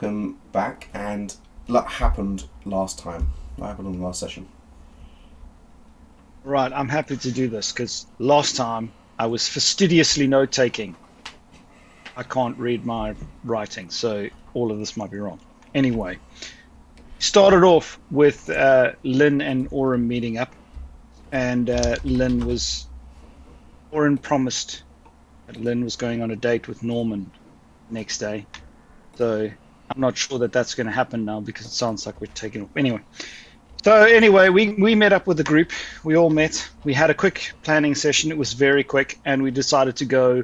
welcome back, and what happened last time? What happened on the last session? Right, I'm happy to do this because last time I was fastidiously note-taking. I can't read my writing, so all of this might be wrong. Anyway, started off with Lynn and Oren meeting up, and Oren promised that Lynn was going on a date with Norman next day. So I'm not sure that that's going to happen now because it sounds like we're taking off. Anyway, we met up with the group. We all met. We had a quick planning session. It was very quick, and we decided to go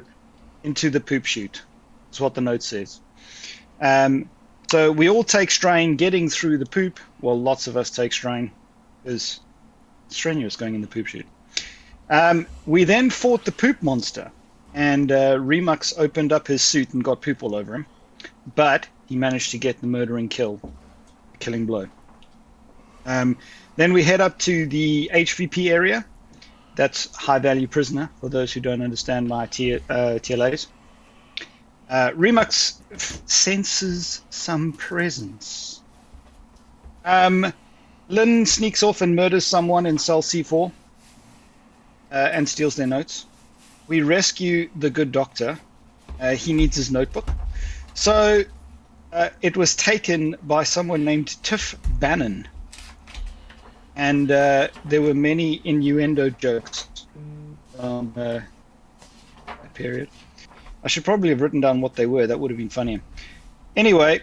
into the poop chute. That's what the note says. So we all take strain getting through the poop. Well, lots of us take strain because it's strenuous going in the poop chute. We then fought the poop monster, and Remux opened up his suit and got poop all over him. But he managed to get the murdering killing blow. Then we head up to the HVP area. That's high value prisoner, for those who don't understand my TLAs. Remux senses some presence. Lynn sneaks off and murders someone in cell C4 and steals their notes. We rescue the good doctor. He needs his notebook. So it was taken by someone named Tiff Bannon. And there were many innuendo jokes from that period. I should probably have written down what they were. That would have been funnier. Anyway,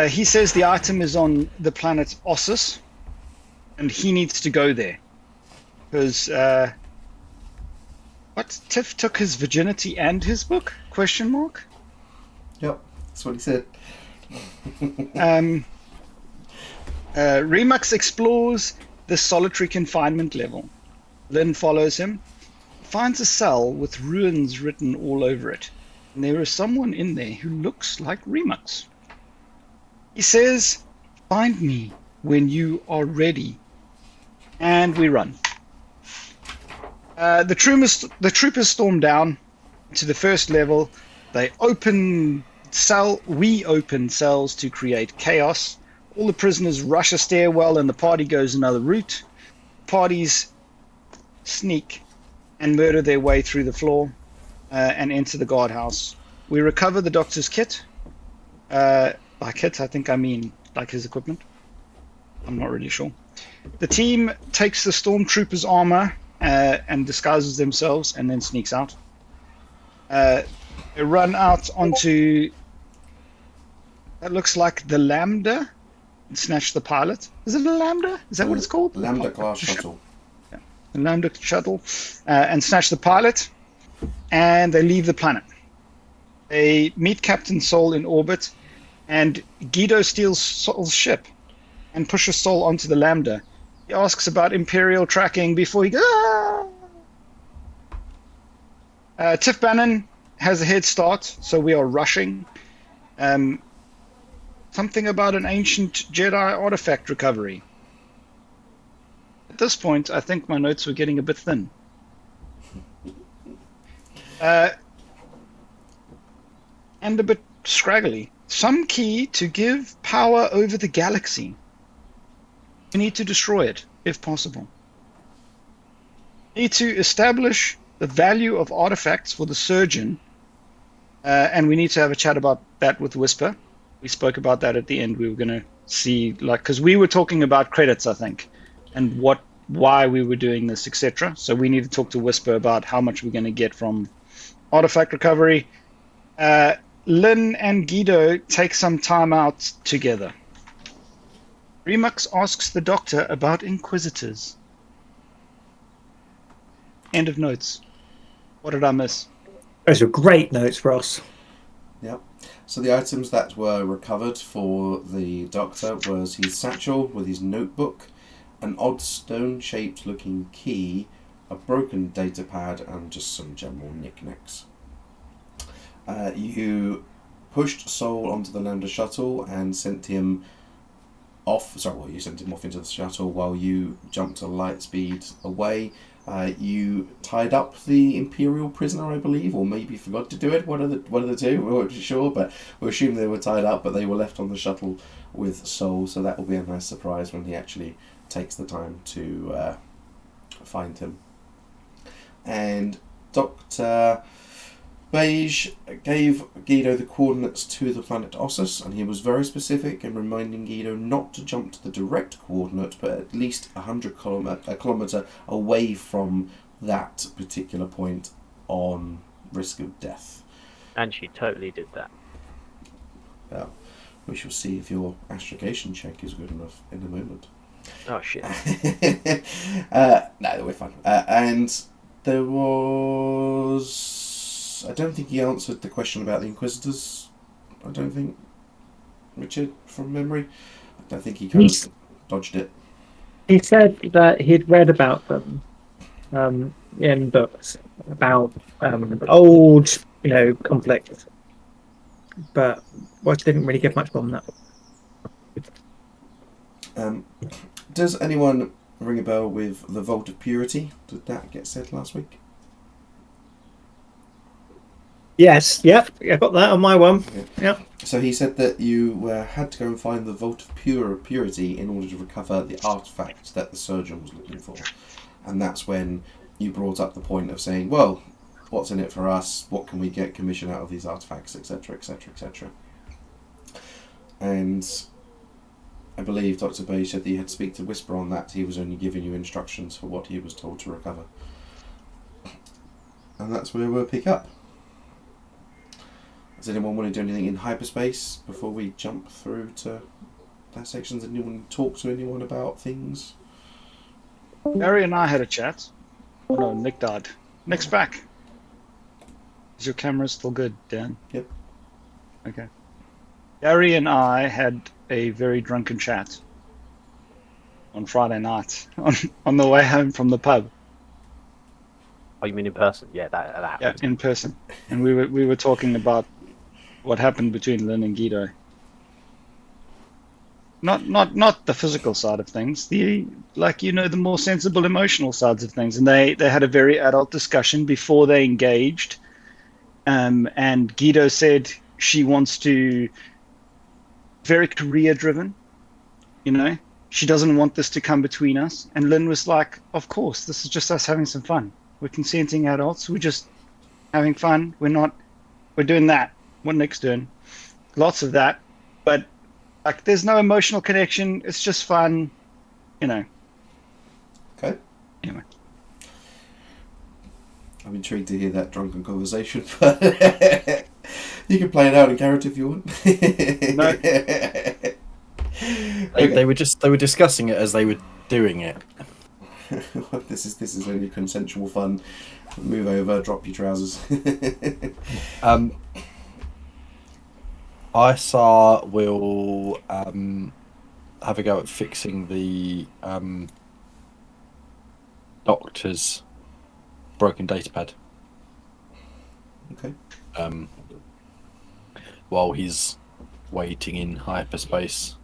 he says the item is on the planet Ossus, and he needs to go there. Because, Tiff took his virginity and his book? Question mark? Yep, that's what he said. Remux explores the solitary confinement level. Lynn follows him, finds a cell with ruins written all over it, and there is someone in there who looks like Remux. He says, "Find me when you are ready," and we run. The troopers storm down to the first level. We open cells to create chaos. All the prisoners rush a stairwell and the party goes another route. Parties sneak and murder their way through the floor and enter the guardhouse. We recover the doctor's kit. By kit, I think I mean like his equipment. I'm not really sure. The team takes the stormtrooper's armor and disguises themselves and then sneaks out. They run out onto... That looks like the Lambda. Snatch the pilot. Is it a Lambda? Is that what it's called? Lambda class shuttle. Yeah. The Lambda shuttle. And snatch the pilot. And they leave the planet. They meet Captain Sol in orbit. And Guido steals Sol's ship and pushes Sol onto the Lambda. He asks about imperial tracking before he goes. Tiff Bannon has a head start, so we are rushing. Something about an ancient Jedi artifact recovery. At this point, I think my notes were getting a bit thin. And a bit scraggly. Some key to give power over the galaxy. We need to destroy it, if possible. We need to establish the value of artifacts for the surgeon. And we need to have a chat about that with Whisper. We spoke about that at the end. We were going to see, because we were talking about credits, I think, and why we were doing this, etc. So we need to talk to Whisper about how much we're going to get from artifact recovery. Lynn and Guido take some time out together. Remux asks the doctor about Inquisitors. End of notes. What did I miss? Those are great notes, Ross. Yep. So the items that were recovered for the doctor was his satchel with his notebook, an odd stone-shaped looking key, a broken data pad, and just some general knickknacks. You pushed Sol onto the Lambda shuttle and sent him off. Sorry, well, you sent him off into the shuttle while you jumped at light speed away. You tied up the imperial prisoner, I believe, or maybe forgot to do it. One of the two. We weren't sure, but we assumed they were tied up. But they were left on the shuttle with Sol, so that will be a nice surprise when he actually takes the time to find him. And Dr. Beige gave Guido the coordinates to the planet Ossus, and he was very specific in reminding Guido not to jump to the direct coordinate, but at least a kilometre away from that particular point on risk of death. And she totally did that. Well, we shall see if your astrogation check is good enough in a moment. Oh, shit. No, we're fine. And there was... I don't think he answered the question about the Inquisitors. I don't think, Richard, from memory. I don't think he kind of dodged it. He said that he'd read about them in books about old, conflict, but didn't really give much more than that. Does anyone ring a bell with the Vault of Purity? Did that get said last week? Yes, yep, I got that on my one. Yeah. So he said that you had to go and find the Vault of Purity in order to recover the artifact that the surgeon was looking for. And that's when you brought up the point of saying, well, what's in it for us? What can we get commission out of these artifacts, etc., etc., etc. And I believe Dr. Beige said that you had to speak to Whisper on that. He was only giving you instructions for what he was told to recover. And that's where we'll pick up. Does anyone want to do anything in hyperspace before we jump through to that section? Does anyone talk to anyone about things? Barry and I had a chat. Oh no, Nick died. Nick's back. Is your camera still good, Dan? Yep. Okay. Barry and I had a very drunken chat on Friday night on the way home from the pub. Oh, you mean in person? Yeah, that. Yeah, in person. And we were talking about what happened between Lynn and Guido. Not the physical side of things, the more sensible emotional sides of things. And they had a very adult discussion before they engaged. And Guido said she wants to, very career driven, she doesn't want this to come between us. And Lynn was like, of course, this is just us having some fun. We're consenting adults. We're just having fun. We're doing that. What Nick's doing. Lots of that. But there's no emotional connection. It's just fun, Okay. Anyway. I'm intrigued to hear that drunken conversation, but you can play it out in character if you want. No. Okay. They were discussing it as they were doing it. This is only consensual fun. Move over, drop your trousers. Isar will have a go at fixing the doctor's broken datapad. Okay. While he's waiting in hyperspace,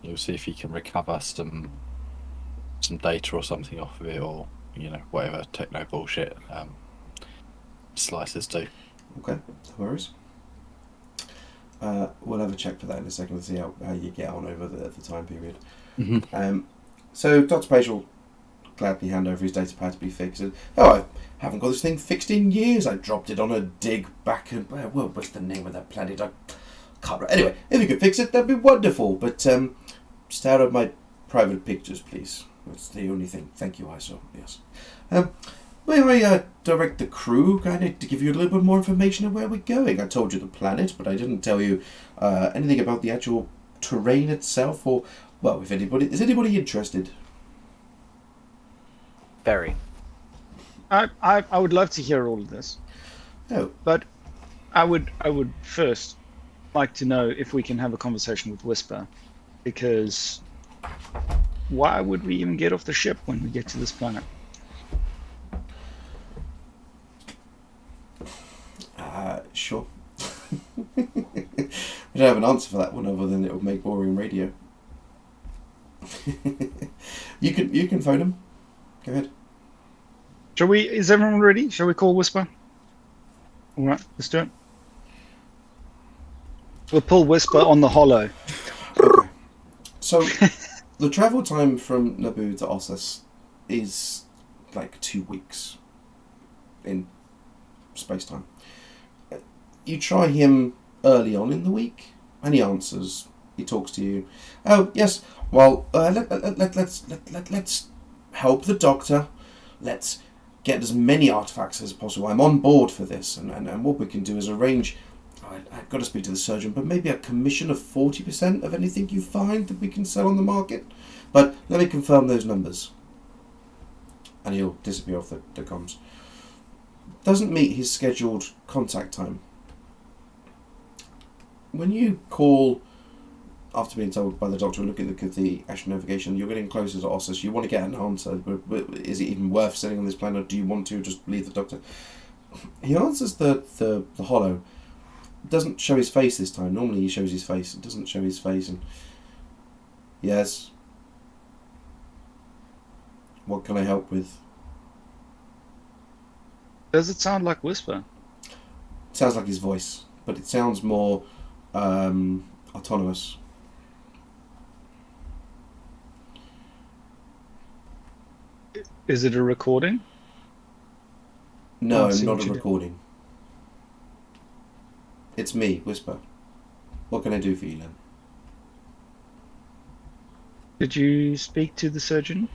you'll see if he can recover some data or something off of it, or whatever techno bullshit slices do. Okay, no worries. We'll have a check for that in a second to see how you get on over the time period. Mm-hmm. So Dr. Page will gladly hand over his datapad to be fixed. And, I haven't got this thing fixed in years. I dropped it on a dig back in... Well, what's the name of that planet? I can't remember. Anyway, if you could fix it, that'd be wonderful. But stay out of my private pictures, please. That's the only thing. Thank you, ISO. Yes. May I direct the crew kind of to give you a little bit more information on where we're going? I told you the planet, but I didn't tell you anything about the actual terrain itself, or, well, is anybody interested? Very. I would love to hear all of this. Oh. But I would first like to know if we can have a conversation with Whisper, because why would we even get off the ship when we get to this planet? Sure. We don't have an answer for that one other than it would make boring radio. You can phone him. Go ahead. Shall we? Is everyone ready? Shall we call Whisper? All right, let's do it. We'll pull Whisper on the hollow. Okay. So, the travel time from Naboo to Ossus is like 2 weeks in space-time. You try him early on in the week, and he answers. He talks to you. Oh, yes, well, let's help the Doctor. Let's get as many artifacts as possible. I'm on board for this, and what we can do is arrange... I've got to speak to the surgeon, but maybe a commission of 40% of anything you find that we can sell on the market. But let me confirm those numbers. And he'll disappear off the comms. Doesn't meet his scheduled contact time. When you call, after being told by the doctor, look at the astral navigation, you're getting closer to Ossus, you want to get an answer, but is it even worth sitting on this planet, or do you want to just leave the doctor? He answers the hollow. Doesn't show his face this time. Normally he shows his face. It doesn't show his face. And yes, what can I help with? Does it sound like Whisper? It sounds like his voice, but it sounds more autonomous. Is it a recording? No, I see not what a you did. recording. It's me, Whisper. What can I do for you, Len? Did you speak to the surgeon?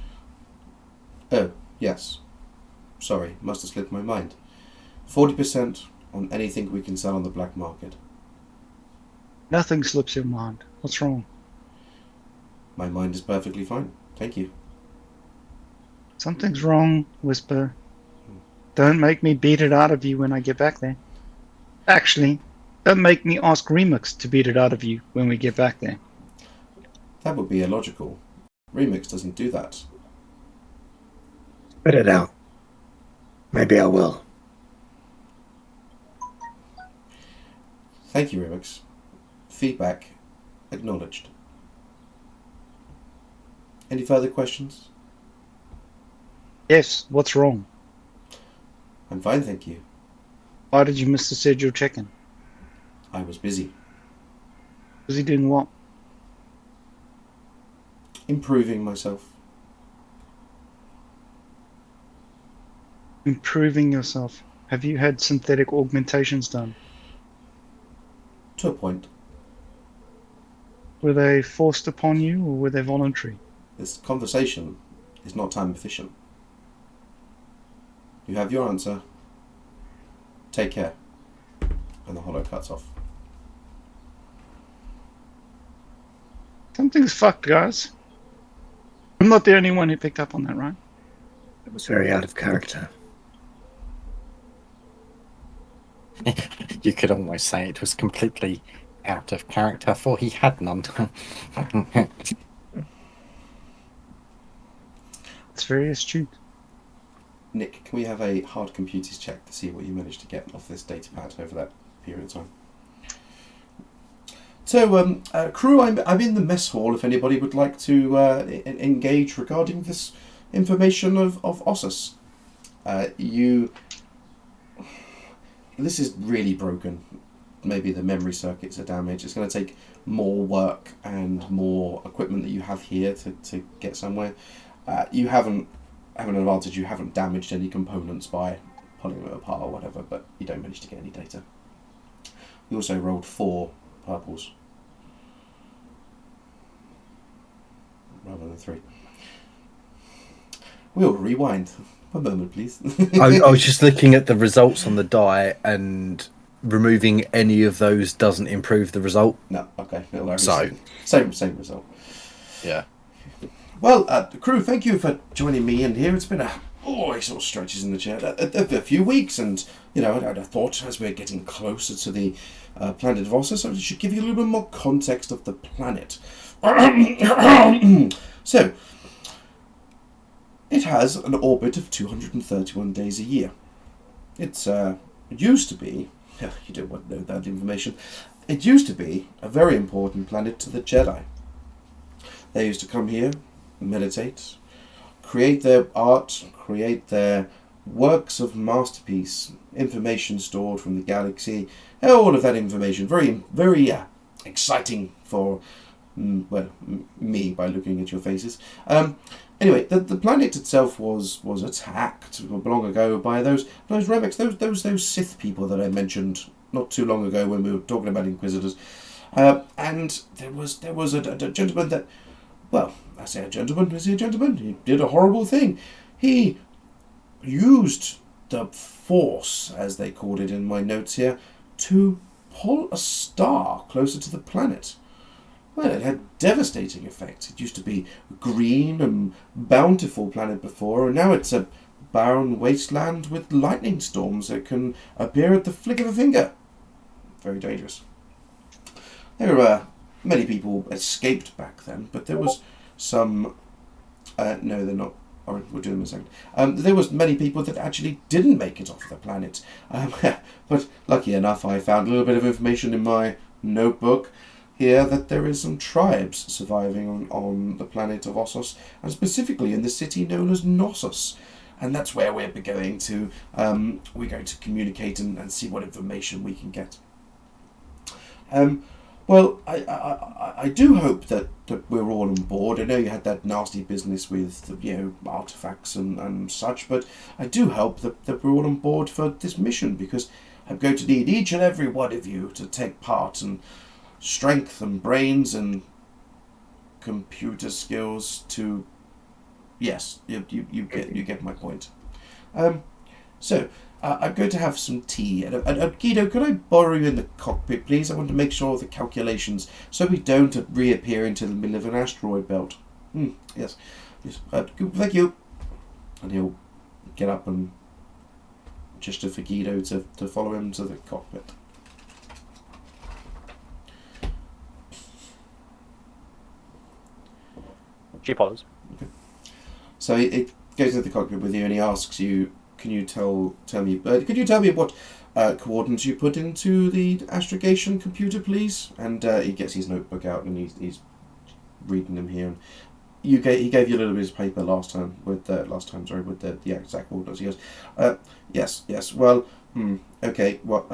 Oh, yes. Sorry, must have slipped my mind. 40% on anything we can sell on the black market. Nothing slips your mind. What's wrong? My mind is perfectly fine. Thank you. Something's wrong, Whisper. Don't make me beat it out of you when I get back there. Actually, don't make me ask Remix to beat it out of you when we get back there. That would be illogical. Remix doesn't do that. Spit it out. Maybe I will. Thank you, Remix. Feedback acknowledged. Any further questions? Yes, what's wrong? I'm fine, thank you. Why did you miss the schedule check-in? I was busy. Was he doing what? Improving myself. Improving yourself. Have you had synthetic augmentations done? To a point. Were they forced upon you or were they voluntary? This conversation is not time efficient. You have your answer. Take care. And the hollow cuts off. Something's fucked, guys. I'm not the only one who picked up on that, right? It was very out of character. You could almost say it was completely out of character, for he had none. It's very astute. Nick, can we have a hard computers check to see what you managed to get off this data pad over that period of time? So, crew, I'm in the mess hall if anybody would like to engage regarding this information of Ossus. This is really broken. Maybe the memory circuits are damaged. It's going to take more work and more equipment that you have here to get somewhere. You have an advantage. You haven't damaged any components by pulling them apart or whatever, but you don't manage to get any data. We also rolled 4 purples rather than 3. We'll rewind. One moment, please. I was just looking at the results on the die, and removing any of those doesn't improve the result. No, okay. It'll only So- same result. Yeah. Well, crew, thank you for joining me in here. It's been it sort of stretches in the chair, a few weeks, and I thought as we're getting closer to the planet of Ossus, I should give you a little bit more context of the planet. So, it has an orbit of 231 days a year. It used to be, you don't want to know that information, it used to be a very important planet to the Jedi. They used to come here, meditate, create their art, create their works of masterpiece, information stored from the galaxy, all of that information. Very, very exciting for, me by looking at your faces. Anyway, the planet itself was attacked long ago by those relics, those Sith people that I mentioned not too long ago when we were talking about Inquisitors. And there was a gentleman that, well, I say a gentleman, is he a gentleman? He did a horrible thing. He used the Force, as they called it in my notes here, to pull a star closer to the planet. Well, it had devastating effects. It used to be a green and bountiful planet before, and now it's a barren wasteland with lightning storms that can appear at the flick of a finger. Very dangerous. There were many people escaped back then, but there was some... no, they're not. Or we'll do them in a second. There was many people that actually didn't make it off the planet. But lucky enough, I found a little bit of information in my notebook here that there is some tribes surviving on the planet of Ossus, and specifically in the city known as Ossus. And that's where we're going to communicate and see what information we can get. Well, I do hope that we're all on board. I know you had that nasty business with artifacts and such, but I do hope that we're all on board for this mission, because I'm going to need each and every one of you to take part, and strength and brains and computer skills to... Yes, you get my point. So I'm going to have some tea. And Guido, could I borrow you in the cockpit, please? I want to make sure of the calculations, so we don't reappear into the middle of an asteroid belt. Yes. Thank you. And he'll get up and gesture for Guido to follow him to the cockpit. She follows. Okay. So it goes into the cockpit with you, and he asks you, Can you tell me what coordinates you put into the astrogation computer, please? And he gets his notebook out and he's reading them here. And he gave you a little bit of paper last time with the exact coordinates. He goes, yes. Well, okay. Well,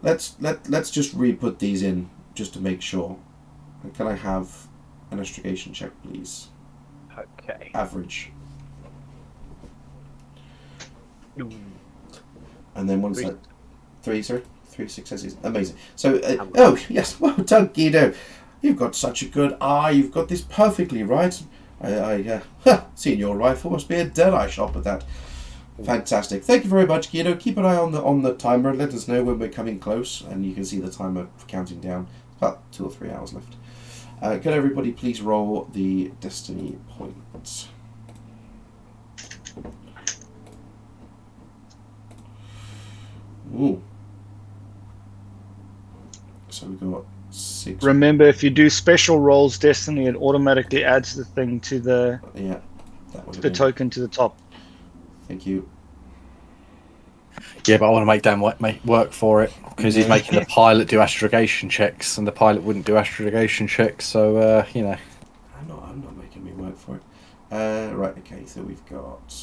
let's just re-put these in just to make sure. Can I have an astrogation check, please? Okay. Average. And then once that... Three successes. Amazing. So, oh, yes, well done, Guido. You've got such a good eye. You've got this perfectly right. Seeing your rifle must be a dead-eye shot with that. Fantastic. Thank you very much, Guido. Keep an eye on the timer and let us know when we're coming close. And you can see the timer counting down. About 2 or 3 hours left. Could everybody please roll the destiny points? Ooh. So we got 6. Remember, if you do special rolls destiny, it automatically adds the thing to the token to the top. Thank you. Yeah, but I want to make Dan work for it, because he's making the pilot do astrogation checks, and the pilot wouldn't do astrogation checks. So I'm not making me work for it. Right. Okay. So we've got.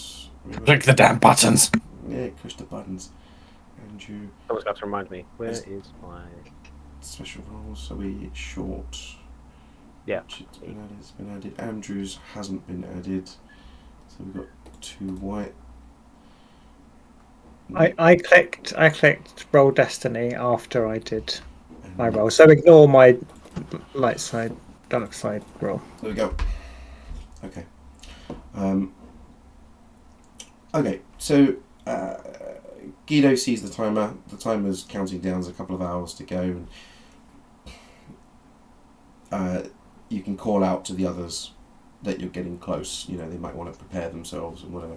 Click the damn buttons. Yeah, push the buttons. Andrew. Someone's got to remind me. Where is my special rolls? So it's short. Yeah. It's been added. Andrew's hasn't been added. So we've got 2 white. I clicked roll destiny after I did my roll, so ignore my light side, dark side roll. There we go. Okay. Okay. So Guido sees the timer. The timer's counting down. There's a couple of hours to go. And, you can call out to the others that you're getting close. You know, they might want to prepare themselves and whatever.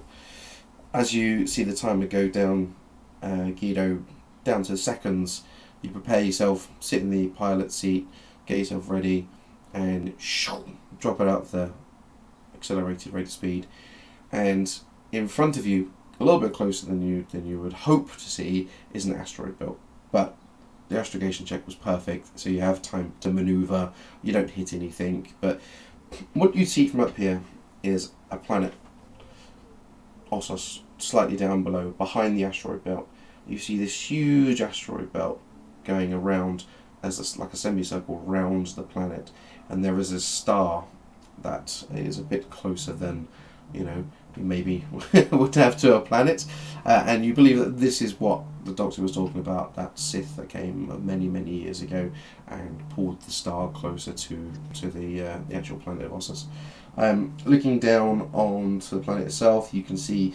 As you see the timer go down, Guido, down to seconds, you prepare yourself, sit in the pilot seat, get yourself ready, and drop it out of the accelerated rate of speed. And in front of you, a little bit closer than you would hope to see, is an asteroid belt. But the astrogation check was perfect, so you have time to maneuver. You don't hit anything, but what you see from up here is a planet, Ossus, slightly down below, behind the asteroid belt. You see this huge asteroid belt going around like a semicircle around the planet, and there is a star that is a bit closer than, you know, maybe would have to a planet, and you believe that this is what the Doctor was talking about, that Sith that came many, many years ago and pulled the star closer to the actual planet of Ossus. Looking down onto the planet itself, you can see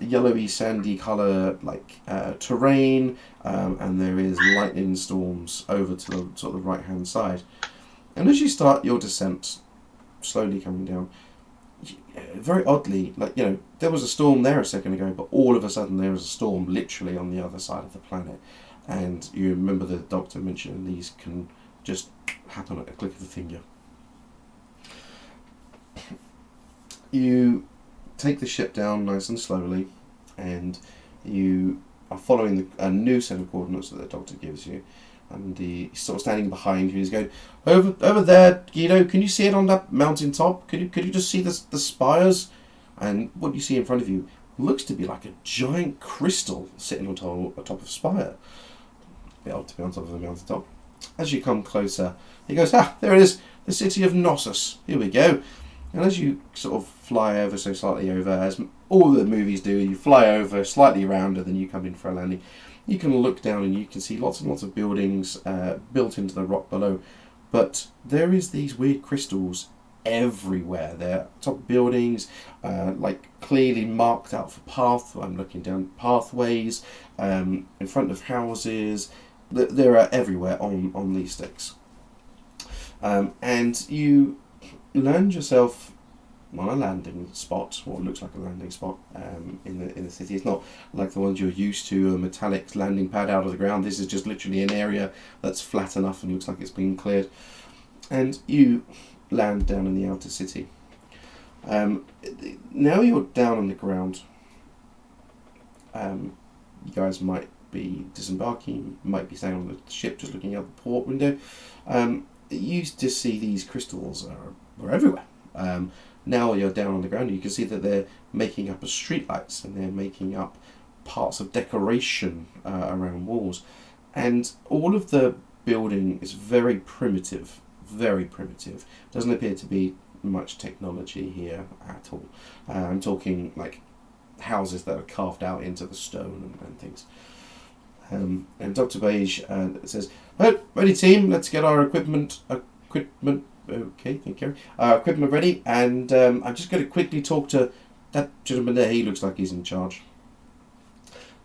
yellowy sandy colour like terrain, and there is lightning storms over to the sort of right hand side. And as you start your descent, slowly coming down, very oddly, like, you know, there was a storm there a second ago, but all of a sudden there was a storm literally on the other side of the planet. And you remember the Doctor mentioning these can just happen at a click of a finger. You take the ship down nice and slowly, and you are following a new set of coordinates that the Doctor gives you. And he's sort of standing behind you. He's going, over there, Guido. Can you see it on that mountain top? Could you just see the spires? And what you see in front of you looks to be like a giant crystal sitting on top of a spire. Be able to be on top of the mountain top. As you come closer, he goes, there it is, the city of Ossus. Here we go. And as you sort of fly over so slightly over, as all the movies do, you fly over slightly around and then you come in for a landing. You can look down and you can see lots and lots of buildings built into the rock below. But there is these weird crystals everywhere. They're top buildings, like clearly marked out for path. I'm looking down pathways, in front of houses. There are everywhere on these sticks. And you land yourself on a landing spot, or what looks like a landing spot, in the city. It's not like the ones you're used to, a metallic landing pad out of the ground. This is just literally an area that's flat enough and looks like it's been cleared. And you land down in the outer city. Now you're down on the ground. You guys might be disembarking, might be staying on the ship, just looking out the port window. You just see these crystals are everywhere. Now you're down on the ground, you can see that they're making up as streetlights, and they're making up parts of decoration around walls. And all of the building is very primitive, very primitive. Doesn't appear to be much technology here at all. I'm talking like houses that are carved out into the stone and things. And Dr. Beige says, "Oh, ready team, let's get our equipment, okay, thank you. Equipment ready, and I'm just going to quickly talk to that gentleman there. He looks like he's in charge."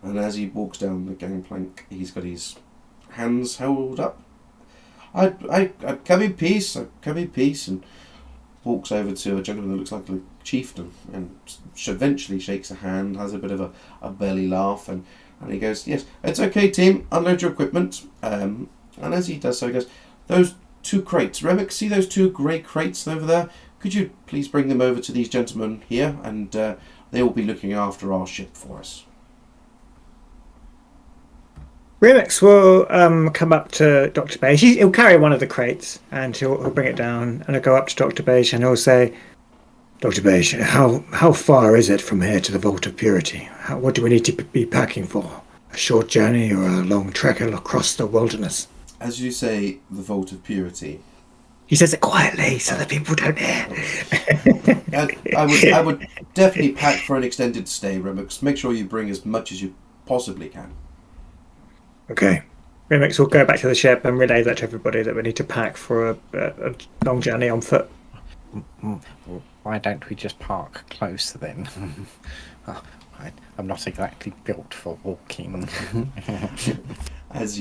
And as he walks down the gangplank, he's got his hands held up. I come in peace, and walks over to a gentleman that looks like a chieftain, and eventually shakes a hand, has a bit of a belly laugh, and he goes, "Yes, it's okay, team, unload your equipment." And as he does so, he goes, "Those 2 crates. Remick, see those 2 grey crates over there? Could you please bring them over to these gentlemen here, and they will be looking after our ship for us." Remix will come up to Dr. Beige. He'll carry one of the crates and he'll bring it down, and he'll go up to Dr. Beige and he'll say, "Dr. Beige, how far is it from here to the Vault of Purity? What do we need to be packing for? A short journey or a long trek across the wilderness?" As you say, the Vault of Purity. He says it quietly so that people don't hear. I would definitely pack for an extended stay, Remix. Make sure you bring as much as you possibly can. Okay. Remix will go back to the ship and relay that to everybody that we need to pack for a long journey on foot. Why don't we just park closer then? I'm not exactly built for walking. As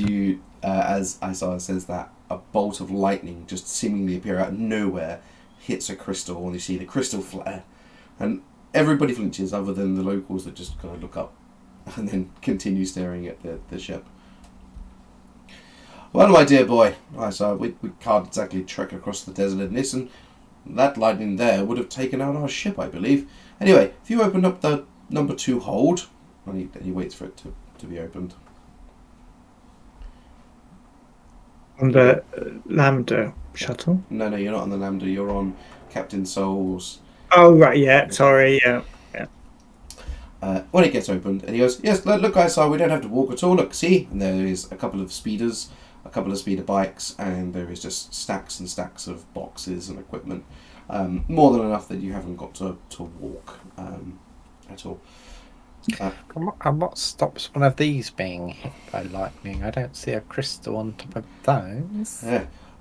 Isaiah says that, a bolt of lightning just seemingly appear out of nowhere, hits a crystal, and you see the crystal flare, and everybody flinches other than the locals that just kind of look up and then continue staring at the ship. "Well, my dear boy," Isaiah, we can't exactly trek across the desert in this, and that lightning there would have taken out our ship, I believe. Anyway, if you open up the number 2 hold," and he waits for it to be opened. On the Lambda shuttle. No, you're not on the Lambda. You're on Captain Soul's. Oh right, yeah. Sorry, yeah. When it gets opened, and he goes, "Yes, look, guys, we don't have to walk at all. Look, see." And there is a couple of speeders, a couple of speeder bikes, and there is just stacks and stacks of boxes and equipment. More than enough that you haven't got to walk at all. And what stops one of these being hit by lightning? I don't see a crystal on top of those.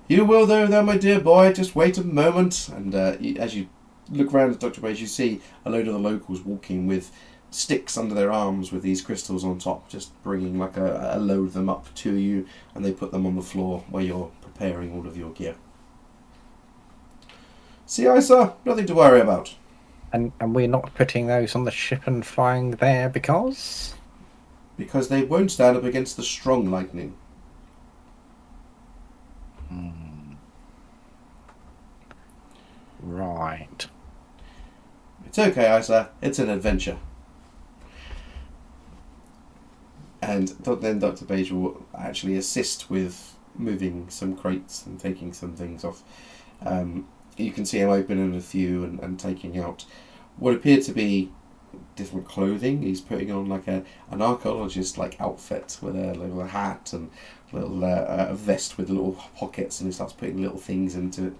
You will, though, my dear boy. Just wait a moment. And as you look around at Dr. Beige, you see a load of the locals walking with sticks under their arms with these crystals on top, just bringing like a load of them up to you, and they put them on the floor where you're preparing all of your gear. See, Isa, nothing to worry about. And we're not putting those on the ship and flying there because They won't stand up against the strong lightning. Right. It's okay, Isa. It's an adventure. And then Dr. Beige will actually assist with moving some crates and taking some things off. You can see him opening a few and taking out what appear to be different clothing. He's putting on like an archaeologist like outfit with a little hat and little a vest with little pockets, and he starts putting little things into it.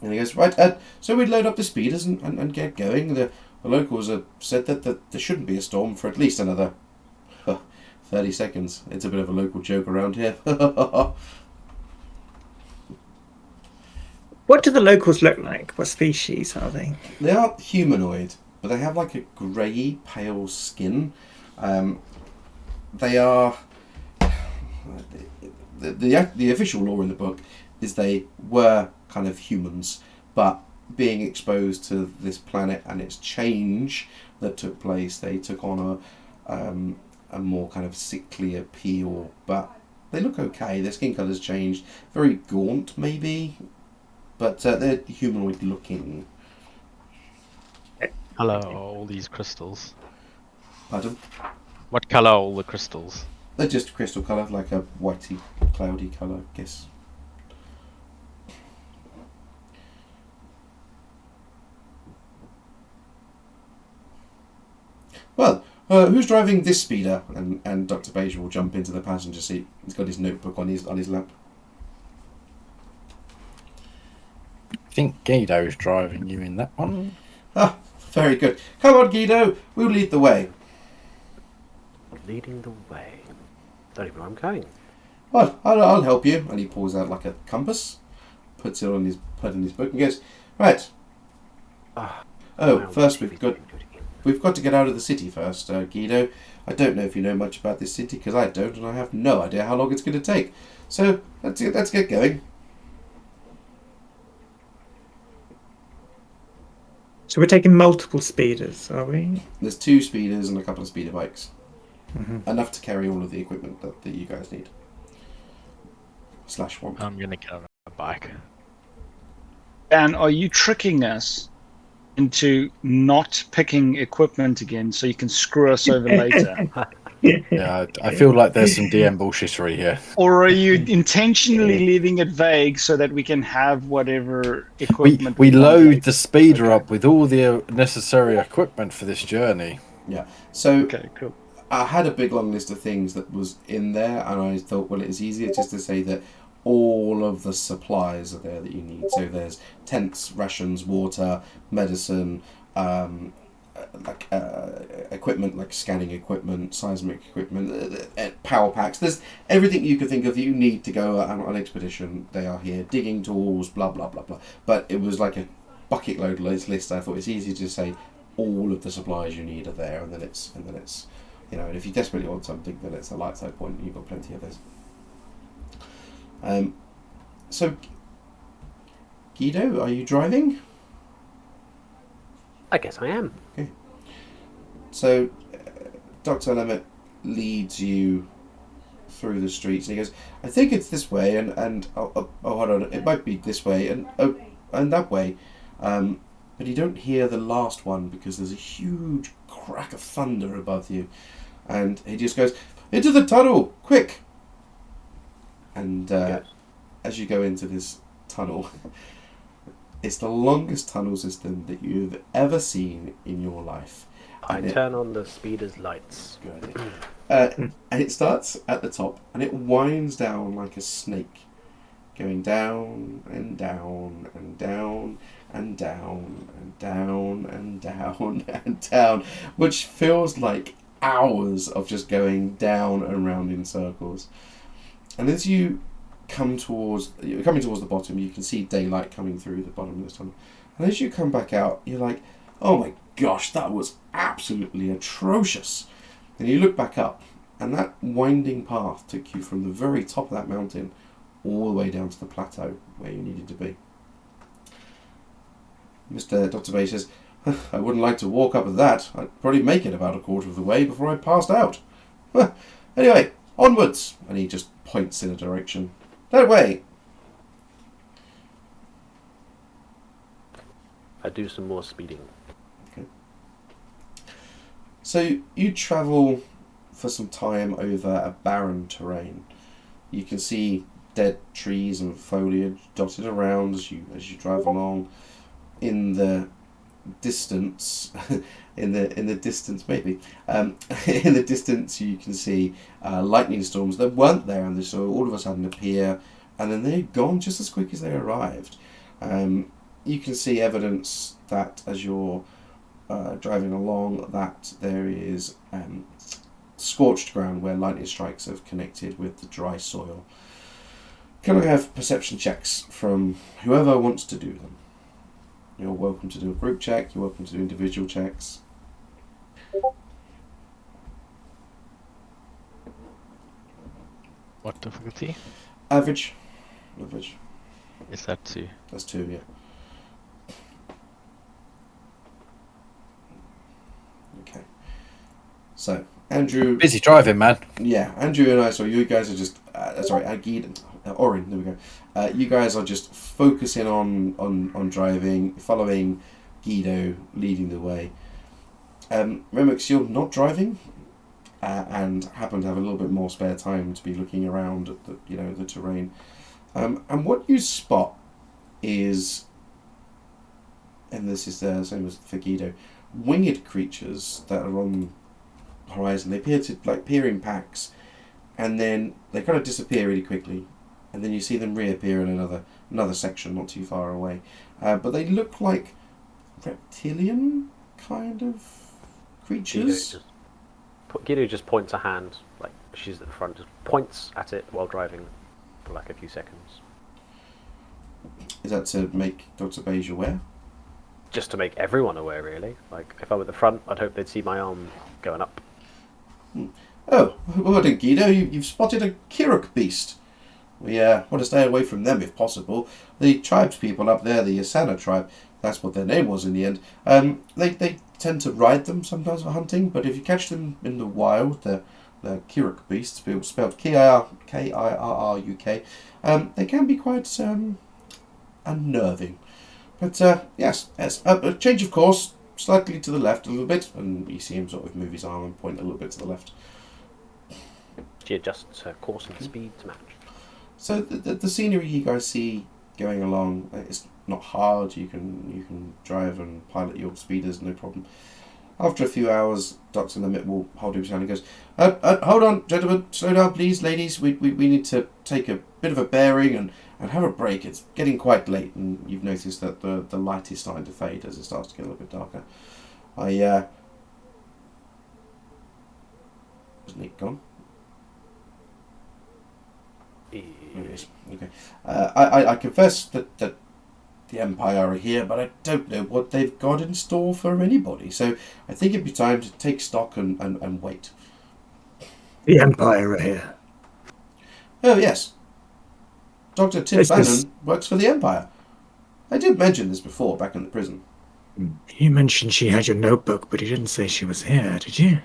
And he goes, right, so we'd load up the speeders and get going. The locals have said that there shouldn't be a storm for at least another 30 seconds. It's a bit of a local joke around here. What do the locals look like? What species are they? They are humanoid, but they have like a grey, pale skin. They are... The official lore in the book is they were kind of humans, but being exposed to this planet and its change that took place, they took on a more kind of sickly appeal, but they look okay. Their skin colour's changed. Very gaunt, maybe, but they're humanoid looking. Colour are all these crystals? Pardon? What colour are all the crystals? They're just crystal colour, like a whitey, cloudy colour, I guess. Well, who's driving this speeder? And Dr. Beige will jump into the passenger seat. He's got his notebook on his lap. I think Guido's driving you in that one. Ah, very good. Come on, Guido. We'll lead the way. Leading the way. Don't even know where I'm going. Well, I'll help you. And he pulls out like a compass, puts it on his book, and goes, right. First we've got to get out of the city first, Guido. I don't know if you know much about this city, because I don't, and I have no idea how long it's going to take. So let's get going. So we're taking multiple speeders, are we? There's 2 speeders and a couple of speeder bikes. Mm-hmm. Enough to carry all of the equipment that you guys need. /1. I'm gonna get on a bike. Dan, are you tricking us into not picking equipment again so you can screw us over later? Yeah, I feel like there's some DM bullshittery here. Or are you intentionally leaving it vague so that we can have whatever equipment We want load later? the speeder up with all the necessary equipment for this journey. Yeah. So Okay, cool. I had a big long list of things that was in there, and I thought, well, it's easier just to say that all of the supplies are there that you need. So there's tents, rations, water, medicine, equipment like scanning equipment, seismic equipment, power packs. There's everything you could think of that you need to go on an expedition. They are here. Digging tools, blah blah blah blah. But it was like a bucket load list. I thought it's easy to say all of the supplies you need are there, and then it's you know, and if you desperately want something, then it's a light side point. You've got plenty of those. So, Guido, are you driving? I guess I am. Okay. So, Dr. Lemmett leads you through the streets, and he goes, I think it's this way, and hold on, it might be this way, and that way. But you don't hear the last one because there's a huge crack of thunder above you. And he just goes, into the tunnel, quick! And as you go into this tunnel. It's the longest tunnel system that you've ever seen in your life. I turn on the speeder's lights. Good idea. And it starts at the top, and it winds down like a snake, going down and down and down and down and down and down and down, which feels like hours of just going down and round in circles. And as you're coming towards the bottom, you can see daylight coming through the bottom of this tunnel. And as you come back out, you're like, oh my gosh, that was absolutely atrocious. And you look back up, and that winding path took you from the very top of that mountain all the way down to the plateau where you needed to be. Dr. Beige says, I wouldn't like to walk up with that. I'd probably make it about a quarter of the way before I passed out. Anyway, onwards. And he just points in a direction. That way. I do some more speeding. Okay. So you travel for some time over a barren terrain. You can see dead trees and foliage dotted around as you drive along. In the distance, in the distance maybe, in the distance you can see lightning storms that weren't there, and they sort of all of a sudden appear, and then they're gone just as quick as they arrived. You can see evidence that as you're driving along, that there is scorched ground where lightning strikes have connected with the dry soil. Can I have perception checks from whoever wants to do them? You're welcome to do a group check, you're welcome to do individual checks. What difficulty? Average. Is that 2? That's 2, yeah. Okay. So, Andrew... Busy driving, man. Yeah, Andrew and I, so you guys are just... sorry, Agid... Orin, there we go. You guys are just focusing on driving, following Guido, leading the way. Remix, you're not driving, and happen to have a little bit more spare time to be looking around at the terrain. And what you spot is, and this is the same as for Guido, winged creatures that are on the horizon. They appear in packs, and then they kind of disappear really quickly. And then you see them reappear in another section not too far away. But they look like reptilian kind of creatures. Guido just points a hand, like she's at the front, just points at it while driving for like a few seconds. Is that to make Dr. Beige aware? Just to make everyone aware, really. Like, if I were at the front, I'd hope they'd see my arm going up. Oh, well done, Guido. You've spotted a Kiruk beast. We want to stay away from them if possible. The tribespeople up there, the Asana tribe, that's what their name was in the end, they tend to ride them sometimes for hunting, but if you catch them in the wild, the Kiruk beasts, spelled Kirruk, they can be quite unnerving. But yes, a change of course, slightly to the left a little bit, and you see him sort of move his arm and point a little bit to the left. She adjusts her course and speed to match. So the scenery you guys see going along, it's not hard. You can drive and pilot your speeders, no problem. After a few hours, Dr. Lemmett will hold him down and goes, hold on, gentlemen, slow down, please, ladies. We need to take a bit of a bearing and have a break. It's getting quite late, and you've noticed that the light is starting to fade as it starts to get a little bit darker. Is Nick gone? Okay. I confess that the Empire are here, but I don't know what they've got in store for anybody. So I think it'd be time to take stock and wait. The Empire are here. Oh, yes. Dr. Tiff Bannon works for the Empire. I did mention this before, back in the prison. You mentioned she had your notebook, but you didn't say she was here, did you?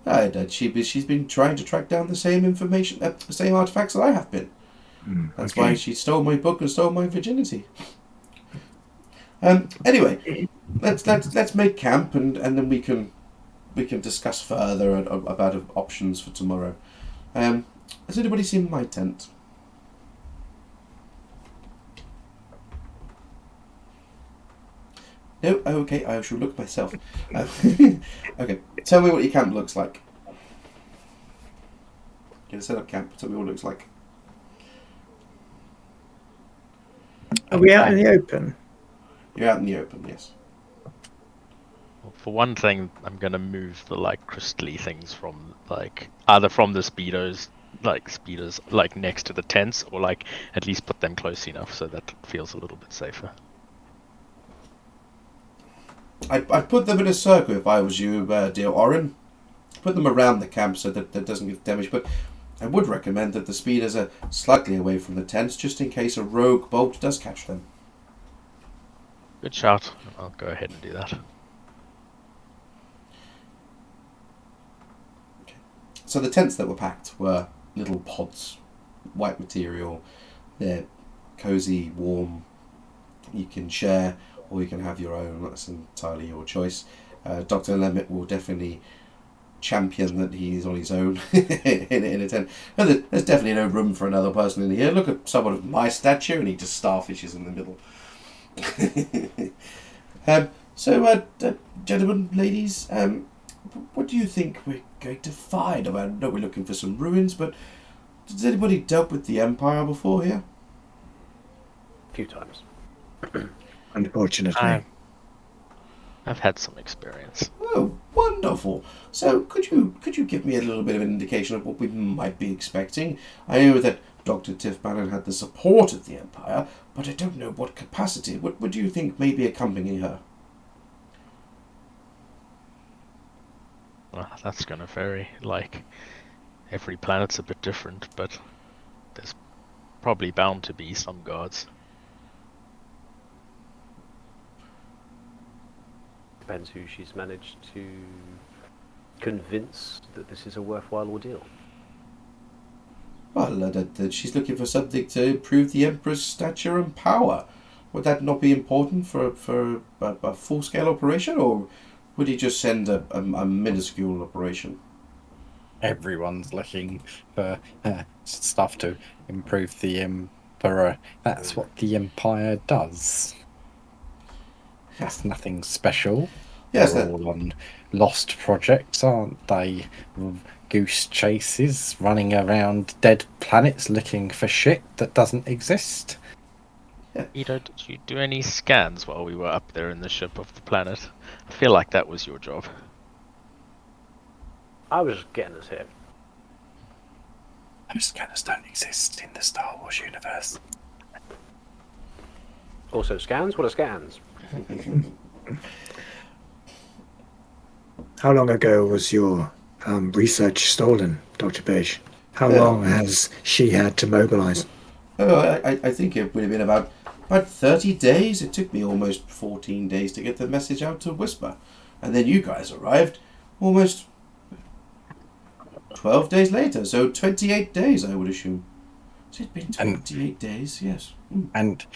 I did. She's been trying to track down the same information, the same artifacts that I have been. That's why she stole my book and stole my virginity. Anyway, let's make camp, and then we can discuss further about options for tomorrow. Has anybody seen my tent? No? Oh, okay, I shall look myself. Okay, tell me what your camp looks like. Get a set up camp, tell me what it looks like. Are we out in the open? You're out in the open, yes. Well, for one thing, I'm gonna move the like crystally things from like either from the speeders like next to the tents, or like at least put them close enough so that it feels a little bit safer. I'd put them in a circle if I was you, dear Oren. Put them around the camp so that that doesn't get damaged, but I would recommend that the speeders are slightly away from the tents, just in case a rogue bolt does catch them. Good shout. I'll go ahead and do that. So the tents that were packed were little pods, white material. They're cozy, warm. You can share, or you can have your own. That's entirely your choice. Dr. Lemmett will definitely champion that he's on his own in a tent. And there's definitely no room for another person in here. Look at someone of my stature, and he just starfishes in the middle. Gentlemen, ladies, what do you think we're going to find? I know we're looking for some ruins, but has anybody dealt with the Empire before here? A few times. Unfortunately. I've had some experience. Oh, wonderful! So, could you give me a little bit of an indication of what we might be expecting? I know that Dr. Tiff Bannon had the support of the Empire, but I don't know what capacity. What do you think may be accompanying her? Well, that's gonna vary. Like, every planet's a bit different, but there's probably bound to be some guards. Depends who she's managed to convince that this is a worthwhile ordeal. Well, she's looking for something to improve the Emperor's stature and power. Would that not be important for a full-scale operation, or would he just send a minuscule operation? Everyone's looking for stuff to improve the Emperor. That's what the Empire does. That's nothing special. Yes, They're all on lost projects, aren't they? Goose chases, running around dead planets looking for shit that doesn't exist. Ito, did you do any scans while we were up there in the ship of the planet? I feel like that was your job. I was just getting us here. Those scanners don't exist in the Star Wars universe. Also, scans? What are scans? How long ago was your research stolen, Dr. Beige? How long has she had to mobilize? Oh, I think it would have been about 30 days. It took me almost 14 days to get the message out to Whisper. And then you guys arrived almost 12 days later, so 28 days, I would assume. So it's been 28 days, yes. And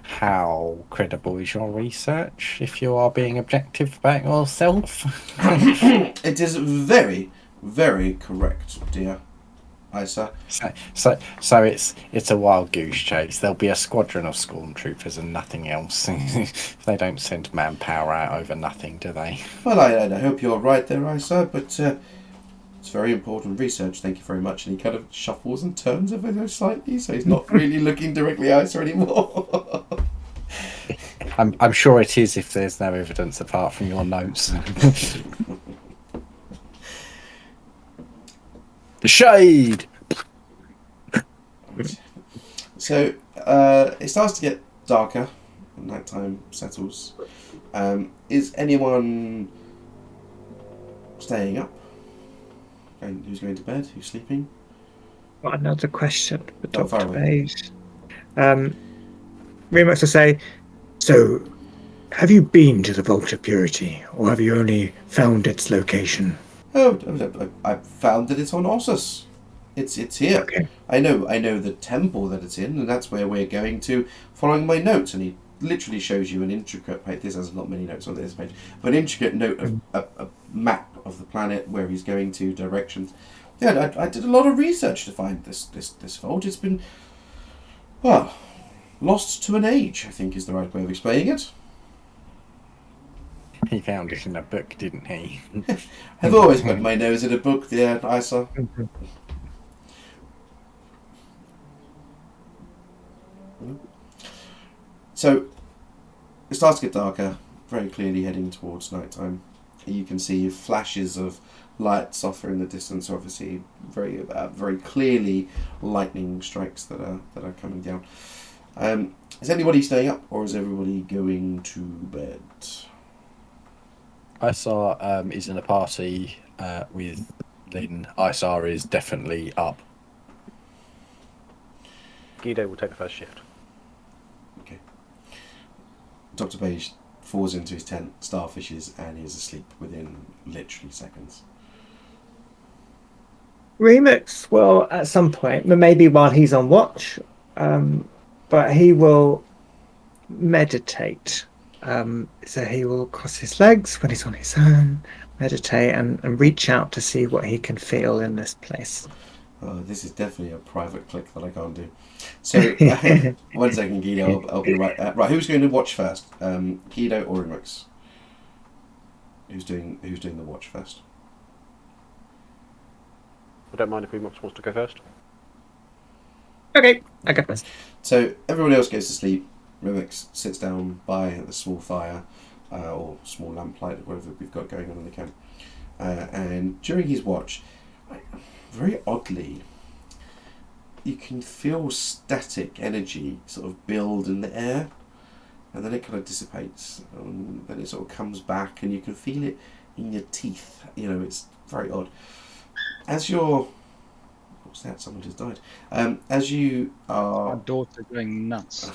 how credible is your research, if you are being objective about yourself? It is very, very correct, dear Isa. So it's a wild goose chase. There'll be a squadron of stormtroopers and nothing else. They don't send manpower out over nothing, do they? Well, I hope you're right there, Isa, but it's very important research, thank you very much. And he kind of shuffles and turns ever so slightly, so he's not really looking directly at Isa anymore. I'm sure it is if there's no evidence apart from your notes. The shade! So, it starts to get darker, and nighttime settles. Is anyone staying up? And who's going to bed? Who's sleeping? Got another question for Oh, fire Dr. away. Beige. Very much to say, so have you been to the Vault of Purity, or have you only found its location? Oh, I found that it's on Ossus. It's here. Okay. I know the temple that it's in, and that's where we're going to, following my notes. And he literally shows you an intricate. This has not many notes on this page, but an intricate note of a map of the planet where he's going to, directions. Yeah, I did a lot of research to find this vault. It's been, well, lost to an age, I think is the right way of explaining it. He found it in a book, didn't he? I've always got my nose in a book, dear Isa. So, it starts to get darker, very clearly heading towards nighttime. You can see flashes of lights off in the distance, obviously very clearly lightning strikes that are coming down. Is anybody staying up, or is everybody going to bed? Isar is in a party with Lynn. Isar is definitely up. Guido will take the first shift. Okay. Dr. Beige falls into his tent, starfishes, and is asleep within literally seconds. Remix will, at some point, maybe while he's on watch, but he will meditate. So he will cross his legs when he's on his own, meditate, and reach out to see what he can feel in this place. Oh, this is definitely a private click that I can't do. So, 1 second, Guido. I'll be right. Right, who's going to watch first? Guido or Remix? Who's doing the watch first? I don't mind if Remix wants to go first. Okay, I go first. So everyone else goes to sleep. Remix sits down by the small fire or small lamplight, whatever we've got going on in the camp. And during his watch, very oddly, you can feel static energy sort of build in the air, and then it kind of dissipates, and then it sort of comes back, and you can feel it in your teeth. You know, it's very odd. As you're... What's that? Someone just died. As you are... Our daughter going nuts.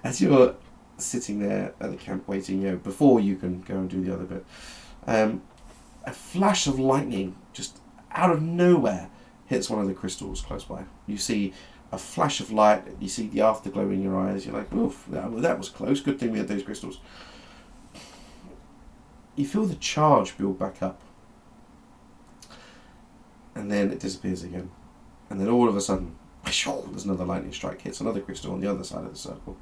As you're sitting there at the camp waiting, you know, before you can go and do the other bit, a flash of lightning just out of nowhere hits one of the crystals close by. You see a flash of light, you see the afterglow in your eyes, you're like, oof, that was close, good thing we had those crystals. You feel the charge build back up, and then it disappears again. And then all of a sudden, there's another lightning strike, hits another crystal on the other side of the circle.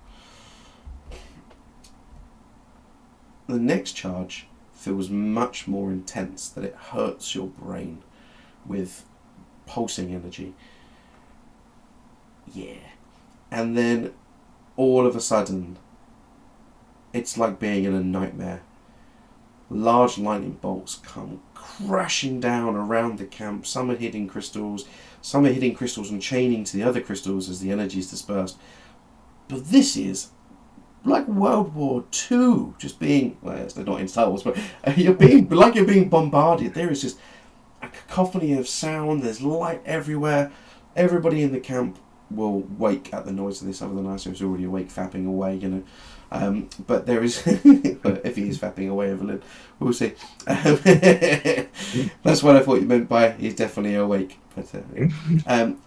The next charge feels much more intense, that it hurts your brain with pulsing energy. Yeah. And then all of a sudden, it's like being in a nightmare. Large lightning bolts come crashing down around the camp. Some are hitting crystals, and chaining to the other crystals as the energy is dispersed. But this is like World War II, just being, well, it's not in Star Wars, but you're being bombarded. There is just a cacophony of sound, there's light everywhere. Everybody in the camp will wake at the noise of this, other than Isa, who's already awake, fapping away, you know. But there is, if he is fapping away, Evelyn, we'll see. That's what I thought you meant by he's definitely awake. But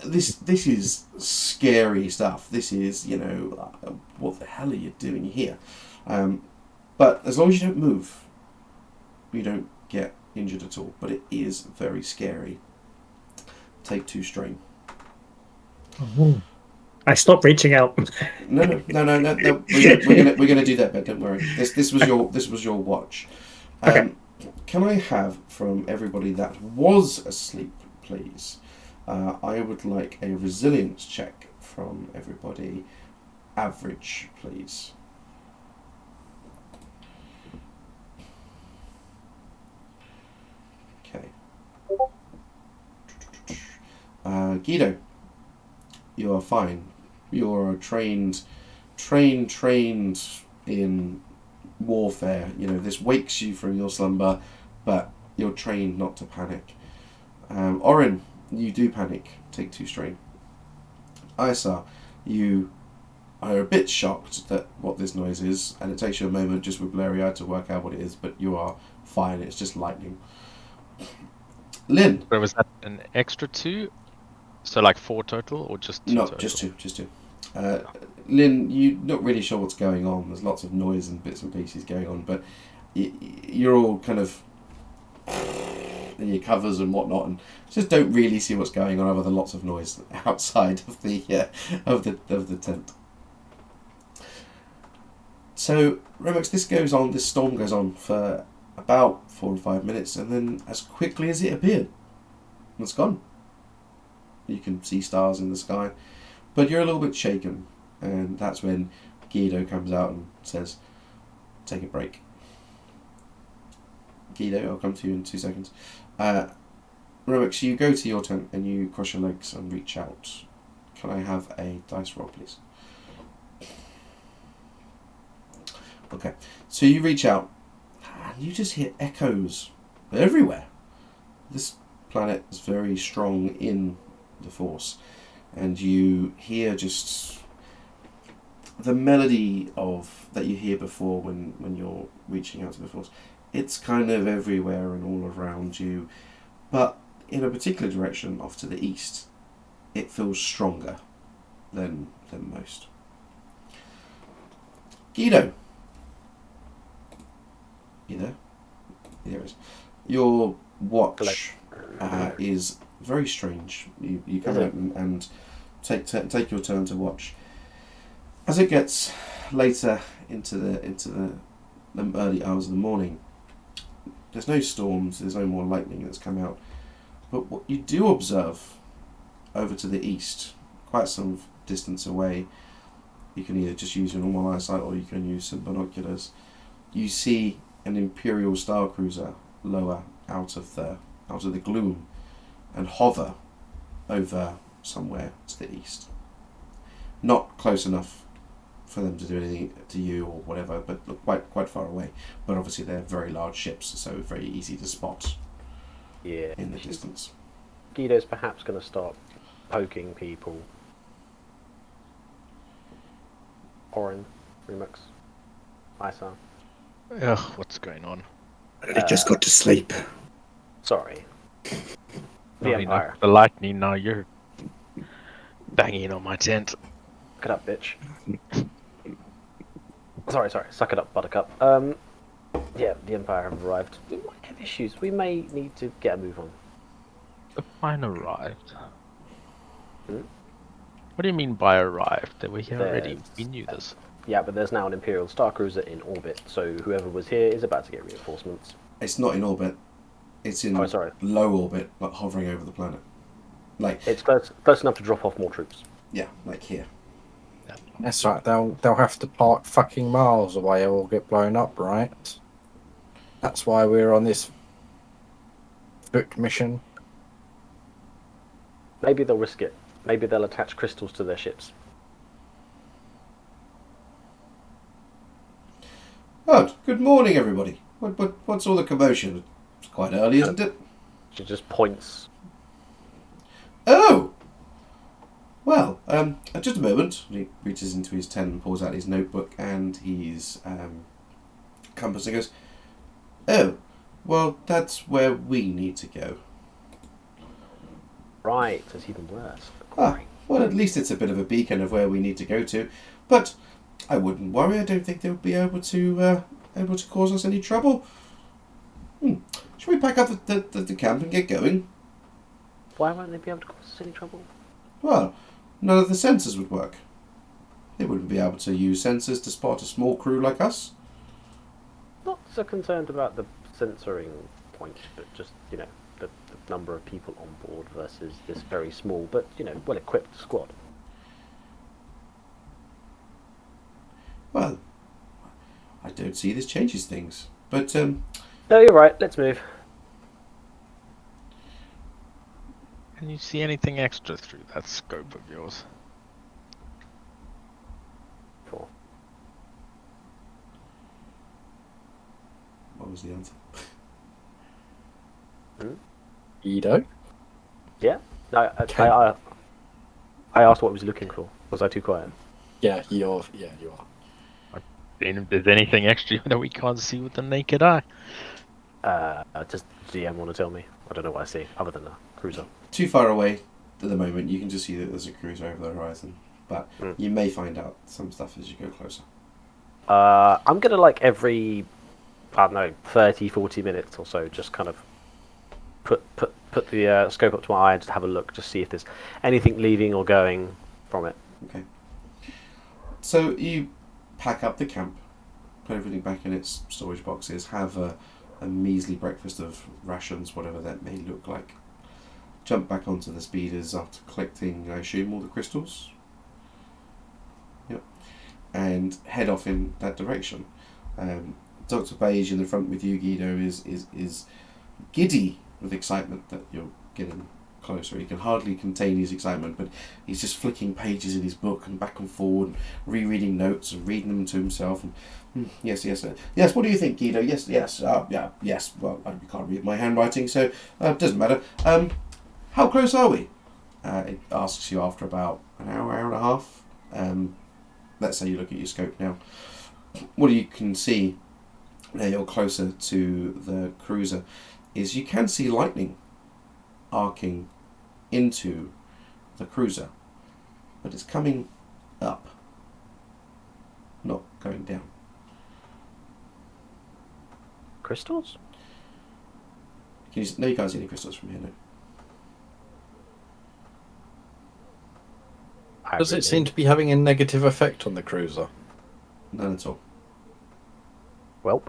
this is scary stuff. This is, you know, what the hell are you doing here? But as long as you don't move, you don't get injured at all. But it is very scary. Take 2 strain. Oh. I stopped reaching out. No. We're gonna do that, but don't worry. This was your watch. Okay. Can I have from everybody that was asleep, please? I would like a resilience check from everybody. Average, please. Okay. Guido, you are fine. You're trained in warfare. You know, this wakes you from your slumber, but you're trained not to panic. Orin, you do panic. Take 2 strain. Isa, you are a bit shocked at what this noise is, and it takes you a moment just with blurry eye to work out what it is, but you are fine. It's just lightning. Lynn. But was that an extra 2? So like 4 total, or just 2 No, total? just 2. Lynn, you're not really sure what's going on. There's lots of noise and bits and pieces going on, but you're all kind of in your covers and whatnot, and just don't really see what's going on other than lots of noise outside of the tent. So, Remix, this storm goes on for about 4 or 5 minutes, and then as quickly as it appeared, it's gone. You can see stars in the sky, but you're a little bit shaken, and that's when Guido comes out and says, take a break. Guido, I'll come to you in 2 seconds. Remix, you go to your tent and you cross your legs and reach out. Can I have a dice roll, please? Okay, so you reach out, and you just hear echoes everywhere. This planet is very strong in the Force, and you hear just the melody of that you hear before when you're reaching out to the Force. It's kind of everywhere and all around you, but in a particular direction off to the east, it feels stronger than most. Guido. You there? There is. Your watch is very strange. You come out and take your turn to watch. As it gets later into the early hours of the morning, there's no storms. There's no more lightning that's come out. But what you do observe over to the east, quite some distance away, you can either just use your normal eyesight or you can use some binoculars. You see an imperial star cruiser lower out of the gloom and hover over somewhere to the east. Not close enough for them to do anything to you or whatever, but look quite far away. But obviously they're very large ships, so very easy to spot. Yeah. In the distance. Guido's perhaps going to start poking people. Orin, Remix, Isa. Ugh, what's going on? I just got to sleep. Sorry. The Not Empire. enough. The lightning, now you're banging on my tent. Suck it up, bitch. Sorry. Suck it up, Buttercup. Yeah, the Empire have arrived. We might have issues. We may need to get a move on. The mine arrived. Hmm? What do you mean by arrived? They were here already. There's- We knew this. Yeah, but there's now an Imperial Star Cruiser in orbit, so whoever was here is about to get reinforcements. It's not in orbit. It's in low orbit, but hovering over the planet. Like It's close enough to drop off more troops. yeah, like here. That's right. They'll have to park fucking miles away or get blown up, right? That's why we're on this booked mission. Maybe they'll risk it. Maybe they'll attach crystals to their ships. Oh, good morning, everybody. What's all the commotion? It's quite early, isn't it? She just points. Oh! Well, just a moment. He reaches into his tent and pulls out his notebook and his compass and goes, oh, well, that's where we need to go. Right, it's even worse. Ah, well, at least it's a bit of a beacon of where we need to go to. But I wouldn't worry. I don't think they'll be able to cause us any trouble. Should we pack up the camp and get going? Why won't they be able to cause us any trouble? Well, none of the sensors would work. They wouldn't be able to use sensors to spot a small crew like us. Not so concerned about the censoring point, but just, the number of people on board versus this very small, but, well-equipped squad. Well, I don't see this changes things. But, No, you're right. Let's move. Can you see anything extra through that scope of yours? Cool. what was the answer? Guido? Yeah? No, Okay. I asked what I was looking for. Was I too quiet? Yeah, you are. And if there's anything extra that we can't see with the naked eye. Does GM want to tell me? I don't know what I see, other than a cruiser. Too far away at the moment. You can just see that there's a cruiser over the horizon. But you may find out some stuff as you go closer. I'm going to, every, I don't know, 30, 40 minutes or so, just kind of put the scope up to my eye and just have a look, just see if there's anything leaving or going from it. Okay. So you pack up the camp put everything back in its storage boxes, have a measly breakfast of rations, whatever that may look like. Jump back onto the speeders after collecting, I assume, all the crystals. Yep. And head off in that direction. Dr. Beige in the front with you, Guido, is giddy with excitement that you're getting closer. He can hardly contain his excitement, but he's just flicking pages in his book and back and forward, and rereading notes and reading them to himself. And yes. What do you think, Guido? Yes. Yes. Well, I can't read my handwriting, so it doesn't matter. How close are we? It asks you after about an hour and a half. Let's say you look at your scope now. What you can see, now you're closer to the cruiser, is you can see lightning arcing into the cruiser, but it's coming up, not going down. Crystals? No, you can't see any crystals from here, no. Does it seem to be having a negative effect on the cruiser? None at all. Welp.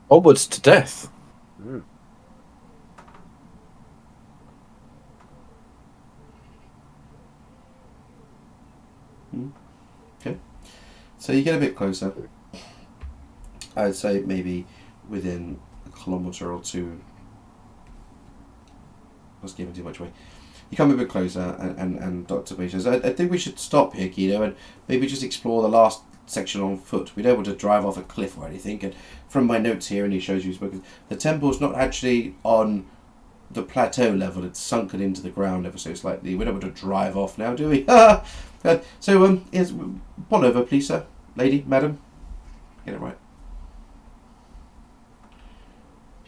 Onwards to death. Mm. Okay. So you get a bit closer. I'd say maybe within a kilometre or two. I was giving too much away. You come a bit closer, and Dr. Beige says, I think we should stop here, Guido, and maybe just explore the last section on foot. We don't want to drive off a cliff or anything. And from my notes here, and he shows you, the temple's not actually on the plateau level. It's sunken into the ground ever so slightly. We don't want to drive off now, do we? So, yes, pull over, please, sir. Lady, madam. Get it right.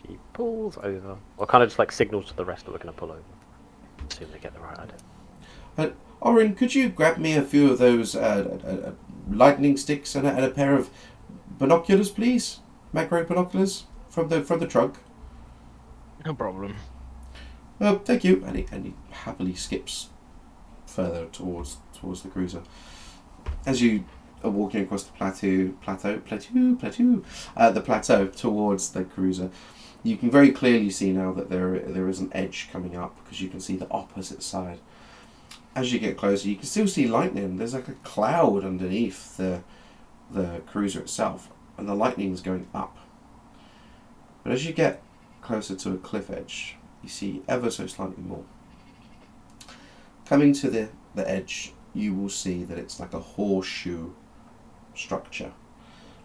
She pulls over. Or kind of just like signals to the rest that we're going to pull over. Assume they get the right idea. Orin, could you grab me a few of those lightning sticks and a pair of binoculars, please? Macro binoculars from the trunk. No problem. Thank you. And he happily skips further towards the cruiser. As you are walking across the plateau towards the cruiser, you can very clearly see now that there is an edge coming up, because you can see the opposite side. As you get closer, you can still see lightning. There's like a cloud underneath the cruiser itself, and the lightning is going up. But as you get closer to a cliff edge, you see ever so slightly more. Coming to the edge, you will see that it's like a horseshoe structure.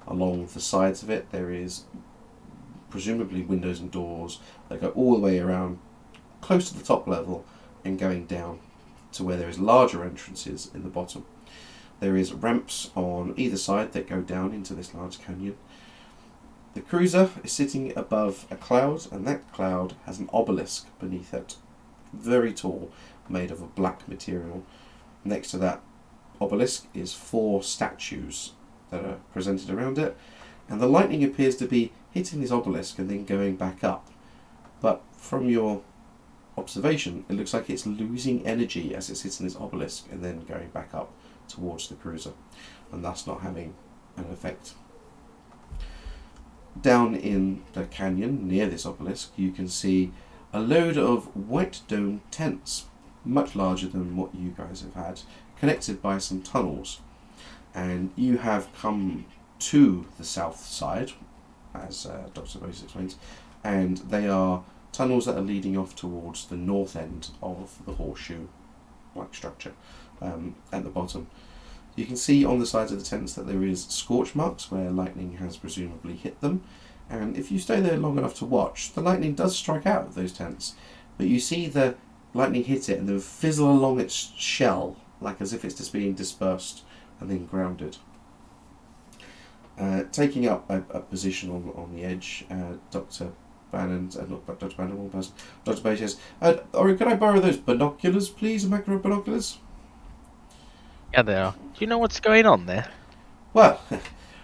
Along the sides of it, there is presumably windows and doors that go all the way around, close to the top level, and going down to where there is larger entrances in the bottom. There is ramps on either side that go down into this large canyon. The cruiser is sitting above a cloud, and that cloud has an obelisk beneath it, very tall, made of a black material. Next to that obelisk is 4 statues that are presented around it, and the lightning appears to be hitting this obelisk and then going back up. But from your observation, it looks like it's losing energy as it's hitting this obelisk and then going back up towards the cruiser, and thus not having an effect. Down in the canyon near this obelisk, you can see a load of white dome tents, much larger than what you guys have had, connected by some tunnels. And you have come to the south side, as Dr. Beige explains, and they are tunnels that are leading off towards the north end of the horseshoe-like structure at the bottom. You can see on the sides of the tents that there is scorch marks where lightning has presumably hit them, and if you stay there long enough to watch, the lightning does strike out of those tents, but you see the lightning hit it and then fizzle along its shell, like as if it's just being dispersed and then grounded. Taking up a position on the edge, Dr. Bannon, not Dr. Bannon, one person, Dr. Beige says, Ori, could I borrow those binoculars, please, macro binoculars? Yeah, they are. Do you know what's going on there? Well,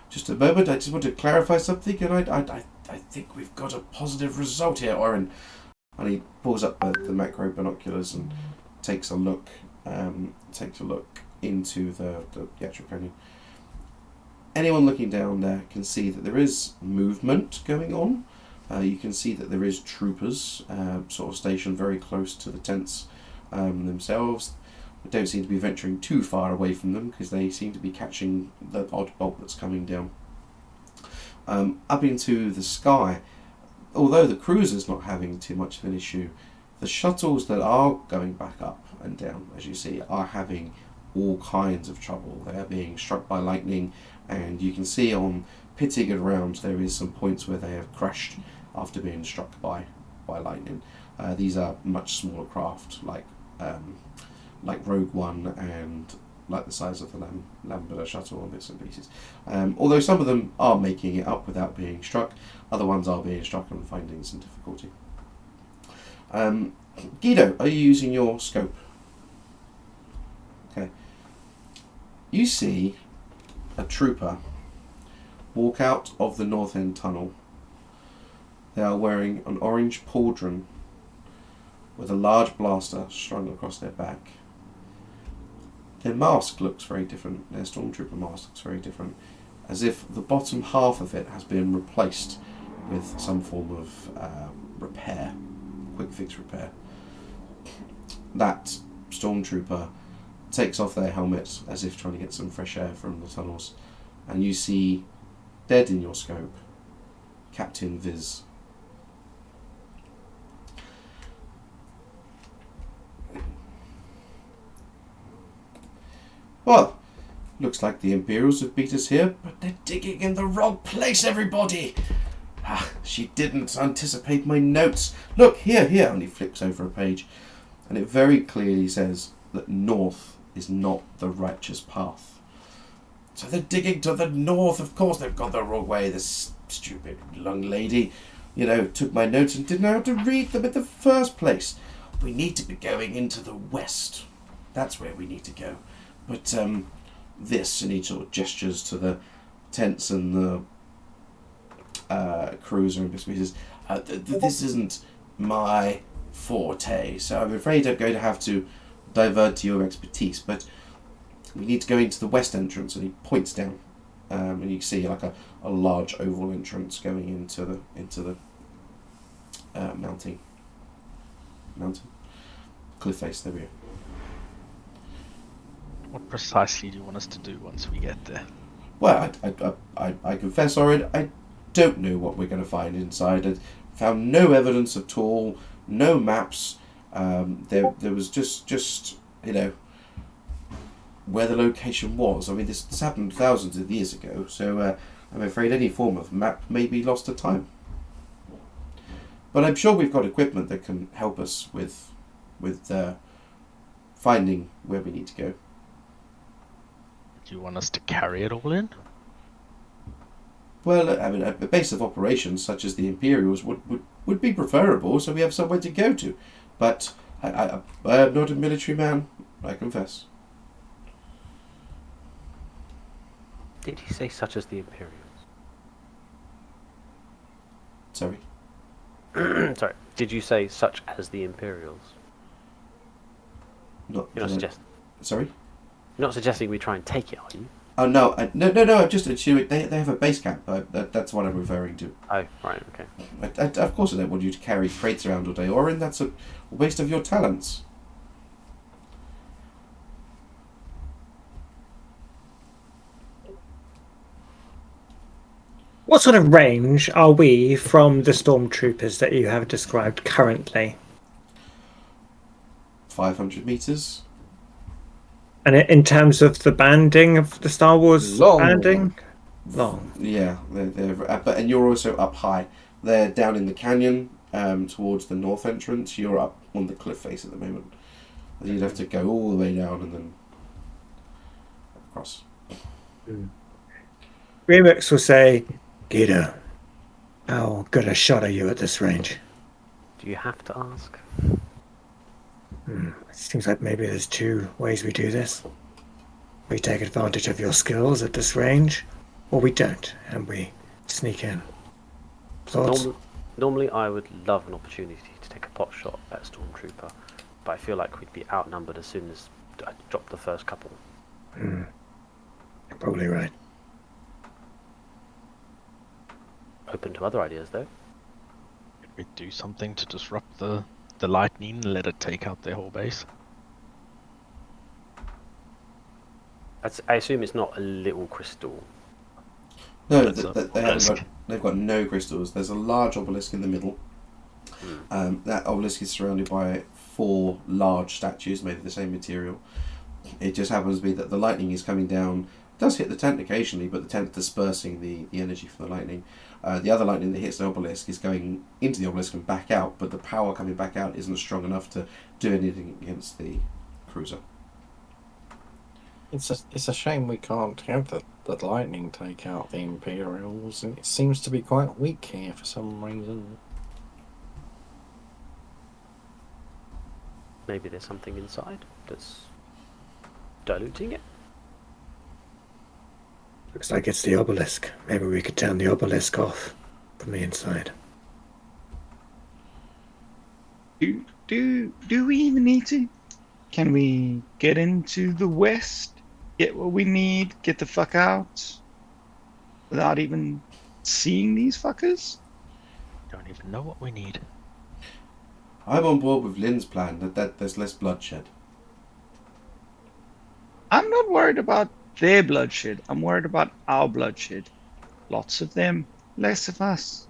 just a moment, I just want to clarify something, and I think we've got a positive result here, Orin. And he pulls up the macro binoculars and takes a look into the actual canyon. Anyone looking down there can see that there is movement going on. You can see that there is troopers sort of stationed very close to the tents themselves. They don't seem to be venturing too far away from them because they seem to be catching the odd bolt that's coming down. Up into the sky, although the cruiser's not having too much of an issue, the shuttles that are going back up and down, as you see, are having all kinds of trouble. They are being struck by lightning, and you can see on pitting and around there is some points where they have crashed after being struck by lightning. These are much smaller craft, like Rogue One and like the size of the Lambda shuttle and bits and pieces. Although some of them are making it up without being struck, other ones are being struck and finding some difficulty. Guido, are you using your scope? Okay. You see a trooper walk out of the north end tunnel. They are wearing an orange pauldron with a large blaster strung across their back. Their mask looks very different. Their stormtrooper mask looks very different, as if the bottom half of it has been replaced with some form of repair, quick fix repair. That stormtrooper takes off their helmet as if trying to get some fresh air from the tunnels, and you see, dead in your scope, Captain Viz. Well, looks like the Imperials have beat us here, but they're digging in the wrong place, everybody! She didn't anticipate my notes. Look, here, and he flips over a page, and it very clearly says that north is not the righteous path. So they're digging to the north. Of course they've gone the wrong way. This stupid young lady, took my notes and didn't know how to read them in the first place. We need to be going into the west. That's where we need to go. But this, and he sort of gestures to the tents and the cruiser and bits and pieces. This isn't my forte, so I'm afraid I'm going to have to divert to your expertise. But we need to go into the west entrance, and he points down, and you can see like a large oval entrance going into the mountain cliff face. There we go. What precisely do you want us to do once we get there? Well, I confess, Orin, I don't know what we're going to find inside. I found no evidence at all, no maps. There was just where the location was. I mean, this happened thousands of years ago, so I'm afraid any form of map may be lost to time. But I'm sure we've got equipment that can help us with finding where we need to go. Do you want us to carry it all in? Well, I mean, a base of operations such as the Imperials would be preferable, so we have somewhere to go to. But I am not a military man, I confess. Did you say such as the Imperials? Sorry? Sorry, did you say such as the Imperials? You're not suggesting. Sorry? You're not suggesting we try and take it, are you? Oh no! No! I'm just assuming they have a base camp. That's what I'm referring to. Oh right, okay. Of course, I don't want you to carry crates around all day, Orin. That's a waste of your talents. What sort of range are we from the stormtroopers that you have described currently? 500 meters. And in terms of the banding of the Star Wars Long. banding? Long. Yeah, and you're also up high. They're down in the canyon towards the north entrance. You're up on the cliff face at the moment. You'd have to go all the way down and then across. Remix will say, Guido, how good a shot are you at this range? Do you have to ask? It seems like maybe there's two ways we do this. We take advantage of your skills at this range, or we don't, and we sneak in. Thoughts? Normally I would love an opportunity to take a pot shot at Stormtrooper, but I feel like we'd be outnumbered as soon as I drop the first couple. You're probably right. Open to other ideas, though. Could we do something to disrupt the lightning and let it take out their whole base? I assume it's not a little crystal. No, That's a they've got no crystals. There's a large obelisk in the middle. That obelisk is surrounded by 4 large statues made of the same material. It just happens to be that the lightning is coming down. It does hit the tent occasionally, but the tent dispersing the energy from the lightning. The other lightning that hits the obelisk is going into the obelisk and back out, but the power coming back out isn't strong enough to do anything against the cruiser. It's a shame we can't have the lightning take out the Imperials. It seems to be quite weak here for some reason. Maybe there's something inside that's diluting it. Looks like it's the obelisk. Maybe we could turn the obelisk off from the inside. Do we even need to? Can we get into the west, get what we need, get the fuck out, without even seeing these fuckers? Don't even know what we need. I'm on board with Lynn's plan that there's less bloodshed. I'm not worried about their bloodshed. I'm worried about our bloodshed. Lots of them, less of us.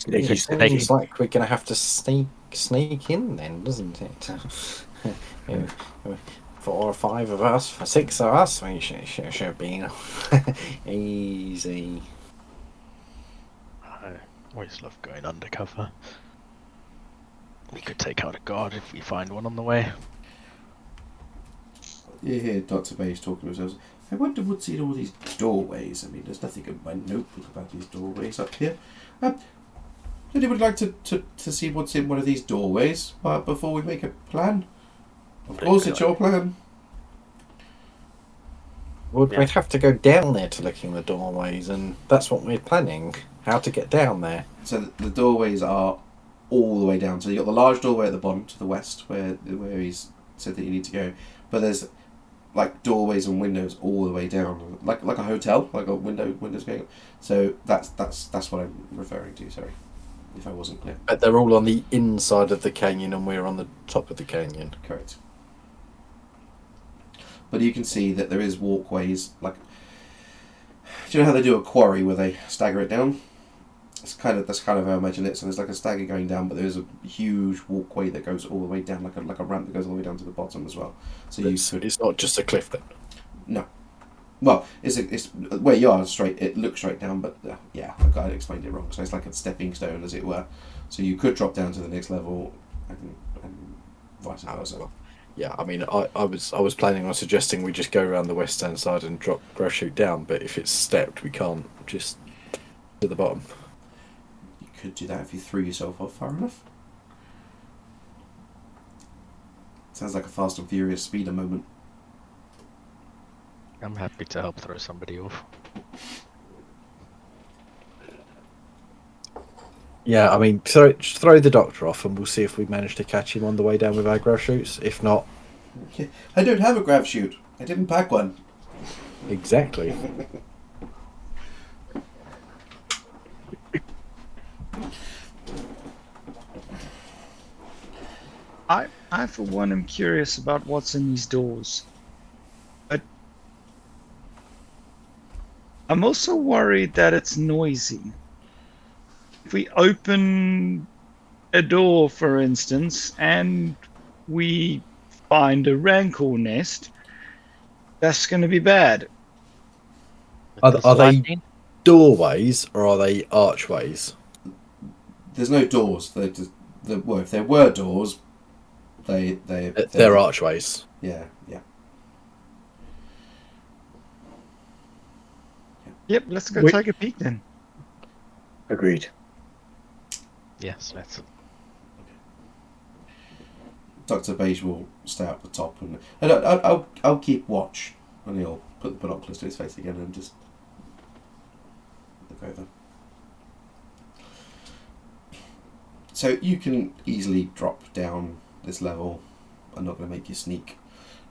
It seems like we're going to have to sneak in then, doesn't it? 4 or 5 of us, 6 of us, we should be easy. I always love going undercover. We could take out a guard if we find one on the way. You hear Dr. Beige talking to himself. I wonder what's in all these doorways. I mean, there's nothing in my notebook about these doorways up here. Anybody like to see what's in one of these doorways before we make a plan? Of course, it's your plan. We'd have to go down there to look in the doorways, and that's what we're planning. How to get down there. So the doorways are all the way down. So you've got the large doorway at the bottom to the west where he's said that you need to go. But there's like doorways and windows all the way down, like a hotel, like a windows going up. So that's what I'm referring to, sorry, if I wasn't clear. But they're all on the inside of the canyon and we're on the top of the canyon. Correct. But you can see that there is walkways, like, do you know how they do a quarry where they stagger it down? That's kind of how I imagine it. So there's like a stagger going down, but there's a huge walkway that goes all the way down, like a ramp that goes all the way down to the bottom as well. So it's not just a cliff then. No. Well, it's where you are straight. It looks straight down, but yeah, I explained it wrong. So it's like a stepping stone, as it were. So you could drop down to the next level, and vice versa. Yeah, I mean, I was planning on suggesting we just go around the western side and drop grav chute down, but if it's stepped, we can't just to the bottom. You could do that if you threw yourself off far enough. Sounds like a Fast and Furious speeder moment. I'm happy to help throw somebody off. Yeah, I mean, throw the doctor off, and we'll see if we manage to catch him on the way down with our grav chutes. If not, okay. I don't have a grav chute. I didn't pack one. Exactly. I for one am curious about what's in these doors. But I'm also worried that it's noisy. If we open a door, for instance, and we find a rancor nest, that's going to be bad. Are they doorways or are they archways? There's no doors. Well, if there were doors, they're archways. Yeah. Yep, let's go take a peek then. Agreed. Yes, let's. Dr. Beige will stay up the top, and I'll keep watch, and he'll put the binoculars to his face again and just look over. So you can easily drop down this level. I'm not going to make you sneak.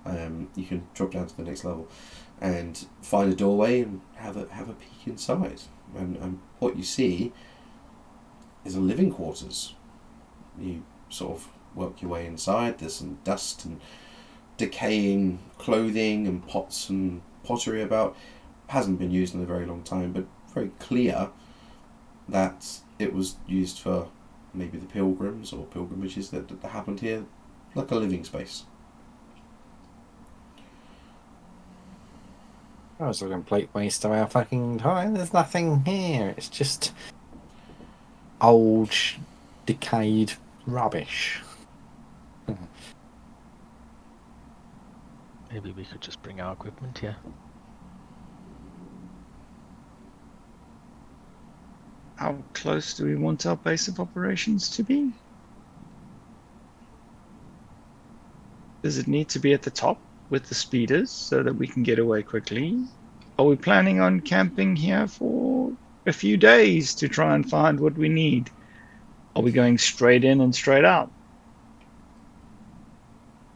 You can drop down to the next level and find a doorway and have a peek inside. And what you see is a living quarters. You sort of work your way inside. There's some dust and decaying clothing and pots and pottery about. Hasn't been used in a very long time, but very clear that it was used for maybe the pilgrims or pilgrimages that happened here, like a living space. I was a complete waste of our fucking time. There's nothing here. It's just old, decayed rubbish. Maybe we could just bring our equipment here. How close do we want our base of operations to be? Does it need to be at the top with the speeders so that we can get away quickly? Are we planning on camping here for a few days to try and find what we need? Are we going straight in and straight out?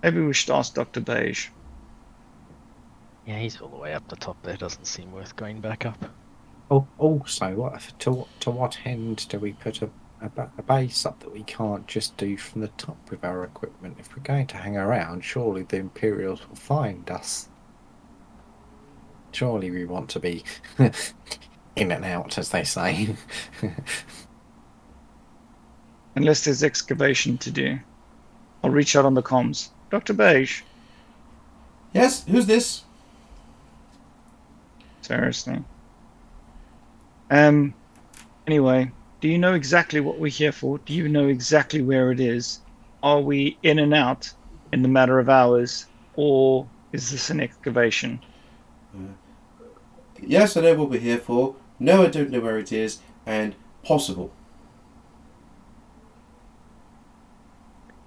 Maybe we should ask Dr. Beige. Yeah, he's all the way up the top there. Doesn't seem worth going back up. Oh, also, to what end do we put a base up that we can't just do from the top with our equipment? If we're going to hang around, surely the Imperials will find us. Surely we want to be in and out, as they say. Unless there's excavation to do. I'll reach out on the comms. Dr. Beige. Yes, who's this? Seriously. Anyway, do you know exactly what we're here for? Do you know exactly where it is? Are we in and out in the matter of hours, or is this an excavation? Yes, I know what we're here for. No, I don't know where it is, and possible.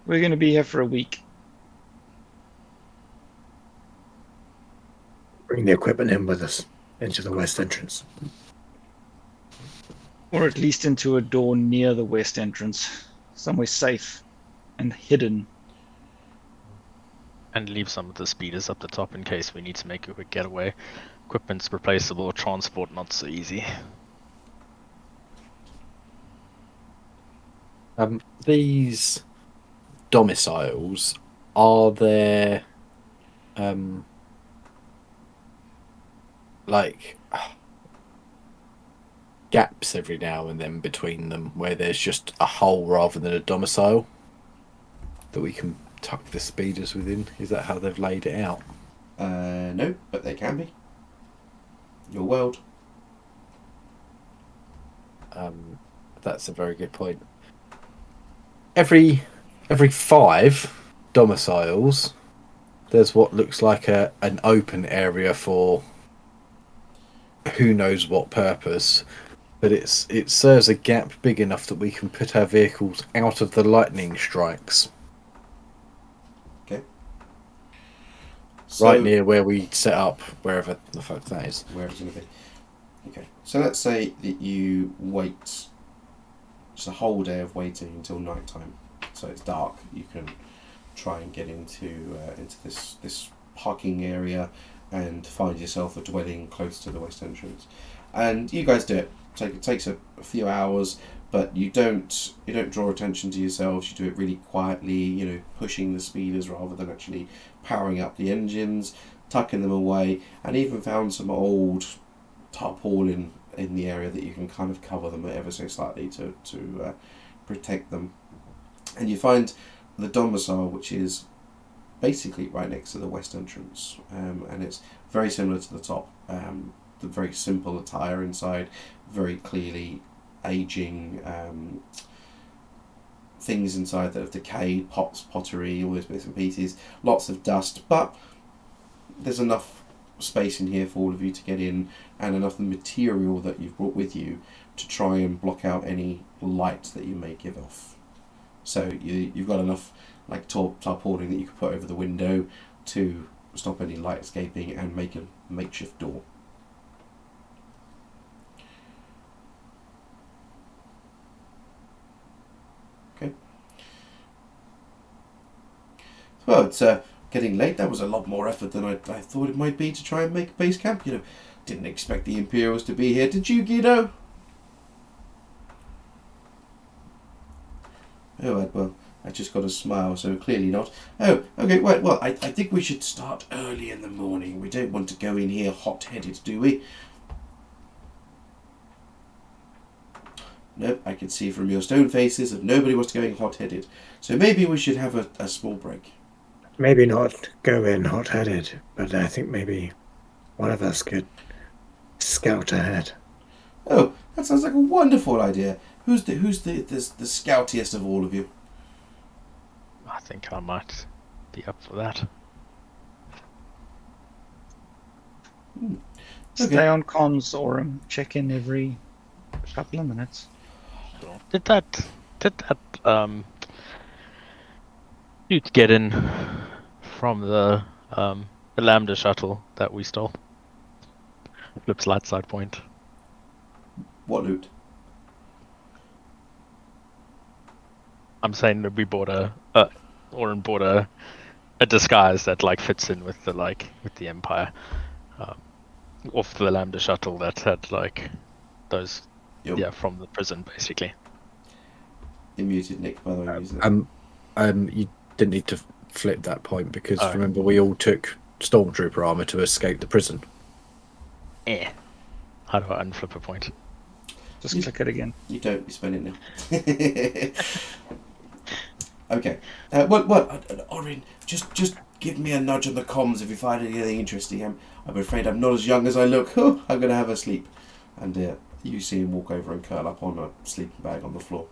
We're going to be here for a week. Bring the equipment in with us into the west entrance. Or at least into a door near the west entrance. Somewhere safe and hidden. And leave some of the speeders up the top in case we need to make a quick getaway. Equipment's replaceable, transport not so easy. These domiciles, are there like gaps every now and then between them where there's just a hole rather than a domicile that we can tuck the speeders within? Is that how they've laid it out? No, but they can be. Your world. That's a very good point. Every 5 domiciles, there's what looks like an open area for who knows what purpose, but it serves a gap big enough that we can put our vehicles out of the lightning strikes. Okay. So, Right near where we set up, wherever the fuck that is. where it's going to be. Okay. So let's say that you wait just a whole day of waiting until night time. So it's dark. You can try and get into this parking area and find yourself a dwelling close to the west entrance. And you guys do it. It takes a few hours, but you don't draw attention to yourselves. You do it really quietly, pushing the speeders rather than actually powering up the engines, tucking them away, and even found some old tarpaulin in the area that you can kind of cover them ever so slightly to protect them. And you find the domicile, which is basically right next to the west entrance, and it's very similar to the top. The very simple attire inside, very clearly aging things inside that have decayed, pots, pottery, all those bits and pieces, lots of dust, but there's enough space in here for all of you to get in, and enough material that you've brought with you to try and block out any light that you may give off. So you've got enough like tarpaulin that you can put over the window to stop any light escaping and make a makeshift door. Well, it's getting late. That was a lot more effort than I thought it might be to try and make a base camp. Didn't expect the Imperials to be here. Did you, Guido? Oh, well, I just got a smile, so clearly not. Oh, okay, right, well, I think we should start early in the morning. We don't want to go in here hot-headed, do we? Nope, I can see from your stone faces that nobody was going hot-headed. So maybe we should have a small break. Maybe not go in hot-headed, but I think maybe one of us could scout ahead. Oh, that sounds like a wonderful idea. Who's the scoutiest of all of you? I think I might be up for that. Okay. Stay on comms or check in every couple of minutes. Did that dude get in from the Lambda shuttle that we stole? Flip's light side point. What loot? I'm saying that we bought Oren bought a disguise that like fits in with the Empire, off the Lambda shuttle that had like those, Yep. from the prison basically. You muted Nick, by the way. Isn't it? You didn't need to flip that point because Oh. remember we all took stormtrooper armor to escape the prison. How do I unflip a point? Just click it again. You don't. You spend it now. Okay. What? Orin, just give me a nudge on the comms if you find anything interesting. I'm afraid I'm not as young as I look. I'm going to have a sleep. And you see him walk over and curl up on a sleeping bag on the floor.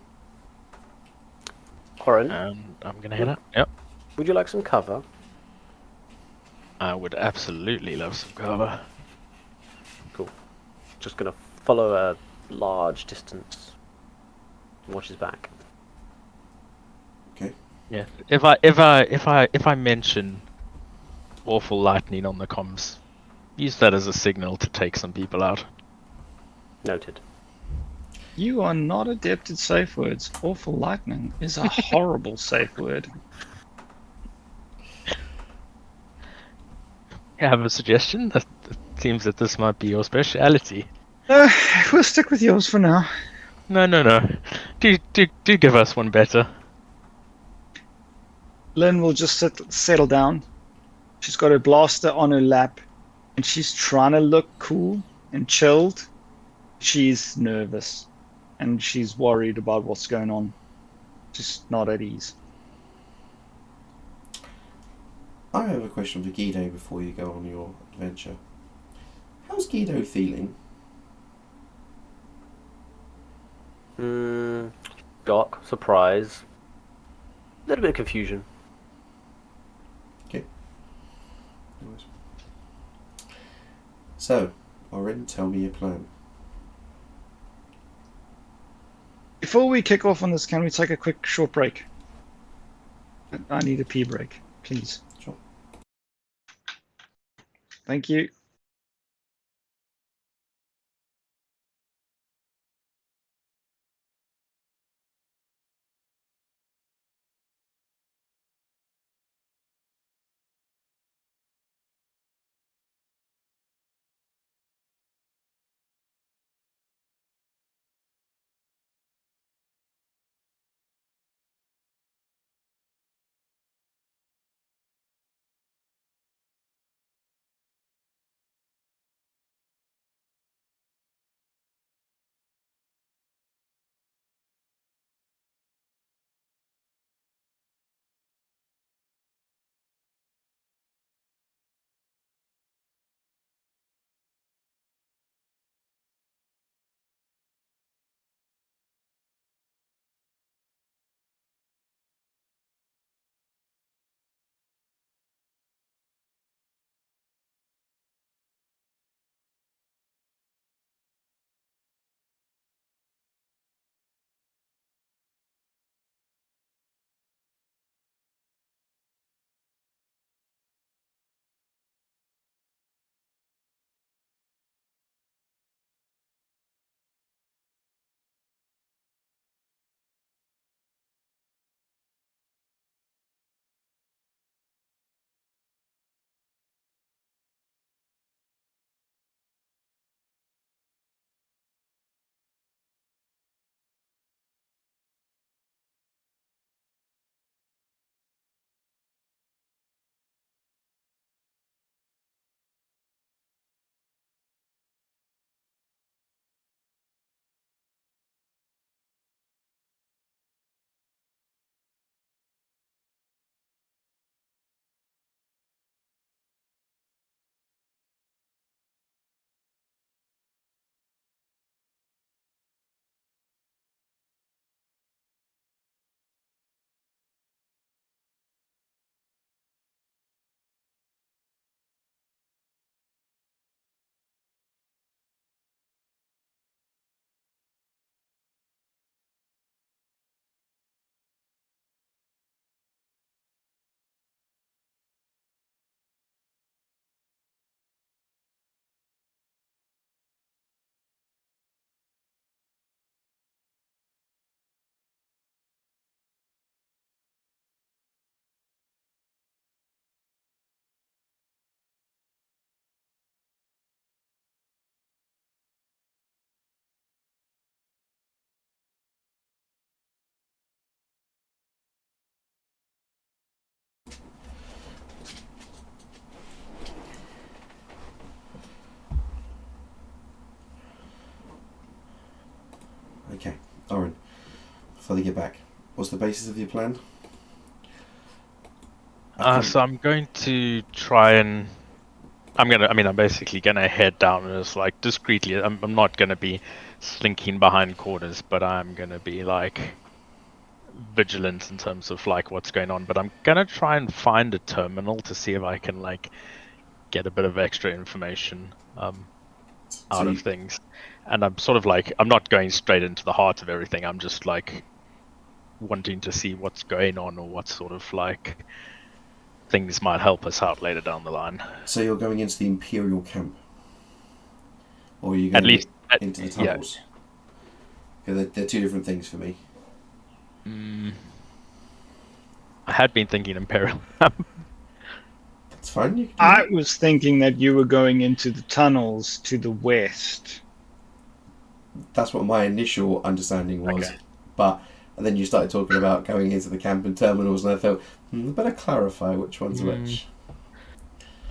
Oren, And I'm gonna head up. Yep. would you like some cover? I would absolutely love some cover. Just gonna follow a large distance. Watch his back. Yeah. If I mention awful lightning on the comms, use that as a signal to take some people out. Noted. You are not adept at safe words. Awful lightning is a horrible safe word. I have a suggestion. It seems that this might be your speciality. We'll stick with yours for now. No. Do give us one better. Lynn will just settle down. She's got her blaster on her lap, and she's trying to look cool and chilled. She's nervous, and she's worried about what's going on. Just not at ease. I have a question for Guido before you go on your adventure. How's Guido feeling? Shock, surprise, a little bit of confusion. So, Orin, tell me your plan. Before we kick off on this, can we take a quick short break? I need a pee break, please. Sure. Thank you. Okay, Oren, before they get back, what's the basis of your plan? So I'm going to try and I'm basically gonna head down and just like discreetly. I'm not gonna be slinking behind corners, but I'm gonna be like vigilant in terms of like what's going on. But I'm gonna try and find a terminal to see if I can like get a bit of extra information out of things. And I'm sort of like, I'm not going straight into the heart of everything. I'm just like wanting to see what's going on or what sort of like things might help us out later down the line. So you're going into the imperial camp, or are you going At least, into the yeah. tunnels? Yeah, they're two different things for me. I had been thinking imperial. That's fine. You can do I that. was thinking that you were going into the tunnels to the west. That's what my initial understanding was. Okay. But and then you started talking about going into the camp and terminals, and I thought, I better clarify which one's which.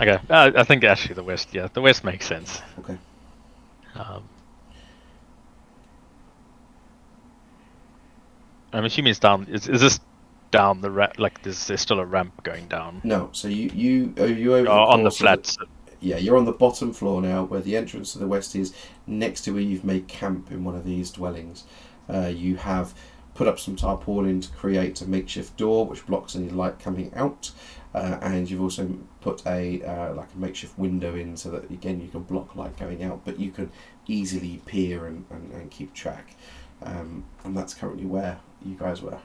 Okay, I think actually the west. Yeah, the west makes sense. Okay. I'm assuming it's down. Is this down the ramp? Like, there's still a ramp going down? No, so you over the On the course of flats. yeah, you're on the bottom floor now, where the entrance to the west is, next to where you've made camp in one of these dwellings. You have put up some tarpaulin to create a makeshift door which blocks any light coming out, and you've also put a like a makeshift window in so that again you can block light going out, but you can easily peer and keep track. And that's currently where you guys were.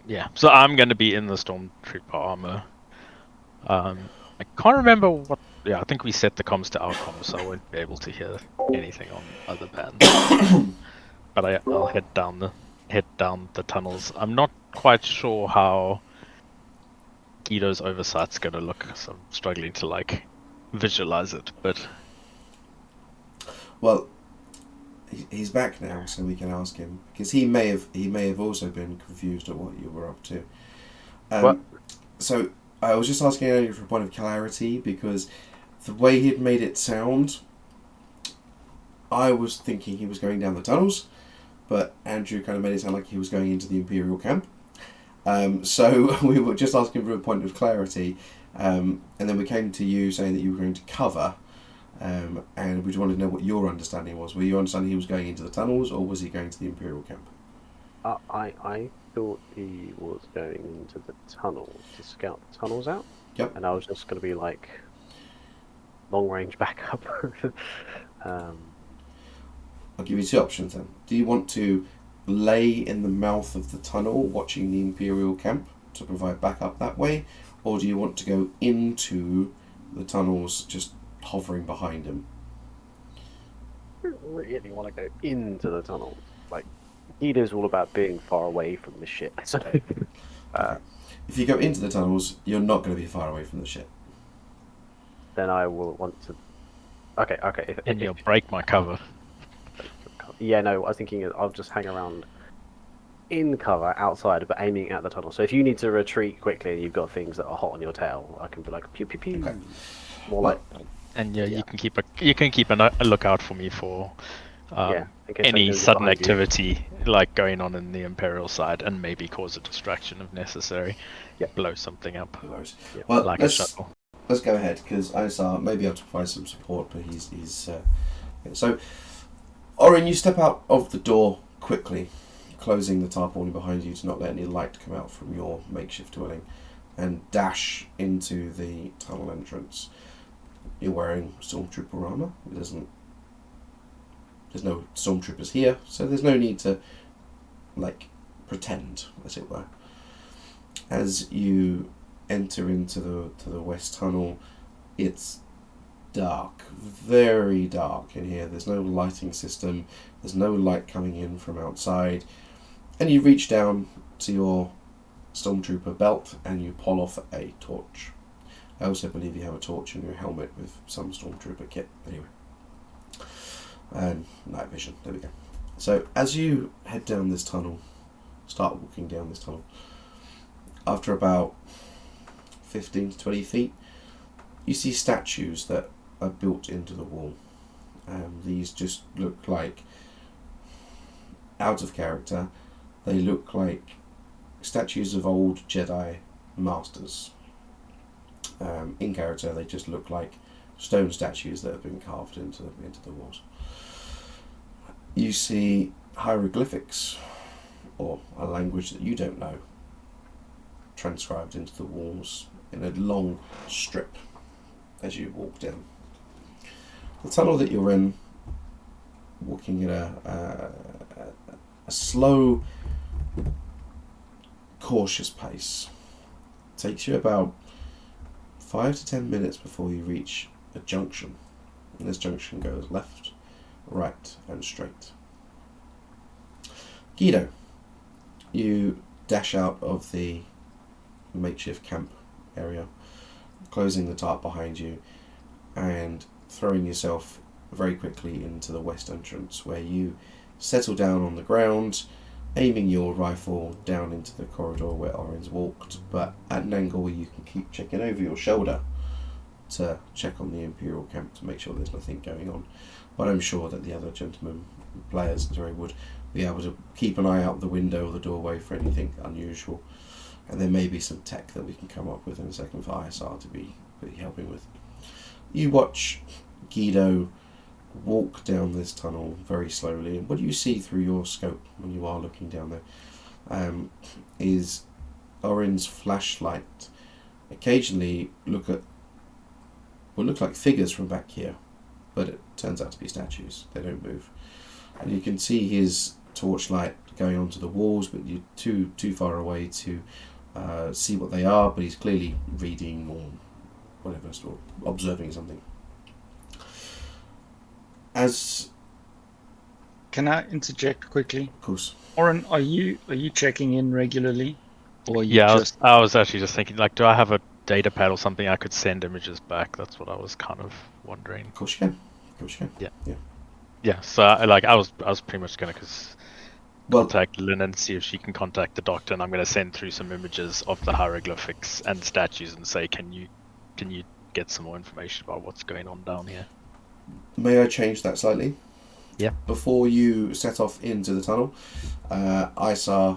Yeah, so I'm going to be in the stormtrooper armor. I can't remember what. Yeah, I think we set the comms to our comms, so I won't be able to hear anything on other bands. But I'll head down the tunnels. I'm not quite sure how Guido's oversight's going to look, so I'm struggling to like visualize it. But Well, he's back now, so we can ask him, because he may have also been confused at what you were up to. What? So I was just asking earlier for a point of clarity, because the way he'd made it sound, I was thinking he was going down the tunnels, but Andrew kind of made it sound like he was going into the Imperial camp. So we were just asking for a point of clarity, and then we came to you saying that you were going to cover. And we just wanted to know what your understanding was. Were you understanding he was going into the tunnels, or was he going to the Imperial camp? I thought he was going into the tunnels to scout the tunnels out. Yep. And I was just going to be like long range backup. I'll give you two options then. Do you want to lay in the mouth of the tunnel watching the Imperial camp to provide backup that way, or do you want to go into the tunnels just hovering behind him? I don't really want to go into the tunnel. Like, Guido's all about being far away from the shit. So, If you go into the tunnels, you're not going to be far away from the ship. then I will want to. Okay. and you'll break my cover. Yeah, no, I was thinking I'll just hang around in cover outside, but aiming at the tunnel. So if you need to retreat quickly and you've got things that are hot on your tail, I can be like pew pew pew. Okay. More like And yeah, you can keep a lookout for me for in case any something's sudden behind you. activity like going on in the Imperial side, and maybe cause a distraction if necessary. Yep. Blow something up No worries. Yeah. Well, like a let's shuttle. go ahead, because Isar may be able to provide some support, but he's so. Oren, you step out of the door quickly, closing the tarpaulin behind you to not let any light come out from your makeshift dwelling, and dash into the tunnel entrance. You're wearing stormtrooper armor. There's no stormtroopers here, so there's no need to pretend, as it were. As you enter into the west tunnel, it's dark, very dark in here. There's no lighting system, there's no light coming in from outside, and you reach down to your stormtrooper belt and you pull off a torch. I also believe you have a torch in your helmet with some stormtrooper kit. Anyway, and night vision. There we go. So as you head down this tunnel, start walking down this tunnel, after about 15 to 20 feet, you see statues that are built into the wall. These just look like out of character. They look like statues of old Jedi masters. In character, they just look like stone statues that have been carved into the walls. You see hieroglyphics, or a language that you don't know, transcribed into the walls in a long strip as you walk down. The tunnel that you're in, walking at a slow, cautious pace, takes you about 5 to 10 minutes before you reach a junction. And this junction goes left, right, and straight. Guido, you dash out of the makeshift camp area, closing the tarp behind you, and throwing yourself very quickly into the west entrance, where you settle down on the ground, aiming your rifle down into the corridor where Orin's walked, but at an angle where you can keep checking over your shoulder to check on the Imperial camp to make sure there's nothing going on. But I'm sure that the other gentlemen, players, would be able to keep an eye out the window or the doorway for anything unusual. And there may be some tech that we can come up with in a second for ISR to be helping with. You watch Guido walk down this tunnel very slowly, and what you see through your scope when you are looking down there is Orin's flashlight occasionally look at what look like figures from back here, but it turns out to be statues. They don't move, and you can see his torchlight going onto the walls, but you're too far away to see what they are, but he's clearly reading or whatever, or observing something. Can I interject quickly? Of course. Oren, are you checking in regularly, or are you Yeah, just? I was actually just thinking, like, do I have a data pad or something I could send images back? That's what I was kind of wondering. Of course you can. Of course you can. Yeah, so I was pretty much gonna contact Lynn and see if she can contact the doctor, and I'm gonna send through some images of the hieroglyphics and statues and say, can you get some more information about what's going on down here? May I change that slightly? Yeah. Before you set off into the tunnel, Isar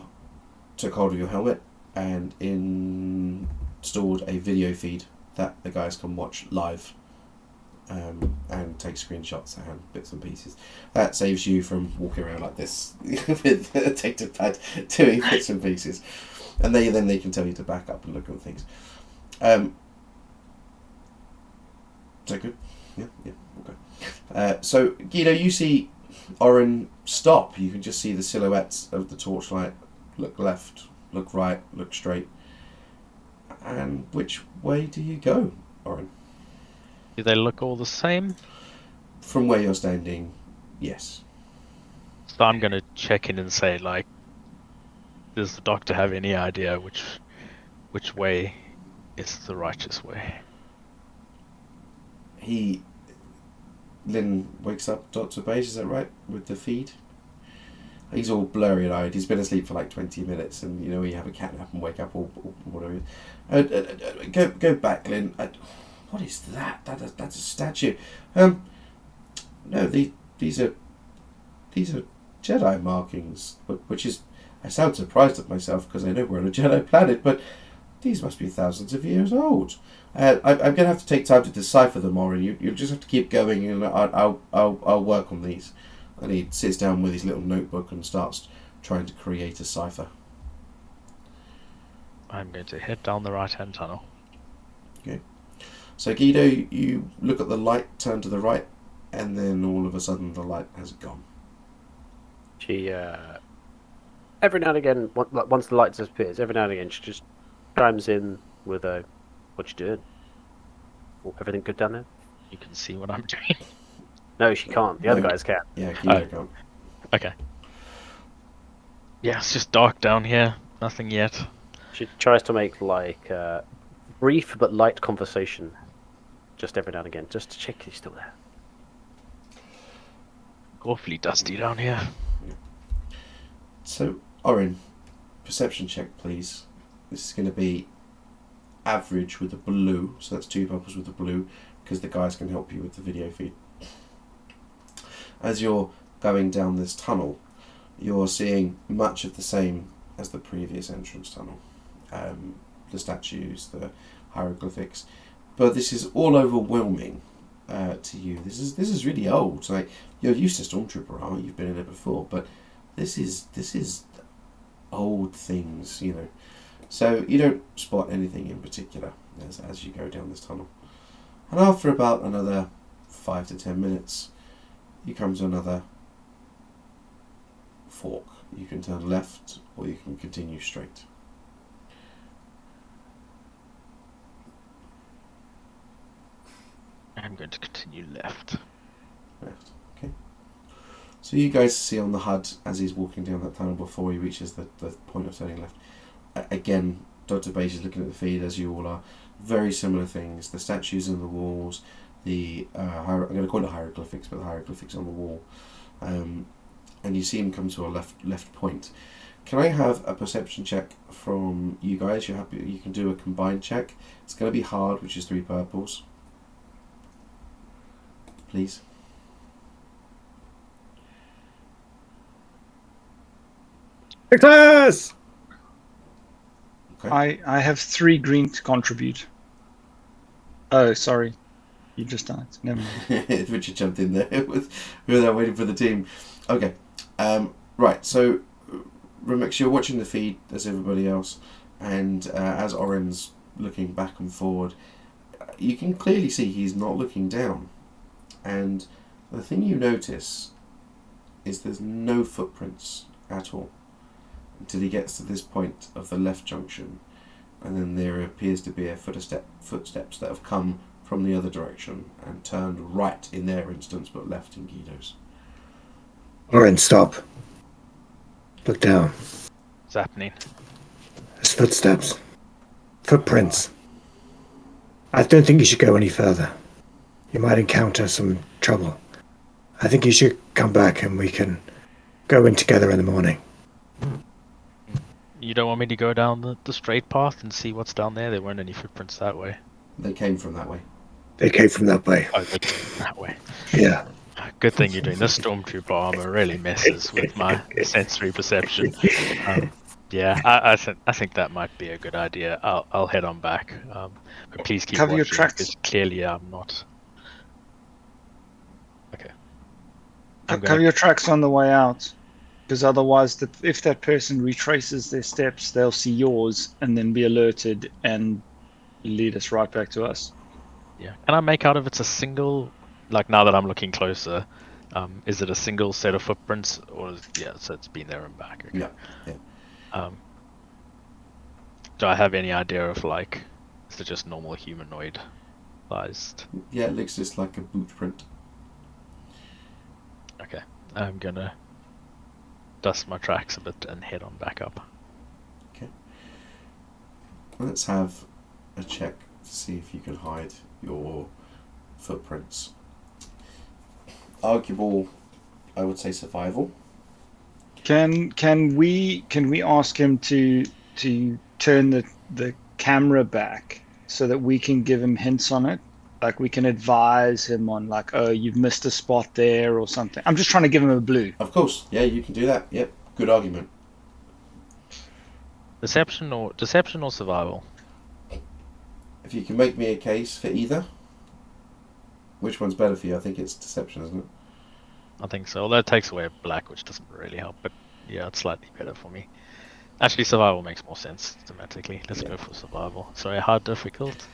took hold of your helmet and installed a video feed that the guys can watch live, and take screenshots and bits and pieces. That saves you from walking around like this with a data pad doing bits and pieces, and then they can tell you to back up and look at things. Is that good? Yeah, okay. So, Guido, you see Orin stop. You can just see the silhouettes of the torchlight. Look left, look right, look straight. And which way do you go, Orin? Do they look all the same? From where you're standing, yes. So I'm gonna check in and say, like, does the doctor have any idea which way is the righteous way? Lynn wakes up Dr. Beige, is that right? With the feed? He's all blurry-eyed. He's been asleep for like 20 minutes, and you have a cat nap and wake up or whatever. Go back, Lynn. What is that? That's a statue. No, these are Jedi markings, which is, I sound surprised at myself because I know we're on a Jedi planet, but these must be thousands of years old. I'm going to have to take time to decipher them, Orin. You'll just have to keep going, and I'll work on these. And he sits down with his little notebook and starts trying to create a cipher. I'm going to head down the right-hand tunnel. Okay. So Guido, you look at the light, turn to the right, and then all of a sudden the light has gone. She, every now and again, once the light disappears, every now and again she just chimes in with a, "What you doing? Everything good down there?" You can see what I'm doing. No, she can't. The other guys can. Yeah, Guido can't. Okay. Yeah, it's just dark down here. Nothing yet. She tries to make like brief but light conversation, just every now and again, just to check he's still there. Awfully dusty down here. So, Orin, perception check, please. This is going to be average with the blue, so that's 2 bubbles with the blue, because the guys can help you with the video feed. as you're going down this tunnel, you're seeing much of the same as the previous entrance tunnel. The statues, the hieroglyphics, but this is all overwhelming to you. This is really old. Like, you're used to Stormtrooper armor, you've been in it before, but this is old things, you know. So you don't spot anything in particular as you go down this tunnel. And after about another 5 to 10 minutes, you come to another fork. You can turn left or you can continue straight. I'm going to continue left. Left. Okay. So you guys see on the HUD as he's walking down that tunnel before he reaches the point of turning left. Again, Dr. Beige is looking at the feed, as you all are. Very similar things. The statues on the walls, the I'm going to call it hieroglyphics, but the hieroglyphics on the wall. And you see him come to a left point. Can I have a perception check from you guys? You're happy? You can do a combined check. It's going to be hard, which is 3 purples. Please. Success! Okay. I have 3 green to contribute. Oh, sorry. You just died. Never mind. Richard jumped in there without waiting for the team. Okay. Right, so Remix, you're watching the feed as everybody else, and as Oren's looking back and forward, you can clearly see he's not looking down. And the thing you notice is there's no footprints at all until he gets to this point of the left junction, and then there appears to be a footsteps that have come from the other direction and turned right in their instance, but left in Guido's. Oren, stop. Look down. What's happening? There's footsteps. Footprints. I don't think you should go any further. You might encounter some trouble. I think you should come back and we can go in together in the morning. You don't want me to go down the straight path and see what's down there? There weren't any footprints that way. They came from that way. They came from that way. Oh, they came that way. Yeah. Good thing you're doing this Stormtrooper armor. Really messes with my sensory perception. Yeah, I think that might be a good idea. I'll head on back. But please keep Cover watching, your tracks. because clearly I'm not. Okay. Cover your tracks on the way out, because otherwise, if that person retraces their steps, they'll see yours and then be alerted and lead us right back to us. Yeah. Can I make out if it's a single? Like, now that I'm looking closer, is it a single set of footprints, or so it's been there and back? Okay. Yeah. Do I have any idea of, like, is it just normal humanoid sized? Yeah, it looks just like a boot print. Okay, I'm gonna dust my tracks a bit and head on back up. Okay. Let's have a check to see if you can hide your footprints. Arguable, I would say survival. Can we ask him to turn the camera back so that we can give him hints on it? Like, we can advise him on, like, oh, you've missed a spot there or something. I'm just trying to give him a blue. Of course, yeah, you can do that. Yep, good argument. Deception or survival? If you can make me a case for either. Which one's better for you? I think it's deception, isn't it? I think so. Although it takes away black, which doesn't really help. But yeah, it's slightly better for me. Actually, survival makes more sense thematically. Let's go for survival. Sorry, hard, difficult.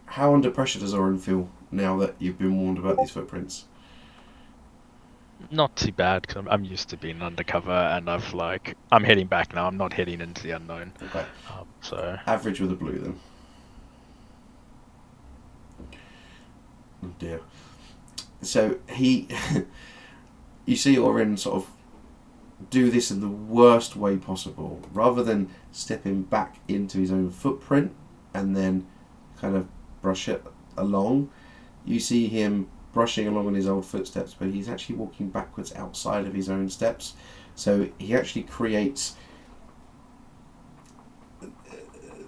How under pressure does Oren feel now that you've been warned about these footprints? Not too bad, because I'm used to being undercover, and I'm heading back now. I'm not heading into the unknown. Okay. So Average with a blue then. Oh dear. So you see Oren sort of do this in the worst way possible. Rather than stepping back into his own footprint and then kind of brush it along, you see him brushing along on his old footsteps, but he's actually walking backwards outside of his own steps. So he actually creates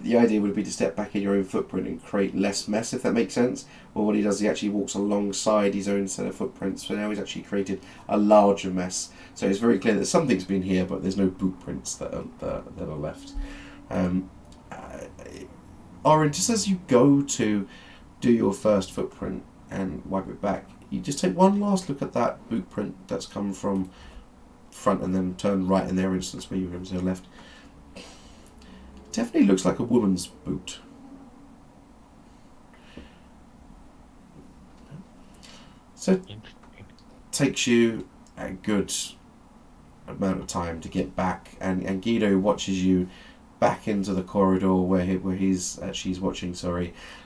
the idea would be to step back in your own footprint and create less mess, if that makes sense. Well, what he does, he actually walks alongside his own set of footprints, so now he's actually created a larger mess. So it's very clear that something's been here, but there's no boot prints that are left. Oren, just as you go to do your first footprint and wipe it back, you just take one last look at that boot print that's come from front and then turn right in their instance where you were to the left. Definitely looks like a woman's boot. So it takes you a good amount of time to get back, and Guido watches you back into the corridor where she's watching,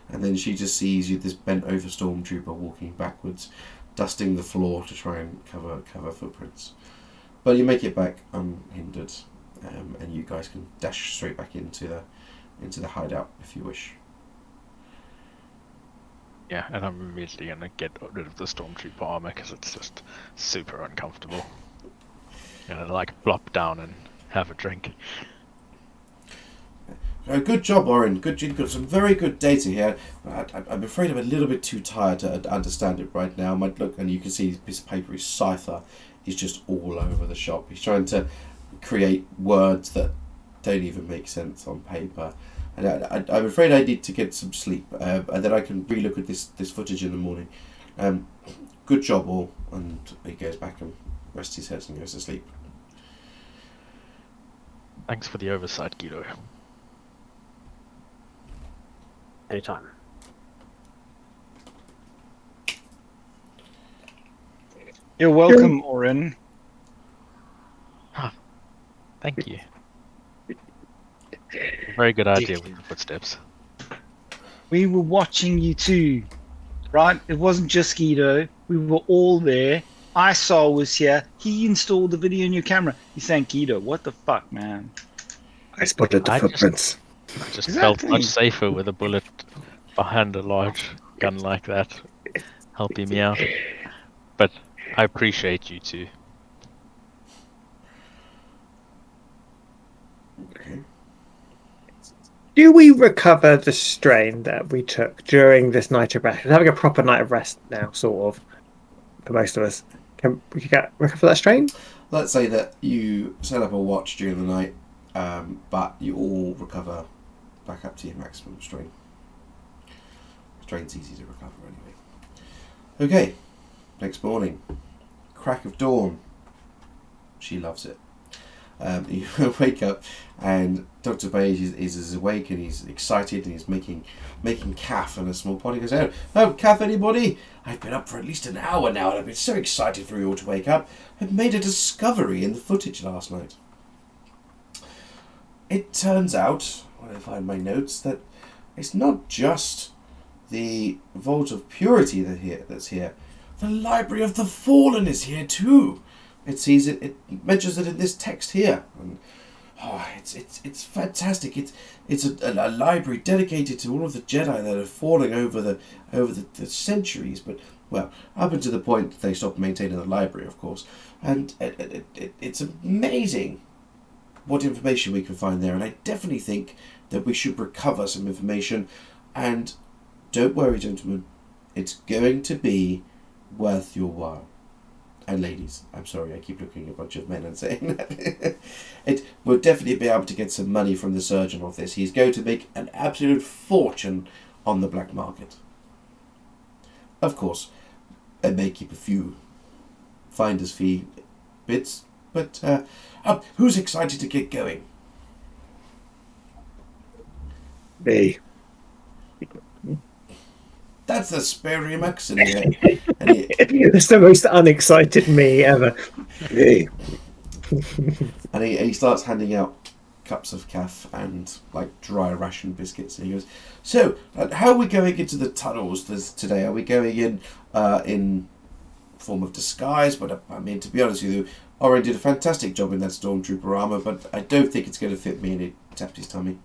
and then she just sees you, this bent over stormtrooper, walking backwards, dusting the floor to try and cover footprints. But you make it back unhindered, and you guys can dash straight back into the hideout if you wish. Yeah, and I'm immediately gonna get rid of the stormtrooper armor because it's just super uncomfortable. Gonna like flop down and have a drink. Good job, Oren. You've got some very good data here. I'm afraid I'm a little bit too tired to understand it right now. Look, and you can see this piece of paper. His cipher is just all over the shop. He's trying to create words that don't even make sense on paper. And I'm afraid I need to get some sleep, and then I can relook at this footage in the morning. Good job, all. And he goes back and rests his head and goes to sleep. Thanks for the oversight, Guido. Anytime. You're welcome, Oren. Thank you. A very good idea with the footsteps. We were watching you too, right? It wasn't just Guido. We were all there. Isol was here. He installed the video in your camera. He's saying, Guido, what the fuck, man? I spotted the footprints. I just Exactly. felt much safer with a bullet behind a large gun like that, helping me out. But I appreciate you too. Okay. Do we recover the strain that we took during this night of rest? We're having a proper night of rest now, sort of, for most of us. Can we recover that strain? Let's say that you set up a watch during the night, but you all recover back up to your maximum strain. Strain's easy to recover anyway. Okay, next morning, crack of dawn. She loves it. You wake up and Dr. Beige is awake and he's excited and he's making calf in a small pot. He goes, oh, calf anybody? I've been up for at least an hour now and I've been so excited for you all to wake up. I've made a discovery in the footage last night. It turns out, when I find my notes, that it's not just the Vault of Purity that's here. The Library of the Fallen is here too. It mentions it in this text here, and it's fantastic. It's a library dedicated to all of the Jedi that are falling over the centuries. But well, up until the point that they stopped maintaining the library, of course. And it's amazing what information we can find there. And I definitely think that we should recover some information. And don't worry, gentlemen, it's going to be worth your while. And ladies, I'm sorry, I keep looking at a bunch of men and saying that. We'll definitely be able to get some money from the surgeon of this. He's going to make an absolute fortune on the black market. Of course, I may keep a few finder's fee bits, but who's excited to get going? Me. That's the spurium accent here. And It's the most unexcited me ever. Me. and he starts handing out cups of calf and like dry ration biscuits. And he goes, so how are we going into the tunnels today? Are we going in form of disguise? But I mean, to be honest with you, Oren did a fantastic job in that stormtrooper armor, but I don't think it's going to fit me. And he tapped his tummy.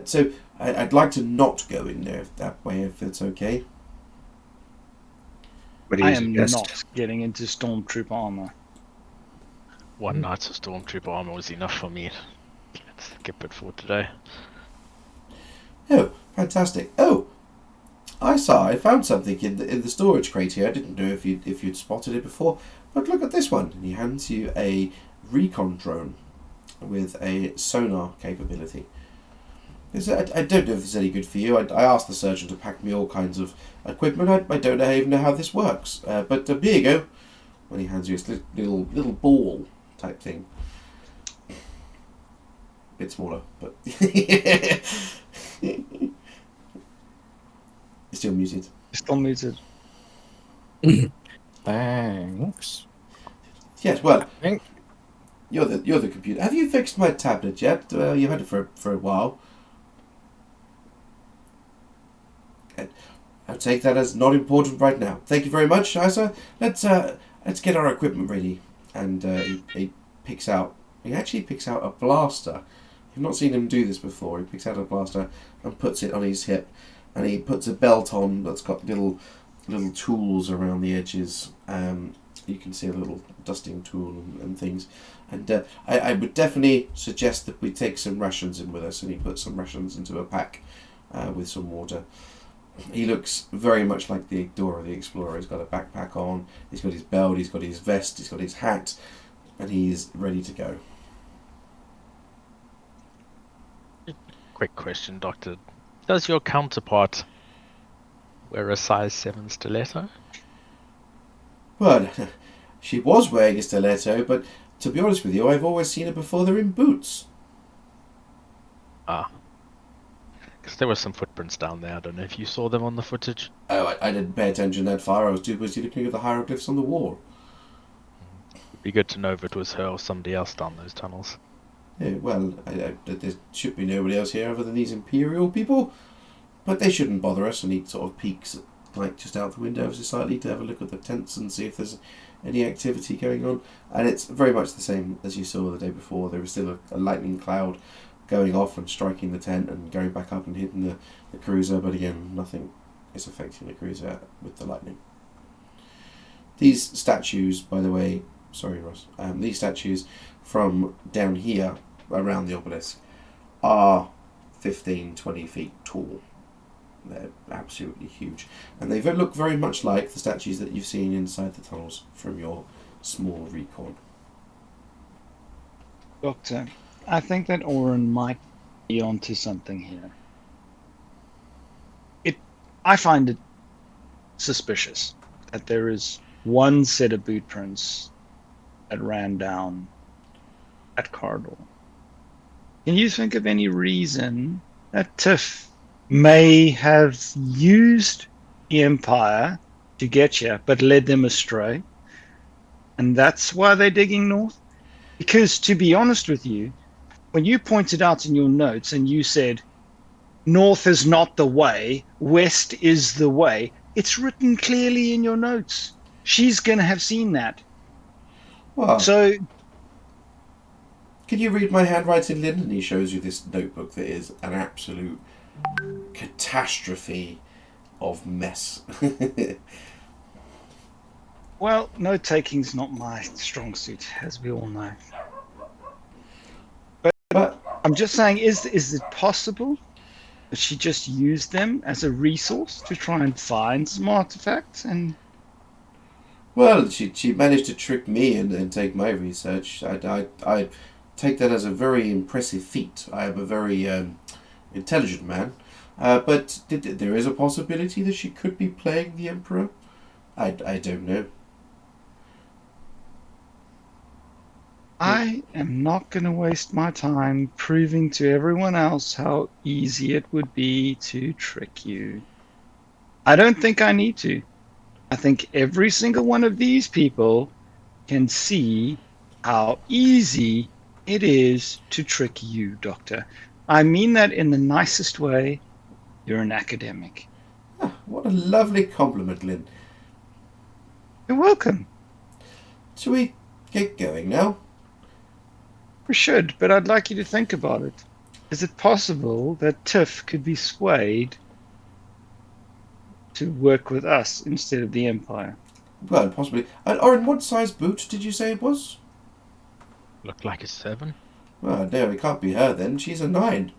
So I'd like to not go in there that way, if it's okay. What do I you am suggest? not getting into stormtrooper armor. One night's of stormtrooper armor was enough for me. Let's skip it for today. Oh, fantastic. Oh, I found something in the storage crate here. I didn't know if you'd spotted it before, but look at this one. And he hands you a recon drone with a sonar capability. I don't know if it's any good for you. I asked the surgeon to pack me all kinds of equipment. I don't even know how this works. But here you go. When he hands you this little ball type thing. Bit smaller, but you're still muted. Still muted. Thanks. Yes, well, Thank- you're the computer. Have you fixed my tablet yet? You've had it for a while. I'll take that as not important right now. Thank you very much, Isa. Let's get our equipment ready. And he picks out. He actually picks out a blaster. You've not seen him do this before. He picks out a blaster and puts it on his hip, and he puts a belt on that's got little tools around the edges. You can see a little dusting tool and things. And I would definitely suggest that we take some rations in with us. And he puts some rations into a pack with some water. He looks very much like the Dora the Explorer. He's got a backpack on, he's got his belt, he's got his vest, he's got his hat, and he's ready to go. Quick question, Doctor. Does your counterpart wear a size 7 stiletto? Well, she was wearing a stiletto, but to be honest with you, I've always seen her before they're in boots. Ah. Because there were some footprints down there. I don't know if you saw them on the footage. Oh, I didn't pay attention that far. I was too busy looking at the hieroglyphs on the wall. It'd be good to know if it was her or somebody else down those tunnels. Yeah, well, there should be nobody else here other than these imperial people, but they shouldn't bother us. And he sort of peeks, like, just out the window ever so slightly to have a look at the tents and see if there's any activity going on. And it's very much the same as you saw the day before. There was still a lightning cloud going off and striking the tent and going back up and hitting the cruiser, but again, nothing is affecting the cruiser with the lightning. These statues, by the way, sorry Ross, these statues from down here around the obelisk are 15-20 feet tall. They're absolutely huge, and they look very much like the statues that you've seen inside the tunnels from your small recon. Doctor, I think that Oren might be onto something here. I find it suspicious that there is one set of boot prints that ran down that corridor. Can you think of any reason that Tiff may have used the Empire to get you, but led them astray? And that's why they're digging north? Because, to be honest with you, when you pointed out in your notes and you said, north is not the way, west is the way, it's written clearly in your notes. She's going to have seen that. Well, So, can you read my handwriting, Lynn? And he shows you this notebook that is an absolute catastrophe of mess. well, note taking's not my strong suit, as we all know. But I'm just saying, is it possible that she just used them as a resource to try and find some artifacts? And well, she managed to trick me and take my research. I take that as a very impressive feat. I am a very intelligent man. But there is a possibility that she could be playing the Emperor. I don't know. I am not going to waste my time proving to everyone else how easy it would be to trick you. I don't think I need to. I think every single one of these people can see how easy it is to trick you, Doctor. I mean that in the nicest way. You're an academic. Ah, what a lovely compliment, Lynn. You're welcome. Shall we get going now? We should, but I'd like you to think about it. Is it possible that Tiff could be swayed to work with us instead of the Empire? Well, possibly. Oren, what size boot did you say it was? Looked like a 7. Well, no, it can't be her then. She's a 9.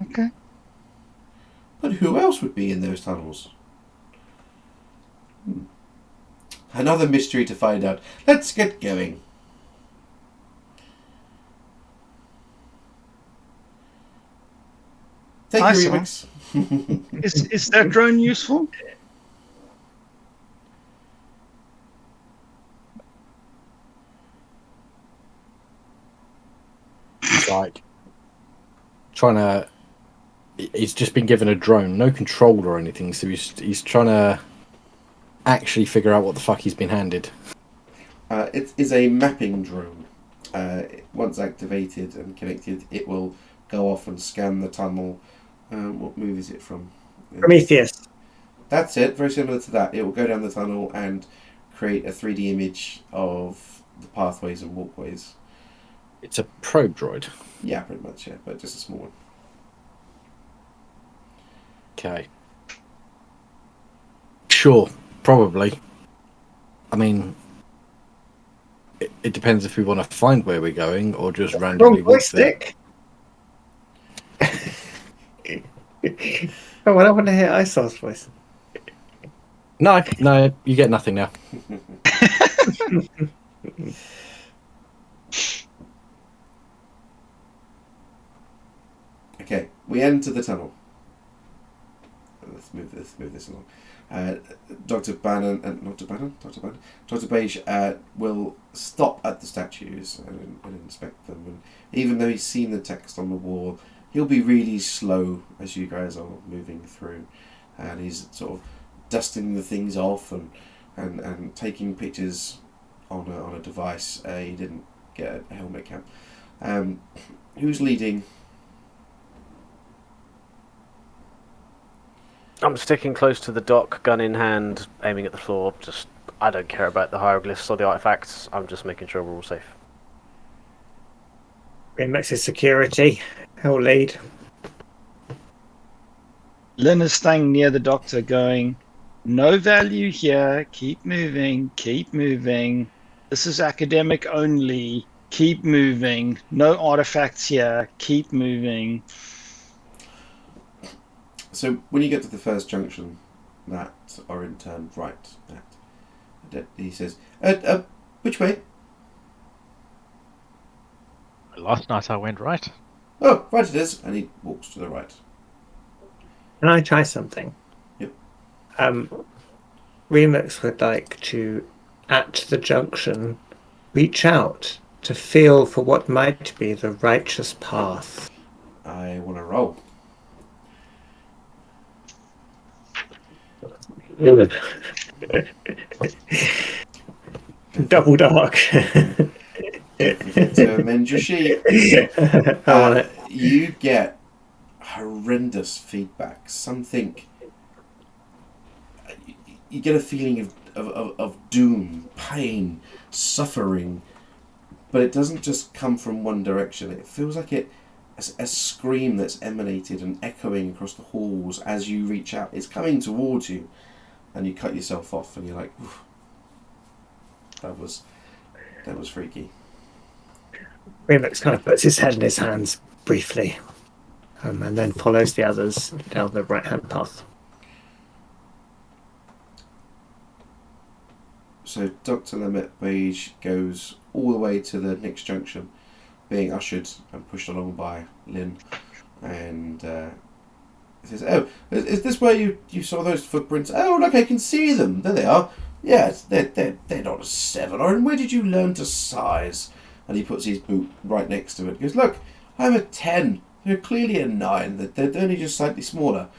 Okay. But who else would be in those tunnels? Another mystery to find out. Let's get going. Thank Hi, you, Sam. Remix. Is that drone useful? He's like trying to. He's just been given a drone, no control or anything, so he's trying to actually figure out what the fuck he's been handed. It is a mapping drone. Once activated and connected, it will go off and scan the tunnel. What move is it from? Prometheus. That's it. Very similar to that. It will go down the tunnel and create a 3D image of the pathways and walkways. It's a probe droid. Yeah, pretty much. Yeah, but just a small one. Okay. Sure, probably. I mean, it depends if we want to find where we're going or just randomly Wrong walk there. joystick. Oh, well, I want to hear Isar's voice. No, you get nothing now. Okay, we enter the tunnel. Let's move this along. Dr. Bannon and Dr. Beige will stop at the statues and inspect them. And even though he's seen the text on the wall, he'll be really slow as you guys are moving through, and he's sort of dusting the things off and taking pictures on a device. He didn't get a helmet cam. Who's leading? I'm sticking close to the dock, gun in hand, aiming at the floor. I don't care about the hieroglyphs or the artifacts. I'm just making sure we're all safe. Remix's security. He'll lead. Lynn is staying near the doctor going, no value here, keep moving, keep moving. This is academic only, keep moving. No artifacts here, keep moving. So when you get to the first junction that Orin turned right at, he says, which way? Last night I went right. Oh, right it is. And he walks to the right. Can I try something? Yep. Remix would like to, at the junction, reach out to feel for what might be the righteous path. I want to roll. Double dark. Forget to amend your sheet. I want it. You get horrendous feedback. Something. You get a feeling of doom, pain, suffering, but it doesn't just come from one direction. It feels like a scream that's emanated and echoing across the halls as you reach out. It's coming towards you, and you cut yourself off, and you're like, oof, that was freaky. Remix kind of puts his head in his hands briefly, and then follows the others down the right-hand path. So Dr. Lemmett Beige goes all the way to the next junction, being ushered and pushed along by Lynn, and he says, "Oh, is this where you saw those footprints? Oh, look, I can see them. There they are. Yes, they're not a 7. Or where did you learn to size?" And he puts his boot right next to it. He goes, "Look, I'm a 10. They're clearly a 9. They're only just slightly smaller.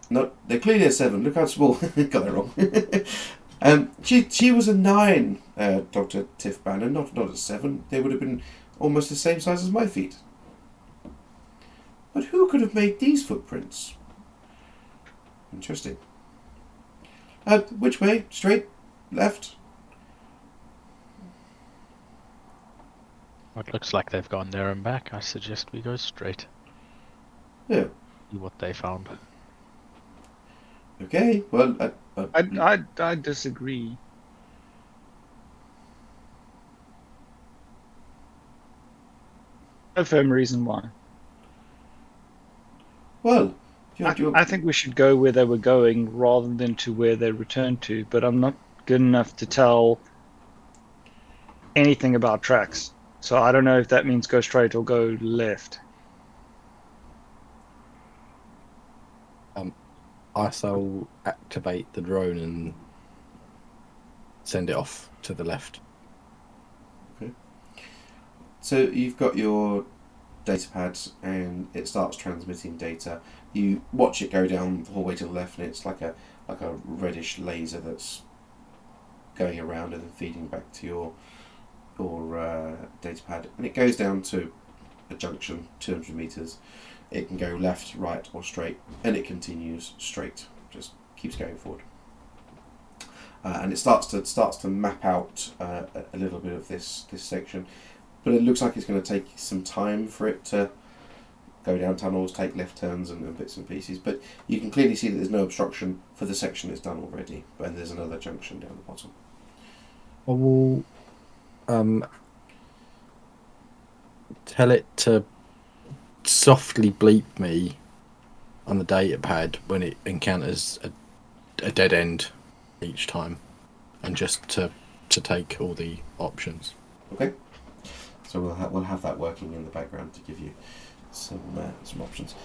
No, they're clearly a 7. Look how small." Got that wrong. She was a 9, Dr. Tiff Bannon, not a 7. They would have been almost the same size as my feet. But who could have made these footprints? Interesting. Which way? Straight? Left? It looks like they've gone there and back. I suggest we go straight. Yeah. See what they found. Okay, well... I disagree. No firm reason why. Well, you're, I think we should go where they were going rather than to where they returned to, but I'm not good enough to tell anything about tracks. So I don't know if that means go straight or go left. I shall activate the drone and send it off to the left. so you've got your data pad and it starts transmitting data. You watch it go down the hallway to the left, and it's like a reddish laser that's going around and then feeding back to your data pad, and it goes down to a junction 200 meters. It can go left, right, or straight, and it continues straight. Just keeps going forward, and it starts to map out a little bit of this section. But it looks like it's going to take some time for it to go down tunnels, take left turns and bits and pieces. But you can clearly see that there's no obstruction for the section it's done already. And there's another junction down the bottom. I will tell it to softly bleep me on the data pad when it encounters a dead end each time, and just to take all the options. Okay. So we'll have that working in the background to give you some options.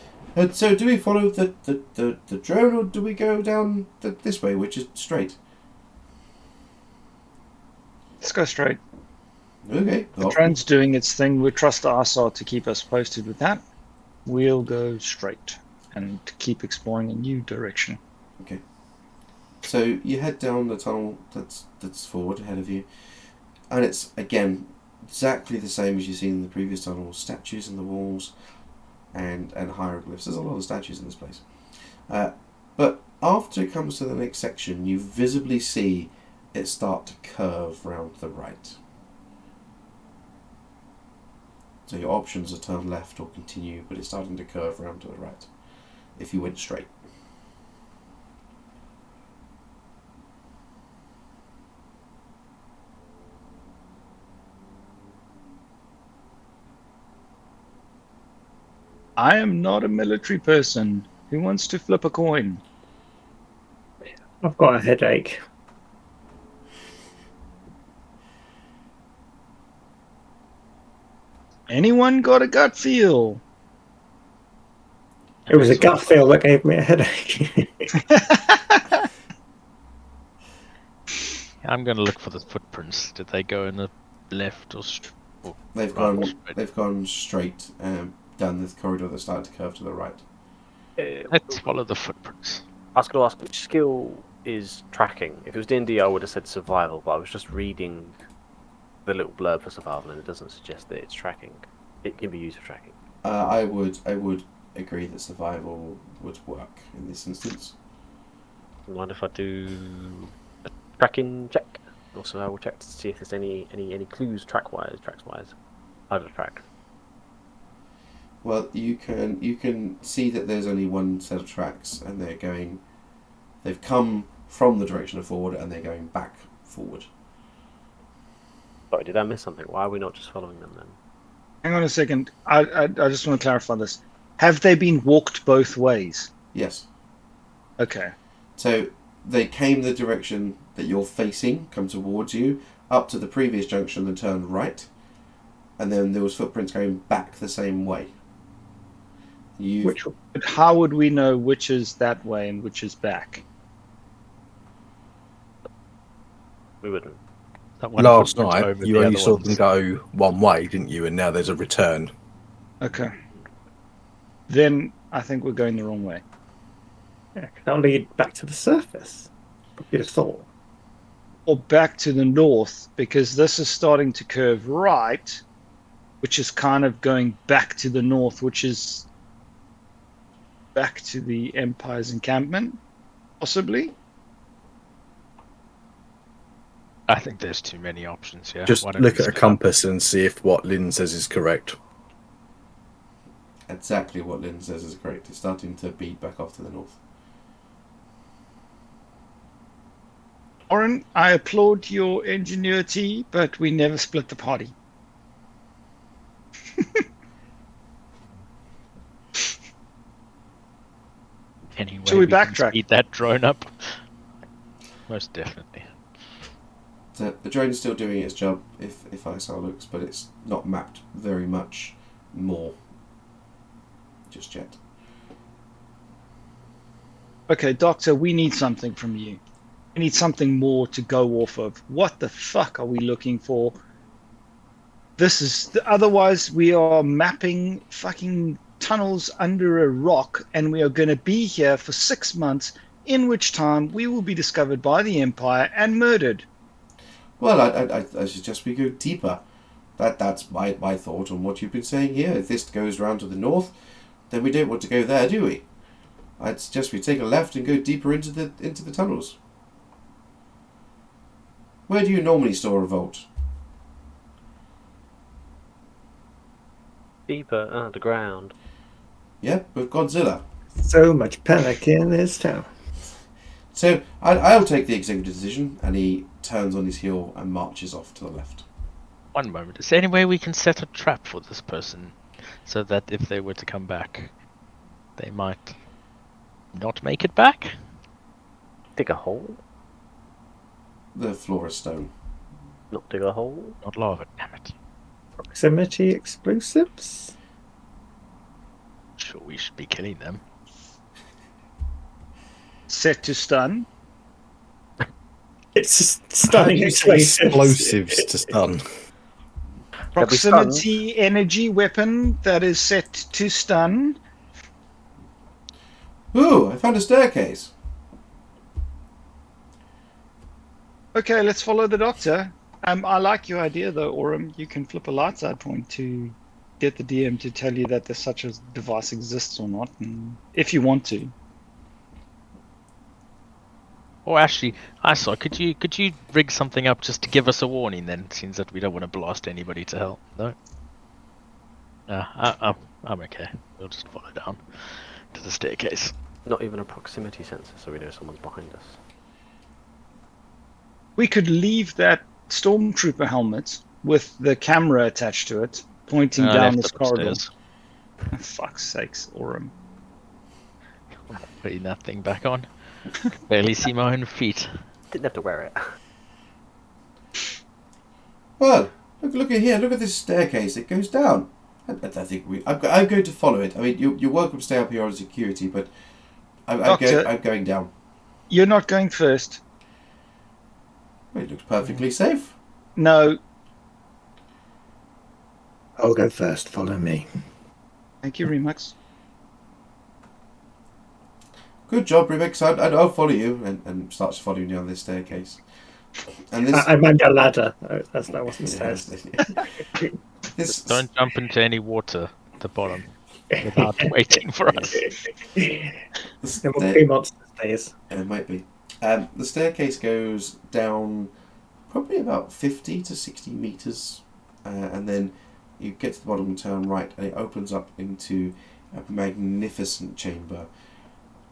So do we follow the drone, or do we go down this way, which is straight? Let's go straight. Okay. The drone's doing its thing. We trust Ossus to keep us posted with that. We'll go straight and keep exploring a new direction. Okay. So you head down the tunnel that's forward ahead of you, and it's again exactly the same as you've seen in the previous tunnel. Statues in the walls and hieroglyphs. There's a lot of statues in this place. But after it comes to the next section, you visibly see it start to curve round to the right. So your options are turn left or continue, but it's starting to curve round to the right if you went straight. I am not a military person. Who wants to flip a coin? I've got a headache. Anyone got a gut feel? It was a gut feel that gave me a headache. I'm going to look for the footprints. Did they go in the left or They've gone straight down this corridor that started to curve to the right. Let's follow the footprints. I was going to ask, which skill is tracking? If it was D&D, I would have said survival, but I was just reading the little blurb for survival, and it doesn't suggest that it's tracking. It can be used for tracking. I would agree that survival would work in this instance. Mind if I do a tracking check? Also, I will check to see if there's any clues tracks wise. How to track. Well, you can see that there's only one set of tracks, and they've come from the direction of forward, and they're going back forward. Sorry, did I miss something? Why are we not just following them then? Hang on a second. I just want to clarify this. Have they been walked both ways? Yes. Okay. So they came the direction that you're facing, come towards you, up to the previous junction and turned right, and then there was footprints going back the same way. But how would we know which is that way and which is back? We wouldn't. Last night, you only saw them go one way, didn't you? And now there's a return. Okay. Then I think we're going the wrong way. Yeah, that'll lead back to the surface. You'd have thought. Or back to the north, because this is starting to curve right, which is kind of going back to the north, which is back to the Empire's encampment, possibly. I think there's too many options here. Just look at a compass and see if what Lynn says is correct. Exactly what Lynn says is correct. It's starting to beat back off to the north. Oren, I applaud your ingenuity, but we never split the party. Should we Maybe can backtrack? speed that drone up. Most definitely. The drone is still doing its job if ISR looks, but it's not mapped very much more just yet. Okay, Doctor, we need something from you. We need something more to go off of. What the fuck are we looking for? Otherwise we are mapping fucking tunnels under a rock, and we are going to be here for 6 months, in which time we will be discovered by the Empire and murdered. Well, I suggest we go deeper. That's my thought on what you've been saying here. If this goes round to the north, then we don't want to go there, do we? I'd suggest we take a left and go deeper into the tunnels. Where do you normally store a vault? Deeper underground. Yeah, with Godzilla. So much panic in this town. So I'll take the executive decision, and he turns on his heel and marches off to the left. One moment. Is there any way we can set a trap for this person, so that if they were to come back, they might not make it back? Dig a hole? The floor is stone. Not dig a hole? Not lava, damn it. Proximity explosives? Sure, we should be killing them. Set to stun. It's just stunning Explosives to stun. Proximity energy weapon that is set to stun. Ooh, I found a staircase. Okay, let's follow the Doctor. I like your idea though, Aurum. You can flip a light side point to get the DM to tell you that there's such a device exists or not, and if you want to. Or actually, I saw. Could you rig something up just to give us a warning? Then, since that we don't want to blast anybody to hell. No. I'm okay. We'll just follow down to the staircase. Not even a proximity sensor, so we know someone's behind us. We could leave that stormtrooper helmet with the camera attached to it, pointing I down left this it corridor. upstairs. Fuck's sakes, Aurum. Putting that thing back on. Barely see my own feet. Didn't have to wear it. Well, look at here. Look at this staircase. It goes down. I think I'm going to follow it. I mean, you're welcome to stay up here on security, but I'm going down. You're not going first. It looks perfectly safe. No. I'll go first. Follow me. Thank you, Remix. Good job, Remix. I'll follow you, and starts following you down this staircase. And this, I meant a ladder. That wasn't stairs. this Don't jump into any water at the bottom without waiting for us. There will be monster stairs. It might be. The staircase goes down probably about 50 to 60 meters, and then you get to the bottom and turn right, and it opens up into a magnificent chamber,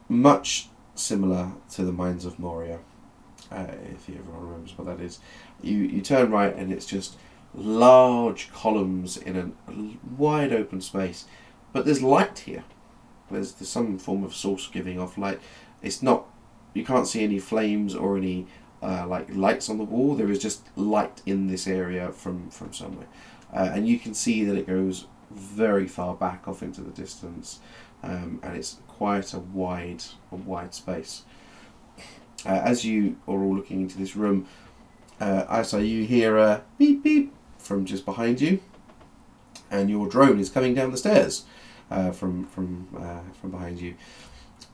much similar to the Mines of Moria, if everyone remembers what that is. You turn right, and it's just large columns in a wide open space, but there's light here. There's some form of source giving off light. It's not. You can't see any flames or any like lights on the wall. There is just light in this area from somewhere, and you can see that it goes very far back off into the distance, and it's quite a wide space. As you are all looking into this room, Isa, you hear a beep beep from just behind you, and your drone is coming down the stairs from behind you.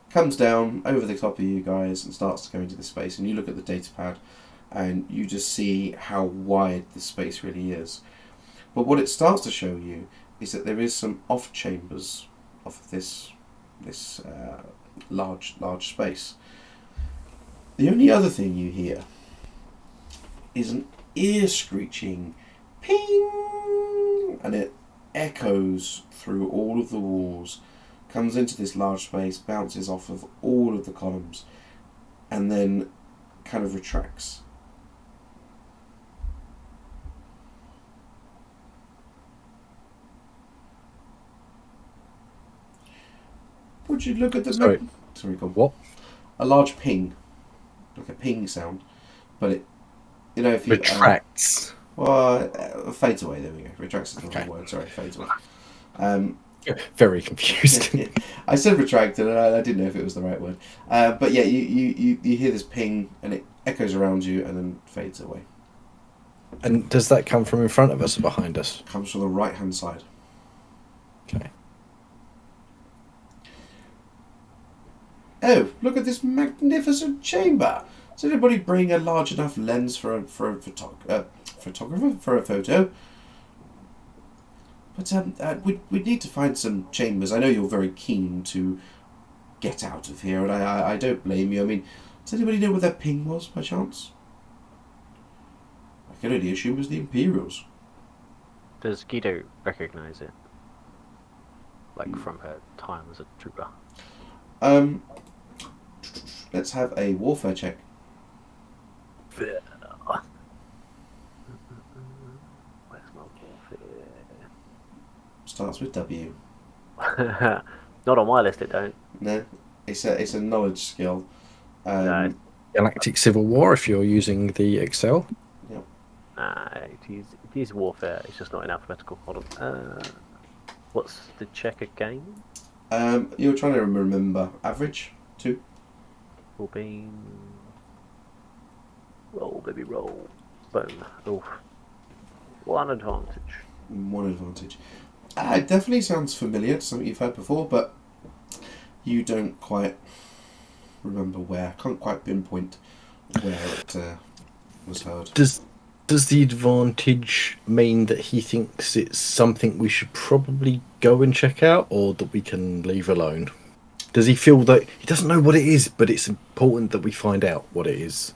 Comes down over the top of you guys and starts to go into the space, and you look at the data pad and you just see how wide this space really is. But what it starts to show you is that there is some off chambers of this large space. The only other thing you hear is an ear screeching ping, and it echoes through all of the walls, comes into this large space, bounces off of all of the columns, and then kind of retracts. Would you look at the Sorry. Sorry, go on. What? A large ping, like a ping sound, but it, if you Retracts. fades away. There we go. Retracts is the wrong word. Sorry, fades away. Very confused. I said retracted, and I didn't know if it was the right word. But yeah, you hear this ping, and it echoes around you, and then fades away. And does that come from in front of us or behind us? Comes from the right hand side. Okay. Oh, look at this magnificent chamber! Does anybody bring a large enough lens for a photographer for a photo? But we need to find some chambers. I know you're very keen to get out of here, and I don't blame you. I mean, does anybody know where that ping was by chance? I can only assume it was the Imperials. Does Guido recognise it? Like from her time as a trooper? Let's have a warfare check. Where's my warfare? Starts with W. Not on my list, it don't. No, it's a knowledge skill. No. Galactic Civil War, if you're using the Excel. It is warfare. It's just not in alphabetical. Hold on. What's the check again? You're trying to remember. Average 2. Will be roll, baby, roll. Boom. Oof. 1 advantage. 1 advantage. It definitely sounds familiar to something you've heard before, but you don't quite remember where. Can't quite pinpoint where it was heard. Does the advantage mean that he thinks it's something we should probably go and check out, or that we can leave alone? Does he feel that he doesn't know what it is, but it's important that we find out what it is?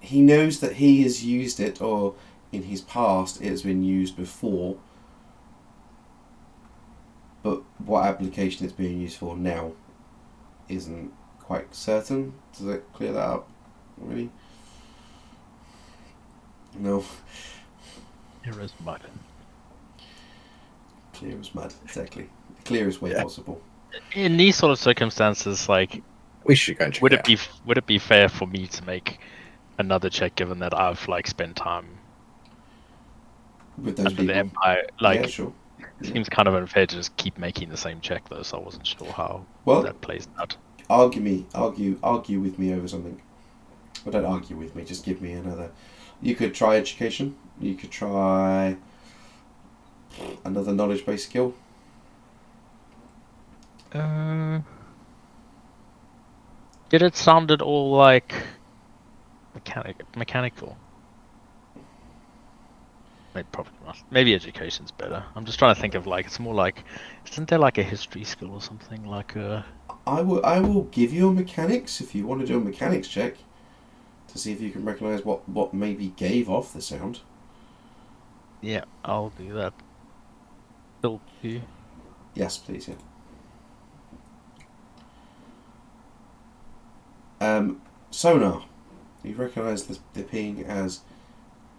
He knows that he has used it, or in his past it has been used before, but what application it's being used for now isn't quite certain. Does it clear that up? Really? No. Here is mud. Clear as mud, exactly. The clearest way possible. In these sort of circumstances, like, We should go and check would it it be would it be fair for me to make another check, given that I've like spent time With those under people. the Empire? Like, yeah, sure. it seems kind of unfair to just keep making the same check, though. So I wasn't sure how Well, that plays out. argue with me over something. Well, don't argue with me. Just give me another. You could try education. You could try another knowledge-based skill. Did it sound at all like mechanical? Maybe probably not. Maybe education's better. I'm just trying to think of like, it's more like, isn't there like a history skill or something like a? I will give you a mechanics if you want to do a mechanics check to see if you can recognise what maybe gave off the sound. Yeah, I'll do that. Still do. Yes, please. Yeah. Sonar. You recognise the ping as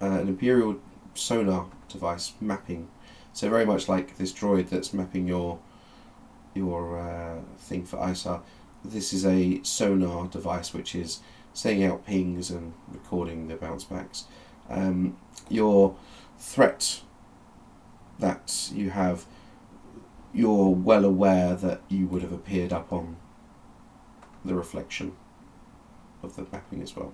an imperial sonar device mapping. So very much like this droid that's mapping your thing for ISAR. This is a sonar device which is sending out pings and recording the bounce backs. Your threat that you have, you're well aware that you would have appeared up on the reflection of the mapping as well.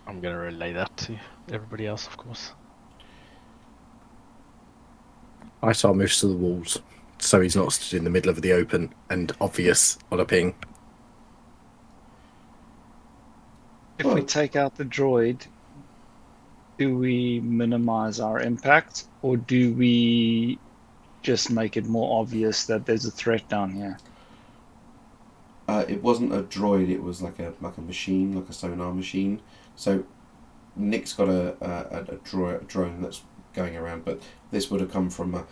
I'm gonna relay that to everybody else, of course. ISAR moves to the walls, so he's not stood in the middle of the open and obvious on a ping. If we take out the droid, do we minimize our impact, or do we just make it more obvious that there's a threat down here? It wasn't a droid. It was like a machine, like a sonar machine. So Nick's got a drone that's going around, but this would have come from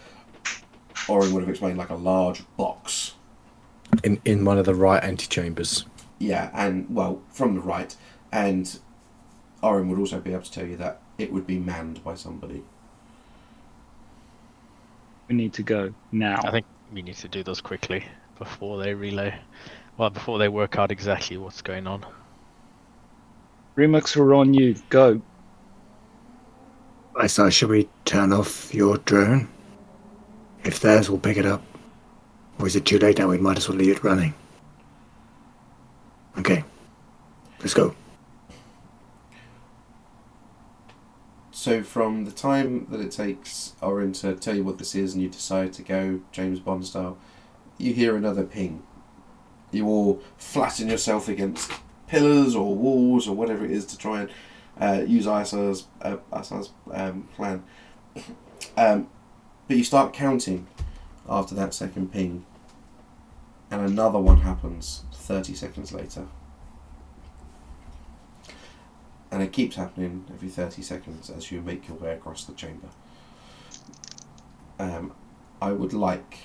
Oren would have explained like a large box. In one of the right antechambers. Yeah, and well, from the right, and Oren would also be able to tell you that it would be manned by somebody. We need to go now. we need to do this quickly before they relay. Well, before they work out exactly what's going on. Remix, we're on you. Go. I say, should we turn off your drone? If theirs, we'll pick it up. Or is it too late now? We might as well leave it running. Okay. Let's go. So from the time that it takes Oren to tell you what this is and you decide to go James Bond style, you hear another ping. You all flatten yourself against pillars or walls or whatever it is to try and use Issa's plan. But you start counting after that second ping, and another one happens 30 seconds later. And it keeps happening every 30 seconds as you make your way across the chamber. I would like,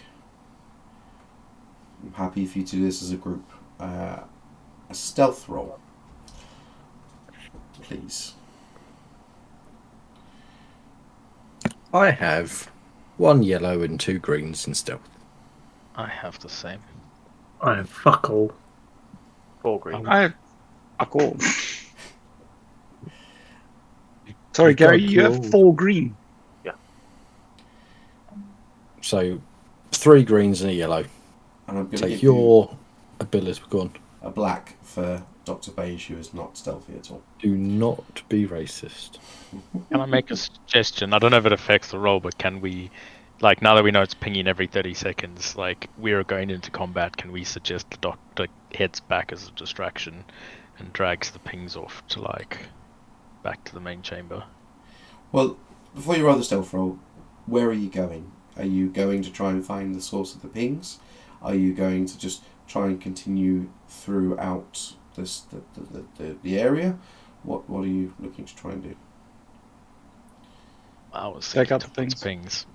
I'm happy for you to do this as a group, a stealth roll, please. I have 1 yellow and 2 greens in stealth. I have the same. I am fuck all. 4 green. I fuck all. Sorry, Gary, you have 4 green. So 3 greens and a yellow. And I'm going to Take give your ability. Go on. you a black for Dr. Beige, who is not stealthy at all. Do not be racist. Can I make a suggestion? I don't know if it affects the roll, but can we, like, now that we know it's pinging every 30 seconds, like, we're going into combat, can we suggest the doctor heads back as a distraction and drags the pings off to, like, back to the main chamber? Well, before you roll the stealth roll, where are you going? Are you going to try and find the source of the pings? Are you going to just try and continue throughout the area? What are you looking to try and do? I was Take thinking out the towards pings.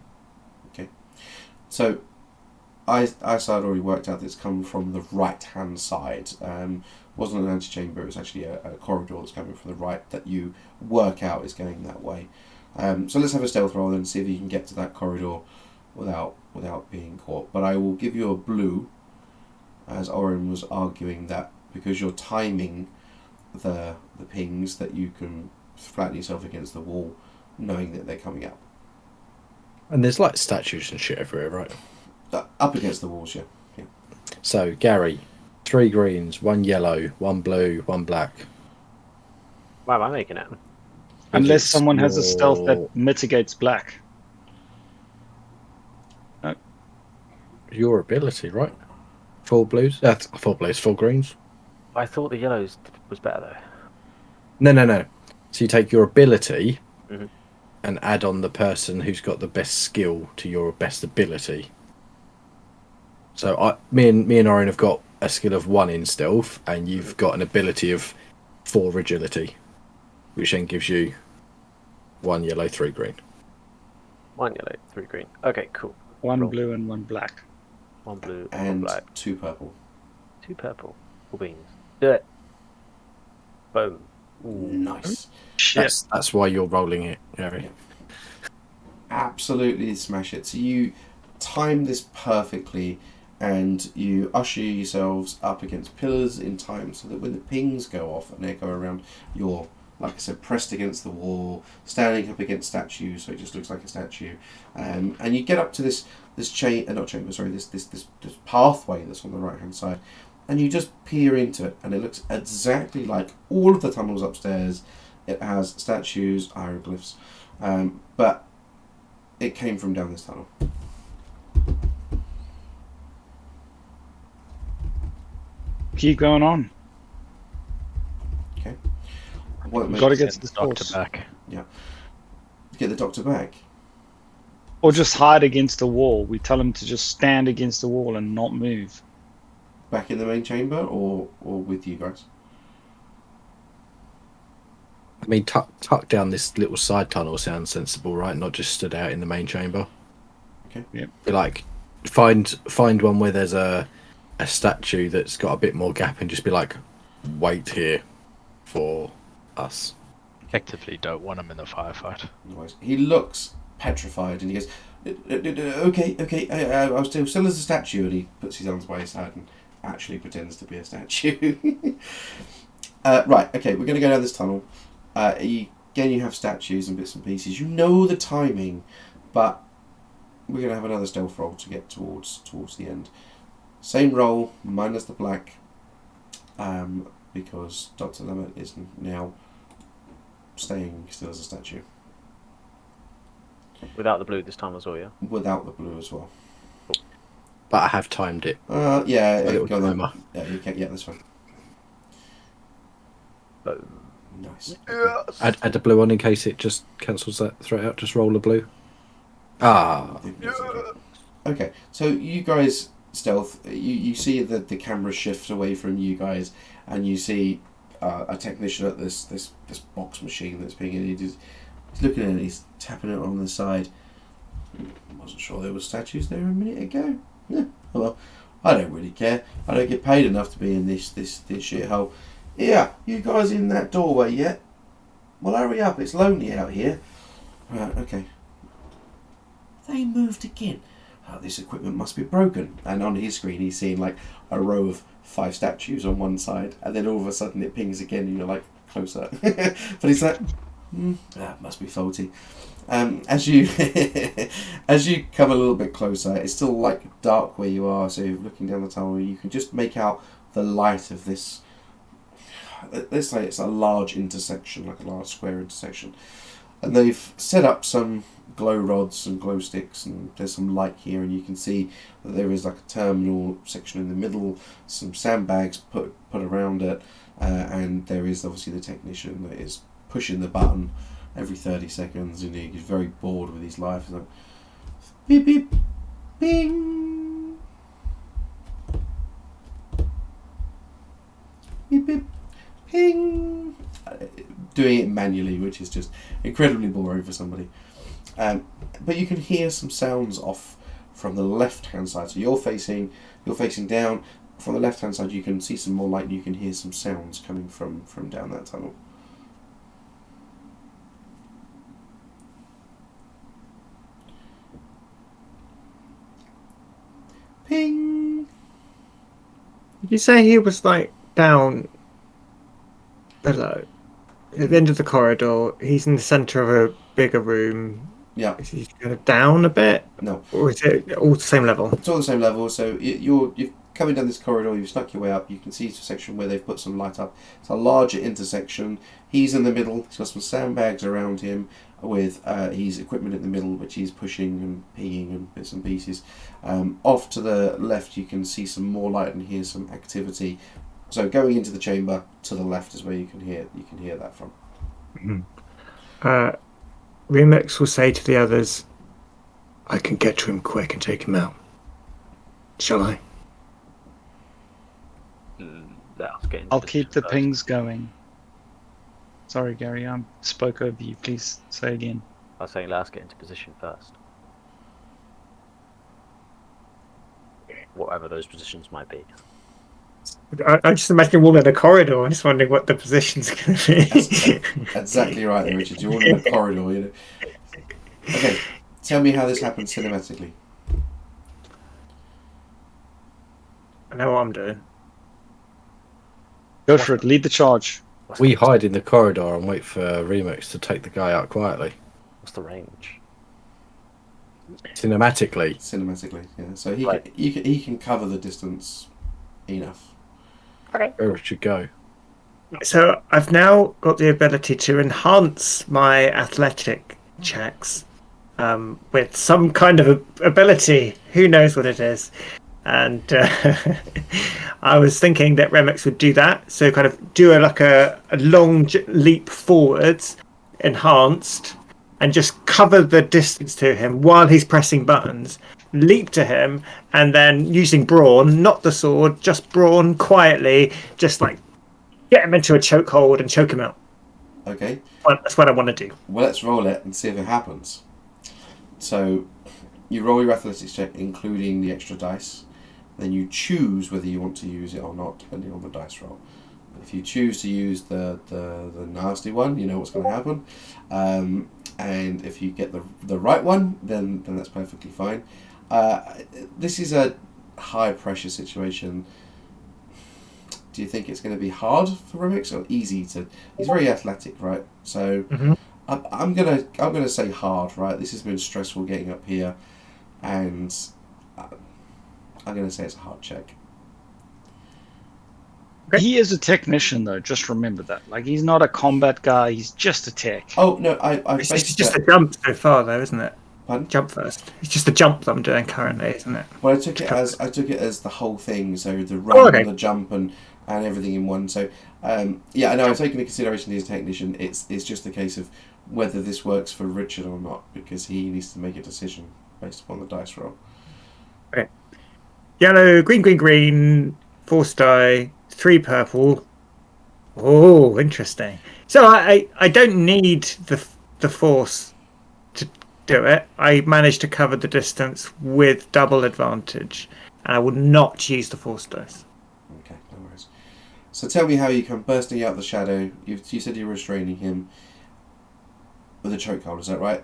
pings. So, I had already worked out that it's come from the right-hand side. Wasn't an antechamber, it was actually a corridor that's coming from the right that you work out is going that way. So let's have a stealth roll and see if you can get to that corridor without being caught. But I will give you a blue, as Oren was arguing that because you're timing the pings, that you can flatten yourself against the wall, knowing that they're coming up. And there's like statues and shit everywhere, right? Up against the walls, yeah. So Gary, 3 greens, 1 yellow, 1 blue, 1 black. Why am I making it? Unless It's someone has a stealth your- that mitigates black. Your ability, right? 4 blues? 4 blues, 4 greens. I thought the yellows was better though. No. So you take your ability Mhm. and add on the person who's got the best skill to your best ability. So me and Oren have got a skill of 1 in stealth, and you've got an ability of 4 agility, which then gives you 1 yellow, 3 green. 1 yellow, 3 green. Okay, cool. 1 Roll. blue and 1 black. 1 blue, 1 And black, 2 purple. 2 purple. 4 beans. Do it. Boom. Nice. Shit. That's why you're rolling it, Gary. Absolutely smash it. So you time this perfectly, and you usher yourselves up against pillars in time so that when the pings go off and they go around, you're, like I said, pressed against the wall, standing up against statues, so it just looks like a statue. And you get up to this pathway that's on the right hand side, and you just peer into it, and it looks exactly like all of the tunnels upstairs. It has statues, hieroglyphs, but it came from down this tunnel. Keep going on. Okay. What Gotta makes get Get to the the doctor source. back. get the doctor back? Or just hide against the wall. We tell him to just stand against the wall and not move. Back in the main chamber, or with you guys? I mean, tuck down this little side tunnel sounds sensible, right? Not just stood out in the main chamber. Okay. Yep. Like, find one where there's a statue that's got a bit more gap, and just be like, wait here for us. Effectively don't want him in the firefight. Otherwise, he looks petrified, and he goes, Okay. I was still as a statue, and he puts his arms by his side and actually pretends to be a statue. Right. Okay, we're going to go down this tunnel. Again, you have statues and bits and pieces. You know the timing, but we're going to have another stealth roll to get towards the end. Same roll, minus the black, because Dr. Lemmett is now staying still as a statue. Without the blue this time as well, yeah? Without the blue as well. But I have timed it. Yeah, A little go on then. timer. Yeah, you can. Yeah, that's fine. Nice. Add the blue on in case it just cancels that threat out. Just roll the blue. Ah. Okay, so you guys stealth. You see the camera shift away from you guys, and you see a technician at this box machine that's being. He's looking at it. He's tapping it on the side. Wasn't sure there were statues there a minute ago. Yeah. Well, I don't really care. I don't get paid enough to be in this shithole. Yeah, you guys in that doorway yet? Well, hurry up. It's lonely out here. Right. Okay. They moved again. Oh, this equipment must be broken. And on his screen, he's seeing like a row of 5 statues on one side, and then all of a sudden it pings again, and you're like closer. But he's like, that must be faulty. As you as you come a little bit closer, it's still like dark where you are. So you're looking down the tunnel, you can just make out the light of this. Let's say it's a large intersection, like a large square intersection, and they've set up some glow rods and glow sticks, and there's some light here, and you can see that there is like a terminal section in the middle, some sandbags put around it, and there is obviously the technician that is pushing the button every 30 seconds, and he's very bored with his life. He's like, beep beep, bing, beep beep, ping. Doing it manually, which is just incredibly boring for somebody. But you can hear some sounds off from the left-hand side. So you're facing down. From the left-hand side, you can see some more light, and you can hear some sounds coming from down that tunnel. Ping. Did you say he was like down below? At the end of the corridor, he's in the centre of a bigger room. Yeah. Is he kind of down a bit? No. Or is it all the same level? It's all the same level. So you're coming down this corridor. You've snuck your way up. You can see it's a section where they've put some light up. It's a larger intersection. He's in the middle. He's got some sandbags around him with his equipment in the middle, which he's pushing and pinging and bits and pieces. Off to the left, you can see some more light and hear some activity. So going into the chamber to the left is where you can hear that from. Mm-hmm. Remix will say to the others, I can get to him quick and take him out. Shall I? I'll keep the pings going. Sorry, Gary, I spoke over you. Please say again. I was saying, let's get into position first. Whatever those positions might be. I just imagine we're all in a corridor. I'm just wondering what the position's going to be. That's exactly right there, Richard. You're all in a corridor, you know. Okay, tell me how this happens cinematically. I know what I'm doing. Go for it. Lead the charge. We hide in the corridor and wait for Remix to take the guy out quietly. What's the range? Cinematically, Yeah. So Right. he can cover the distance enough. Okay. where it should go. So I've now got the ability to enhance my athletic checks with some kind of ability. Who knows what it is? And I was thinking that Remix would do that. So kind of do a long leap forwards, enhanced, and just cover the distance to him while he's pressing buttons. Leap to him, and then using brawn, not the sword, just brawn, quietly, just like get him into a chokehold and choke him out. Okay. That's what I want to do. Well, let's roll it and see if it happens. So you roll your athletics check, including the extra dice. Then you choose whether you want to use it or not, depending on the dice roll. If you choose to use the nasty one, you know what's going to happen. and if you get the right one, then that's perfectly fine. This is a high pressure situation. Do you think it's going to be hard for Remix or easy to? He's very athletic, right? So I'm gonna say hard, right? This has been stressful getting up here, and I'm gonna say it's a hard check. He is a technician, though. Just remember that. Like, he's not a combat guy. He's just a tech. Oh no, I It's based just it. a jump so far, though, isn't it? Pardon? Jump first. It's just the jump that I'm doing currently, isn't it? Well, I took it as the whole thing. So the run, okay. the jump, and everything in one. So yeah, I know. I'm taking into consideration he's a technician. It's just a case of whether this works for Richard or not, because he needs to make a decision based upon the dice roll. Okay. Yellow, green, green, green. 4 die, 3 purple. Oh, interesting. So I don't need the force to do it. I managed to cover the distance with double advantage, and I will not use the force dice. Okay, no worries. So tell me how you come bursting out the shadow. You said you were restraining him with a chokehold. Is that right?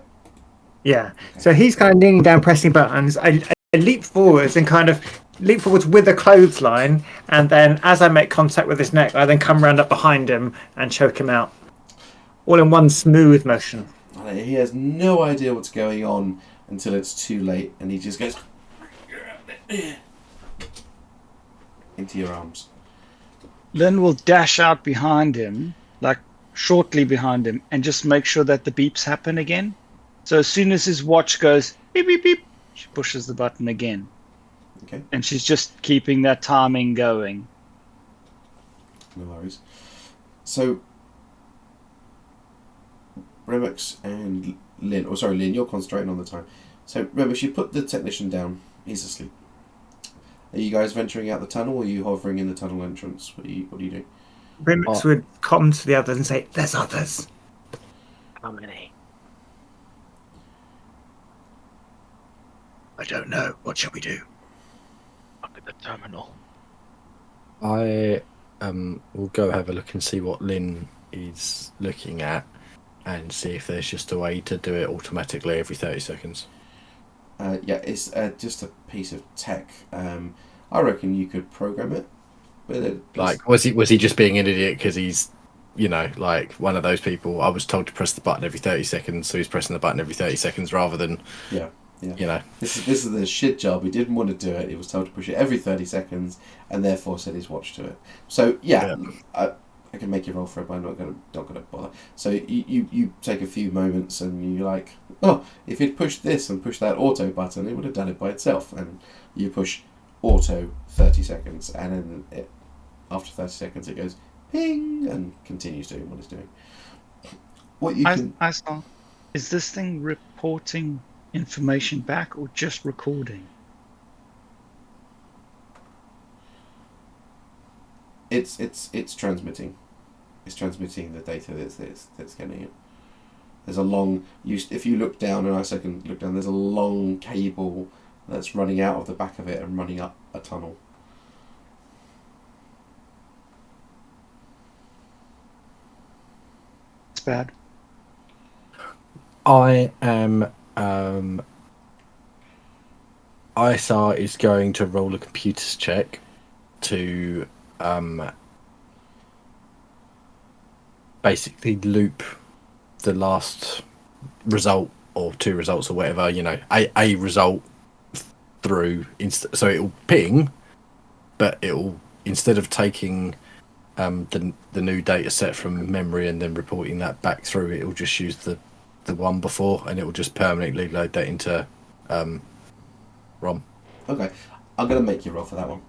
Yeah. So he's kind of kneeling down, pressing buttons. I leap forwards and kind of leap forwards with a clothesline, and then as I make contact with his neck, I then come round up behind him and choke him out, all in one smooth motion. He has no idea what's going on until it's too late, and he just goes into your arms. Lynn will dash out behind him, like shortly behind him, and just make sure that the beeps happen again. So as soon as his watch goes beep beep beep, she pushes the button again. Okay. And she's just keeping that timing going. No worries. So Remix and Lynn, Lynn, you're concentrating on the time. So Remix, you put the technician down. He's asleep. Are you guys venturing out the tunnel, or are you hovering in the tunnel entrance? What are you doing? Remix would come to the others and say, "There's others." How many? I don't know. What shall we do? Up at the terminal. I will go have a look and see what Lynn is looking at, and see if there's just a way to do it automatically every 30 seconds. Yeah, it's just a piece of tech. I reckon you could program it. But Like, was he just being an idiot because he's, like one of those people? I was told to press the button every 30 seconds, so he's pressing the button every 30 seconds rather than, yeah. This is the shit job. He didn't want to do it. He was told to push it every 30 seconds, and therefore set his watch to it. So yeah. I can make you roll for it, but I'm not gonna bother. So you take a few moments, and you're like, oh, if he'd pushed this and pushed that auto button, it would have done it by itself. And you push auto 30 seconds, and then after 30 seconds it goes ping and continues doing what it's doing. What you can... I saw. Is this thing reporting information back or just recording? It's transmitting. It's transmitting the data that's getting it. There's a long... if you look down, and I second look down, there's a long cable that's running out of the back of it and running up a tunnel. It's bad. I am. ISR is going to roll a computers check to basically loop the last result or 2 results or whatever, a result through. So it'll ping, but it'll, instead of taking the new data set from memory and then reporting that back through, it'll just use the one before, and it will just permanently load that into ROM. Okay, I'm gonna make you roll for that one.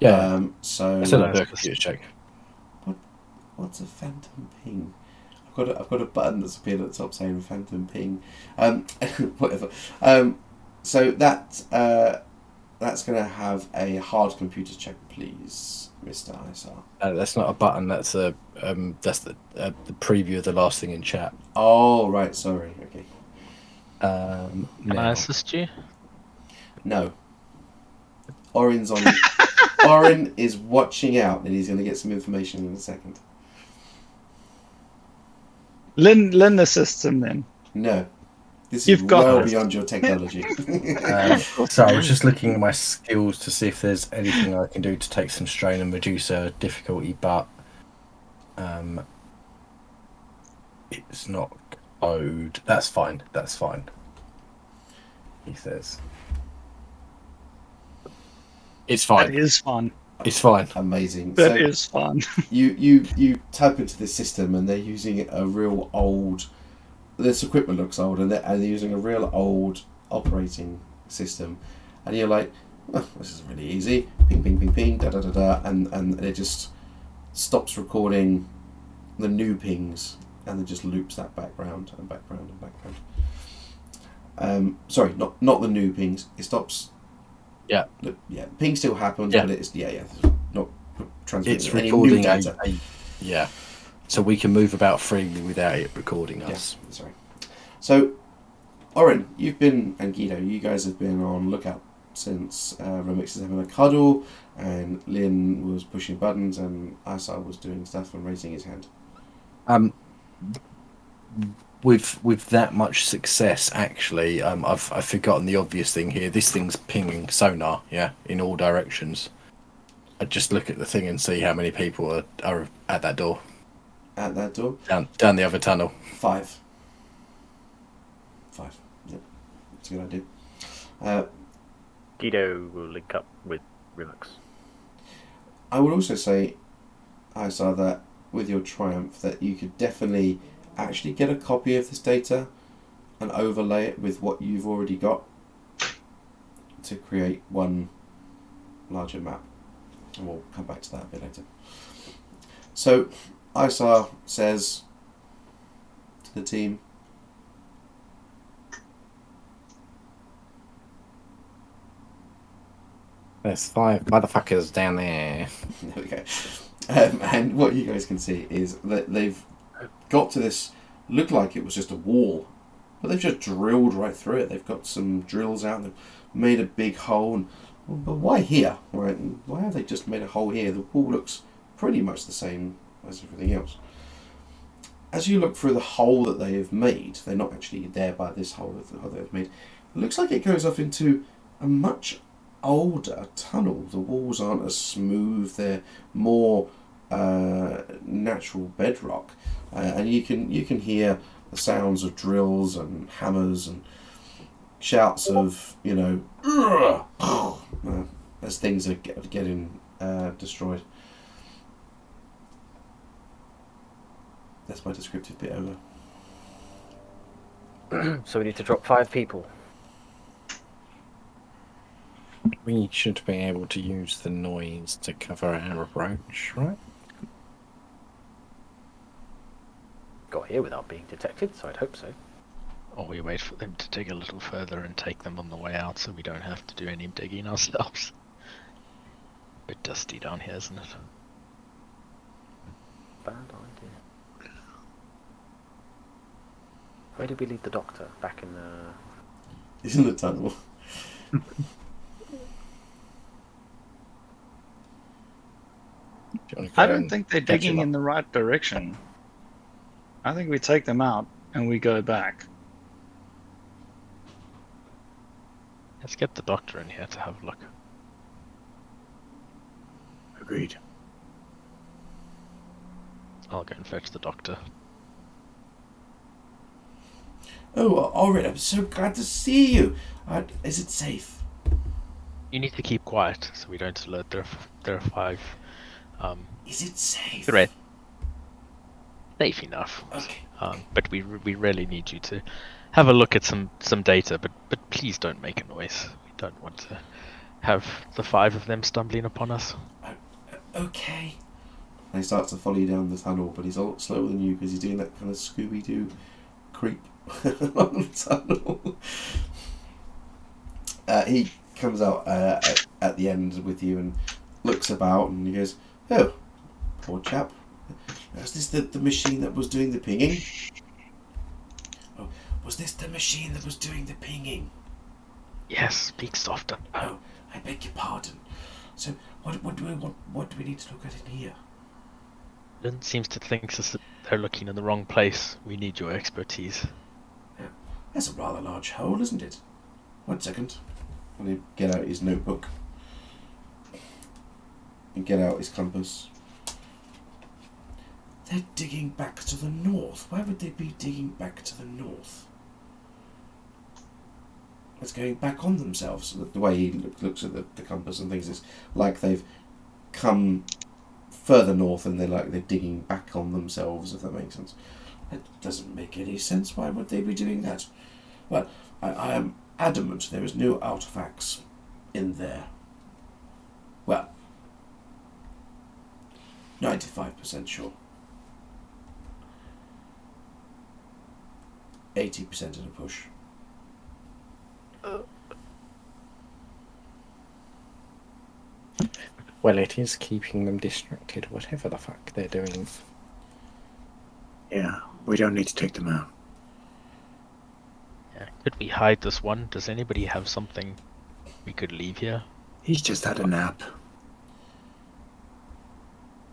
Yeah. So I still don't do a computer check. What's a phantom ping? I've got a button that's appeared at the top saying phantom ping. Whatever. So that's gonna have a hard computer check, please, Mr. ISR. That's not a button. That's the preview of the last thing in chat. Oh right, sorry. Okay. Can I assist you? No. Orin's on. Orin is watching out, and he's going to get some information in a second. Lynn assists him then. No, This You've is got well this. beyond your technology. So I was just looking at my skills to see if there's anything I can do to take some strain and reduce difficulty, but it's not code. That's fine. That's fine. He says It's That fine. is fun. it's fine. Amazing. That is fun. You type into this system and they're using a real old. This equipment looks old and they're using a real old operating system, and you're like, oh, this is really easy. Ping, ping, ping, ping, da da da da, and it just stops recording the new pings and then just loops that background and background and background. Sorry, not the new pings. It stops. Yeah. Yeah. Ping still happens, Yeah. but it's not transmitting It's any new recording data. yeah. So we can move about freely without it recording us. Yes, sorry. So, Oren, you've been, and Guido, you guys have been on lookout since Remix is having a cuddle, and Lynn was pushing buttons, and Isar was doing stuff and raising his hand. With that much success, actually, I've forgotten the obvious thing here. This thing's pinging sonar, yeah, in all directions. I just look at the thing and see how many people are at that door. At that door? Down the other tunnel. 5. Yep. That's a good idea. Guido will link up with Remix. I would also say, Isar, that with your triumph, that you could definitely actually get a copy of this data and overlay it with what you've already got to create one larger map. And we'll come back to that a bit later. So, Isar says to the team, There's 5 motherfuckers down there. there we go. And what you guys can see is that they've got to this, looked like it was just a wall, but they've just drilled right through it. They've got some drills out, they've made a big hole, and, but why here? Right? Why have they just made a hole here? The wall looks pretty much the same as everything else. As you look through the hole that they have made, they're not actually there by this hole that they've made, it looks like it goes off into a much older tunnel. The walls aren't as smooth, they're more natural bedrock, and you can hear the sounds of drills and hammers and shouts of, as things are getting destroyed. That's my descriptive bit over. So we need to drop 5 people. We should be able to use the noise to cover our approach, right? Got here without being detected, so I'd hope so. Or we wait for them to dig a little further and take them on the way out so we don't have to do any digging ourselves. A bit dusty down here, isn't it? Bad idea. Where did we leave the doctor? Back in the... He's in the tunnel. I don't think they're digging in the right direction. I think we take them out and we go back. Let's get the doctor in here to have a look. Agreed. I'll go and fetch the doctor. Oh, Oren, I'm so glad to see you. Is it safe? You need to keep quiet so we don't alert. There are 5. Is it safe? Threat. Safe enough. Okay. But we really need you to have a look at some data. But please don't make a noise. We don't want to have the 5 of them stumbling upon us. Okay. And he starts to follow you down the tunnel, but he's a lot slower than you because he's doing that kind of Scooby-Doo creep along the tunnel. He comes out at the end with you and looks about and he goes, "Oh, poor chap. Was this the machine that was doing the pinging? Oh, was this the machine that was doing the pinging? Yes, speak softer. Oh, I beg your pardon. So, what do we want? What do we need to look at in here? Lynn seems to think that they're looking in the wrong place. We need your expertise. That's a rather large hole, isn't it? 1 second. And he'd get out his notebook. And get out his compass. They're digging back to the north. Why would they be digging back to the north? It's going back on themselves. The way he looks at the compass and things is like they've come further north and they're digging back on themselves, if that makes sense. It doesn't make any sense. Why would they be doing that? Well, I am adamant there is no artifacts in there. Well, 95% sure. 80% in a push. Well, it is keeping them distracted, whatever the fuck they're doing. Yeah, we don't need to take them out. Yeah. Could we hide this one? Does anybody have something we could leave here? He's just had a nap.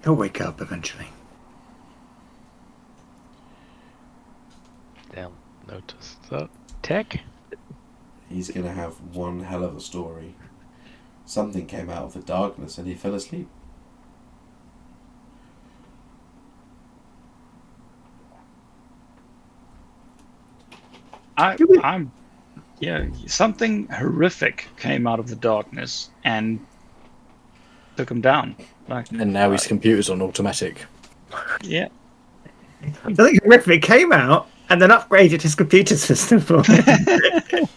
He'll wake up eventually. They'll notice that. Tech? He's going to have one hell of a story. Something came out of the darkness and he fell asleep. Something horrific came out of the darkness and took him down. And now his computer's on automatic. Yeah. Something horrific came out and then upgraded his computer system for him.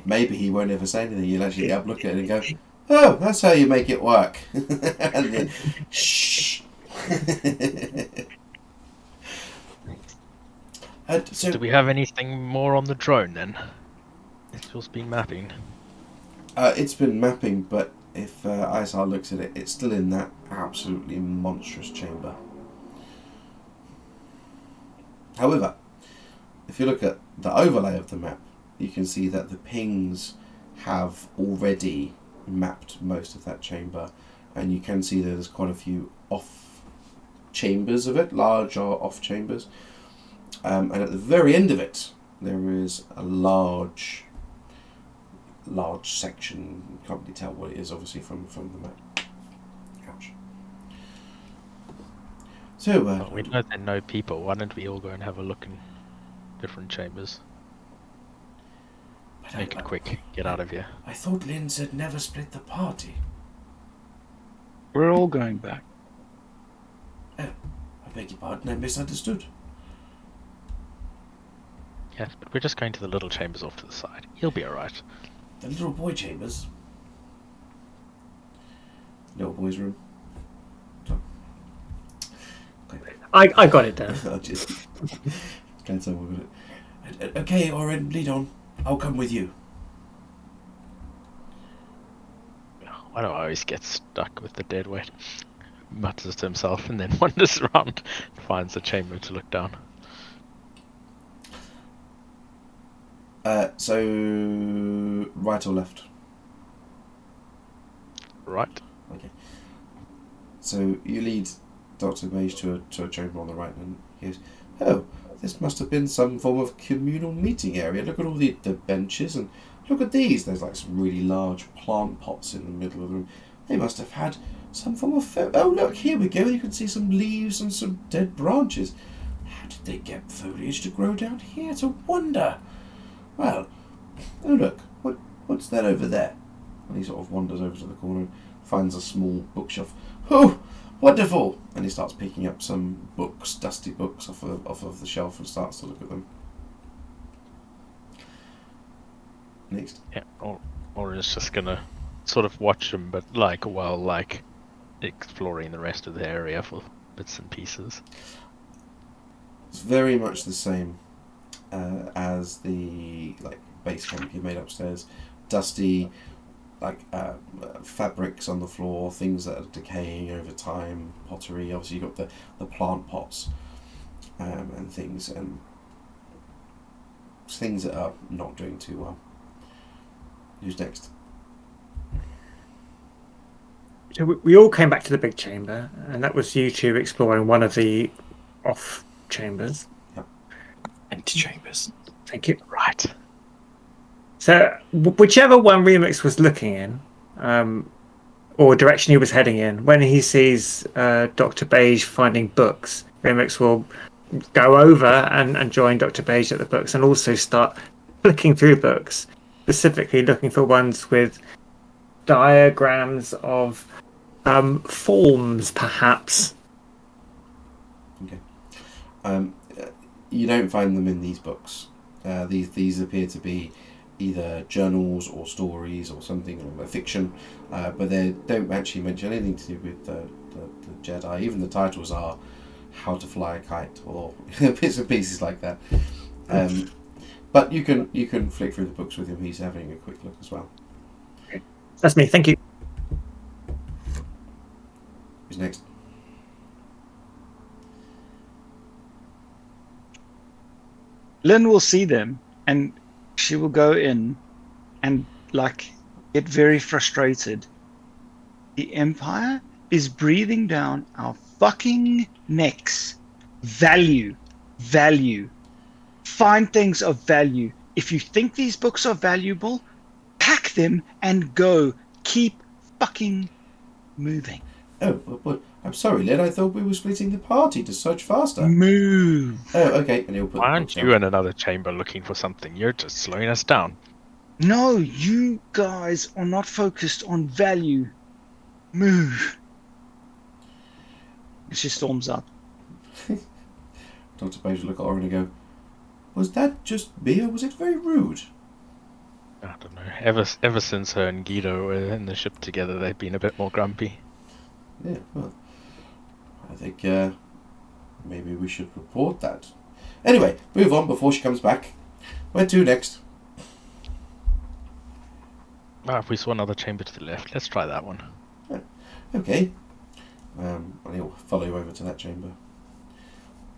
Maybe he won't ever say anything. You'll actually look at it and go, "Oh, that's how you make it work." And then, shh. So, Do we have anything more on the drone then? It's just been mapping. it's been mapping, but if ISR looks at it, it's still in that absolutely monstrous chamber. However, if you look at the overlay of the map, you can see that the pings have already mapped most of that chamber, and you can see that there's quite a few off chambers of it, large or off chambers, and at the very end of it there is a large section. You can't really tell what it is obviously from the map. Ouch. So Well, we know there are no people. Why don't we all go and have a look in different chambers? Make it quick. Get out of here. I thought Lynn said never split the party. We're all going back. Oh, I beg your pardon, I misunderstood. Yes, but we're just going to the little chambers off to the side. He'll be alright. The little boy chambers. Little boy's room. I got it down. I just can't tell what it. Okay, Oren, lead on. I'll come with you. Why do I always get stuck with the dead weight? Mutters to himself and then wanders around and finds a chamber to look down. So right or left? Right. Okay. So you lead Dr. Beige to a chamber on the right, and he goes, "Oh, this must have been some form of communal meeting area. Look at all the benches, and look at these. There's like some really large plant pots in the middle of the room. They must have had some form of... Oh, look, here we go. You can see some leaves and some dead branches. How did they get foliage to grow down here? It's a wonder. Well, oh, look. What's that over there?" And he sort of wanders over to the corner and finds a small bookshelf. "Oh, wonderful!" And he starts picking up some books, dusty books, off of the shelf and starts to look at them. Next. Yeah, or is just gonna sort of watch them, but while exploring the rest of the area for bits and pieces. It's very much the same as the base camp you made upstairs. Dusty, fabrics on the floor, things that are decaying over time, pottery. Obviously, you've got the plant pots and things that are not doing too well. Who's next? So we all came back to the big chamber, and that was you two exploring one of the off chambers. And Antechambers. Thank you. Right. So, whichever one Remix was looking in, or direction he was heading in, when he sees Dr. Beige finding books, Remix will go over and join Dr. Beige at the books and also start flicking through books, specifically looking for ones with diagrams of forms, perhaps. You don't find them in these books. These appear to be either journals or stories or something, or fiction, but they don't actually mention anything to do with the Jedi. Even the titles are How to Fly a Kite or bits and pieces like that. But you can flick through the books with him. He's having a quick look as well. That's me. Thank you. Who's next? Lynn will see them and she will go in and get very frustrated. The Empire is breathing down our fucking necks. Value. Find things of value. If you think these books are valuable, pack them and go. Keep fucking moving. Oh, but I'm sorry, Lynn. I thought we were splitting the party to search faster. Move. Oh, okay. And he'll put. Why aren't you in another chamber looking for something? You're just slowing us down. No, you guys are not focused on value. Move. And she storms up. Dr. Beige will look at Orin and go, "Was that just me, or was it very rude?" I don't know. Ever since her and Guido were in the ship together, they've been a bit more grumpy. Yeah, well, I think maybe we should report that. Anyway, move on before she comes back. Where to next? If we saw another chamber to the left, let's try that one. Okay. And he'll follow you over to that chamber.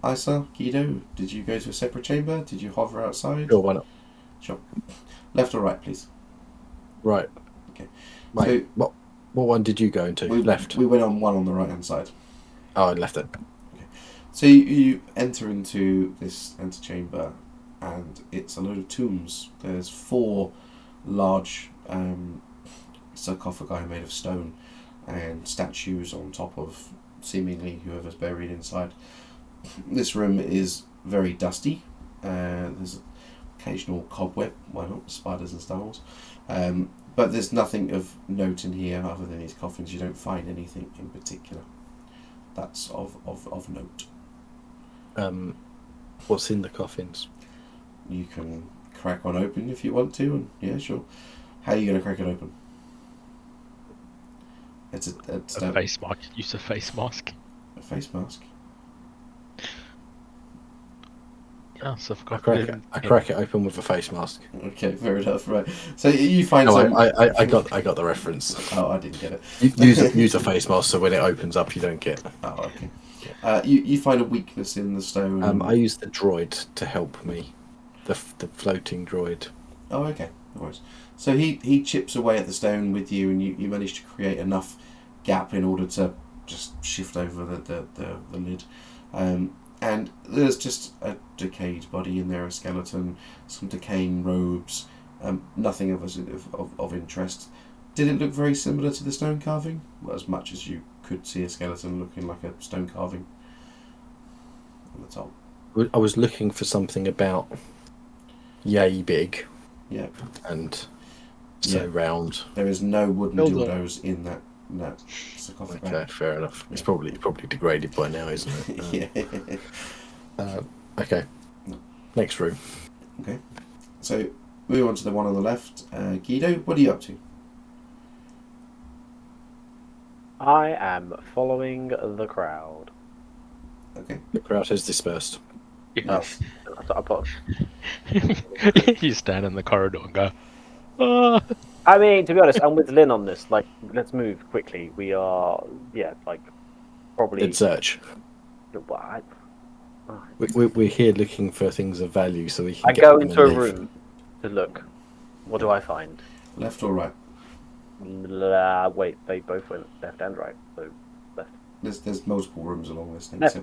Isa, Guido, did you go to a separate chamber? Did you hover outside? Sure, why not? Sure. Left or right, please? Right. Okay. Right. So, what one did you go into? Left. We went on one on the right hand side. Oh, I left it. Okay. So you enter into this antechamber, and it's a load of tombs. There's 4 large sarcophagi made of stone, and statues on top of seemingly whoever's buried inside. This room is very dusty. There's occasional cobweb. Why not? Spiders and Star Wars. But there's nothing of note in here other than these coffins. You don't find anything in particular that's of note. What's in the coffins? You can crack one open if you want to, and yeah, sure. How are you going to crack it open? It's A face mask. Use a face mask. a face mask. Yeah, so I crack it open with a face mask. Okay, fair enough. Right. So you find No, some. I got the reference. Oh, I didn't get it. Use a face mask so when it opens up, you don't get. Oh, okay. You find a weakness in the stone. I use the droid to help me, the floating droid. Oh, okay. No worries. So he chips away at the stone with you, and you manage to create enough gap in order to just shift over the lid. And there's just a decayed body in there, a skeleton, some decaying robes, nothing of interest. Did it look very similar to the stone carving? Well, as much as you could see a skeleton looking like a stone carving on the top. I was looking for something about yay big. Yeah. And so round. There is no wooden Build dildos in that sarcophagus. Okay, fair enough. It's probably degraded by now, isn't it? Yeah. Okay. Next room. Okay. So move on to the one on the left. Guido, what are you up to? I am following the crowd. Okay. The crowd has dispersed. Yes. You stand in the corridor and go, "Ah." I mean, to be honest, I'm with Lynn on this. Like, let's move quickly. We are, probably. In search. What? We're here looking for things of value, so we can. I go into a room to look. What do I find? Left or right? Wait, they both went left and right. So left. There's multiple rooms along this thing. Left. So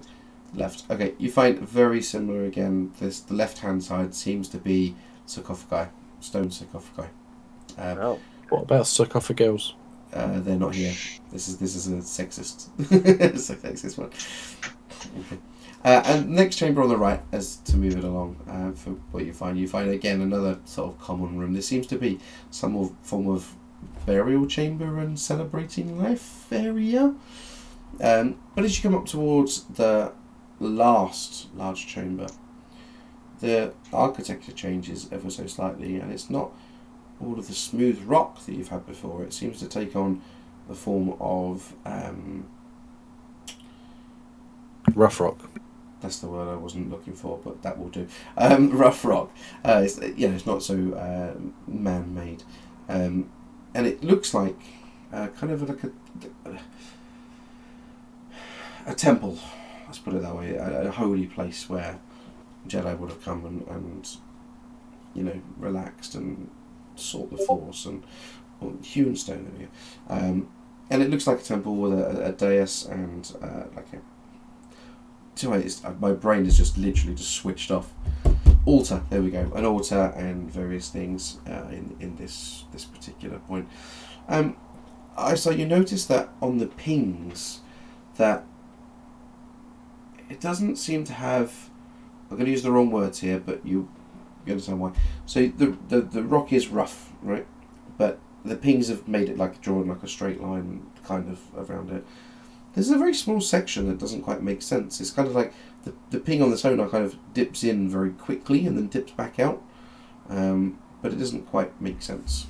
Left. Okay, you find very similar again. The left-hand side seems to be sarcophagi, stone sarcophagi. Oh. What about sarcophagals? They're not here. This is a sexist, sexist one. Okay. And next chamber on the right, as to move it along, for what you find again another sort of common room. There seems to be some form of burial chamber and celebrating life area. But as you come up towards the last large chamber, the architecture changes ever so slightly, and it's not all of the smooth rock that you've had before. It seems to take on the form of Rough rock. that's the word I wasn't looking for, but that will do. Rough rock. It's not so man-made, and it looks like kind of like a temple. Let's put it that way. A holy place where Jedi would have come and relaxed and sought the Force and hewn stone. There we go. And it looks like a temple with a dais and like a. My brain is just literally just switched off. Altar, there we go. An altar and various things in this particular point. So you notice that on the pings that it doesn't seem to have. I'm going to use the wrong words here, but you understand why. So the rock is rough, right? But the pings have made it drawn like a straight line kind of around it. There's a very small section that doesn't quite make sense. It's kind of like the ping on the sonar kind of dips in very quickly and then dips back out, but it doesn't quite make sense.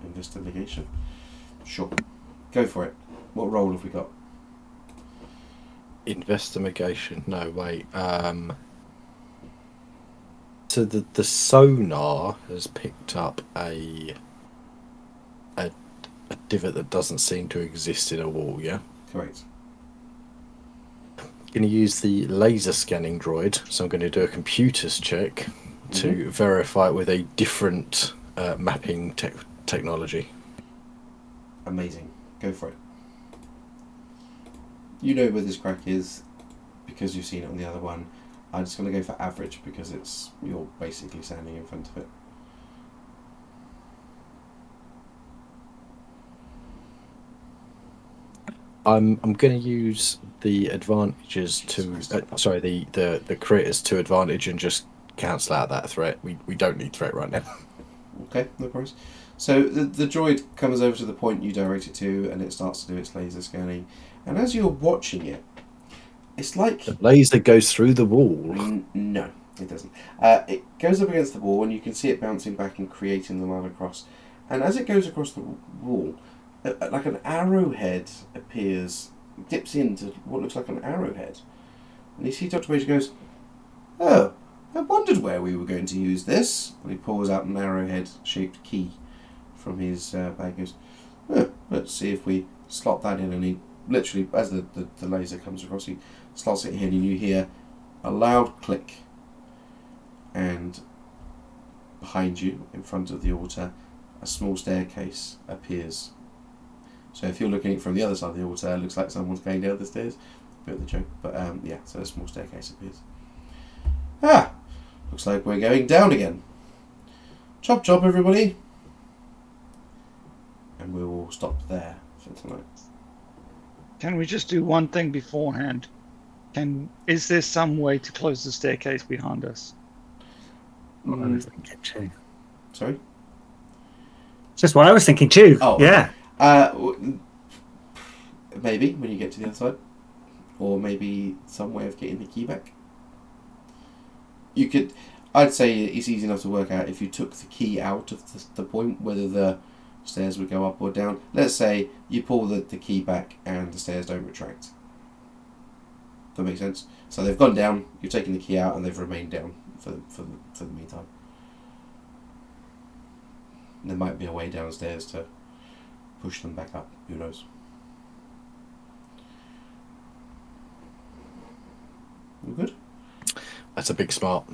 Investigation. Sure. Go for it. What role have we got? Investigation. No, wait. So the sonar has picked up a divot that doesn't seem to exist in a wall, yeah? Correct. Going to use the laser scanning droid, so I'm going to do a computers check to verify it with a different mapping technology. Amazing. Go for it. You know where this crack is because you've seen it on the other one. I'm just going to go for average because you're basically standing in front of it. I'm going to use the advantages to the critters to advantage and just cancel out that threat. We don't need threat right now. Okay, no worries. So the droid comes over to the point you direct it to, and it starts to do its laser scanning. And as you're watching it, it's like The laser goes through the wall. No, it doesn't. It goes up against the wall, and you can see it bouncing back and creating the line across. And as it goes across the wall, like an arrowhead appears, dips into what looks like an arrowhead. And you see Dr. Beige goes, "Oh, I wondered where we were going to use this." And he pulls out an arrowhead-shaped key from his bag and goes, "Oh, let's see if we slot that in." And he literally, as the laser comes across, he slots it in, and you hear a loud click. And behind you, in front of the altar, a small staircase appears. So if you're looking from the other side of the altar, it looks like someone's going down the stairs. Bit of the joke, but so a small staircase appears. Ah, looks like we're going down again. Chop chop, everybody. And we will stop there for tonight. Can we just do one thing beforehand? Is there some way to close the staircase behind us? Sorry? Just what I was thinking too. Oh, yeah. Maybe when you get to the other side, or maybe some way of getting the key back. You could. I'd say it's easy enough to work out if you took the key out of the point, whether the stairs would go up or down. Let's say you pull the key back and the stairs don't retract. That makes sense. So they've gone down. You've taken the key out, and they've remained down for the meantime. There might be a way downstairs to push them back up. Who knows? You good? That's a big smart.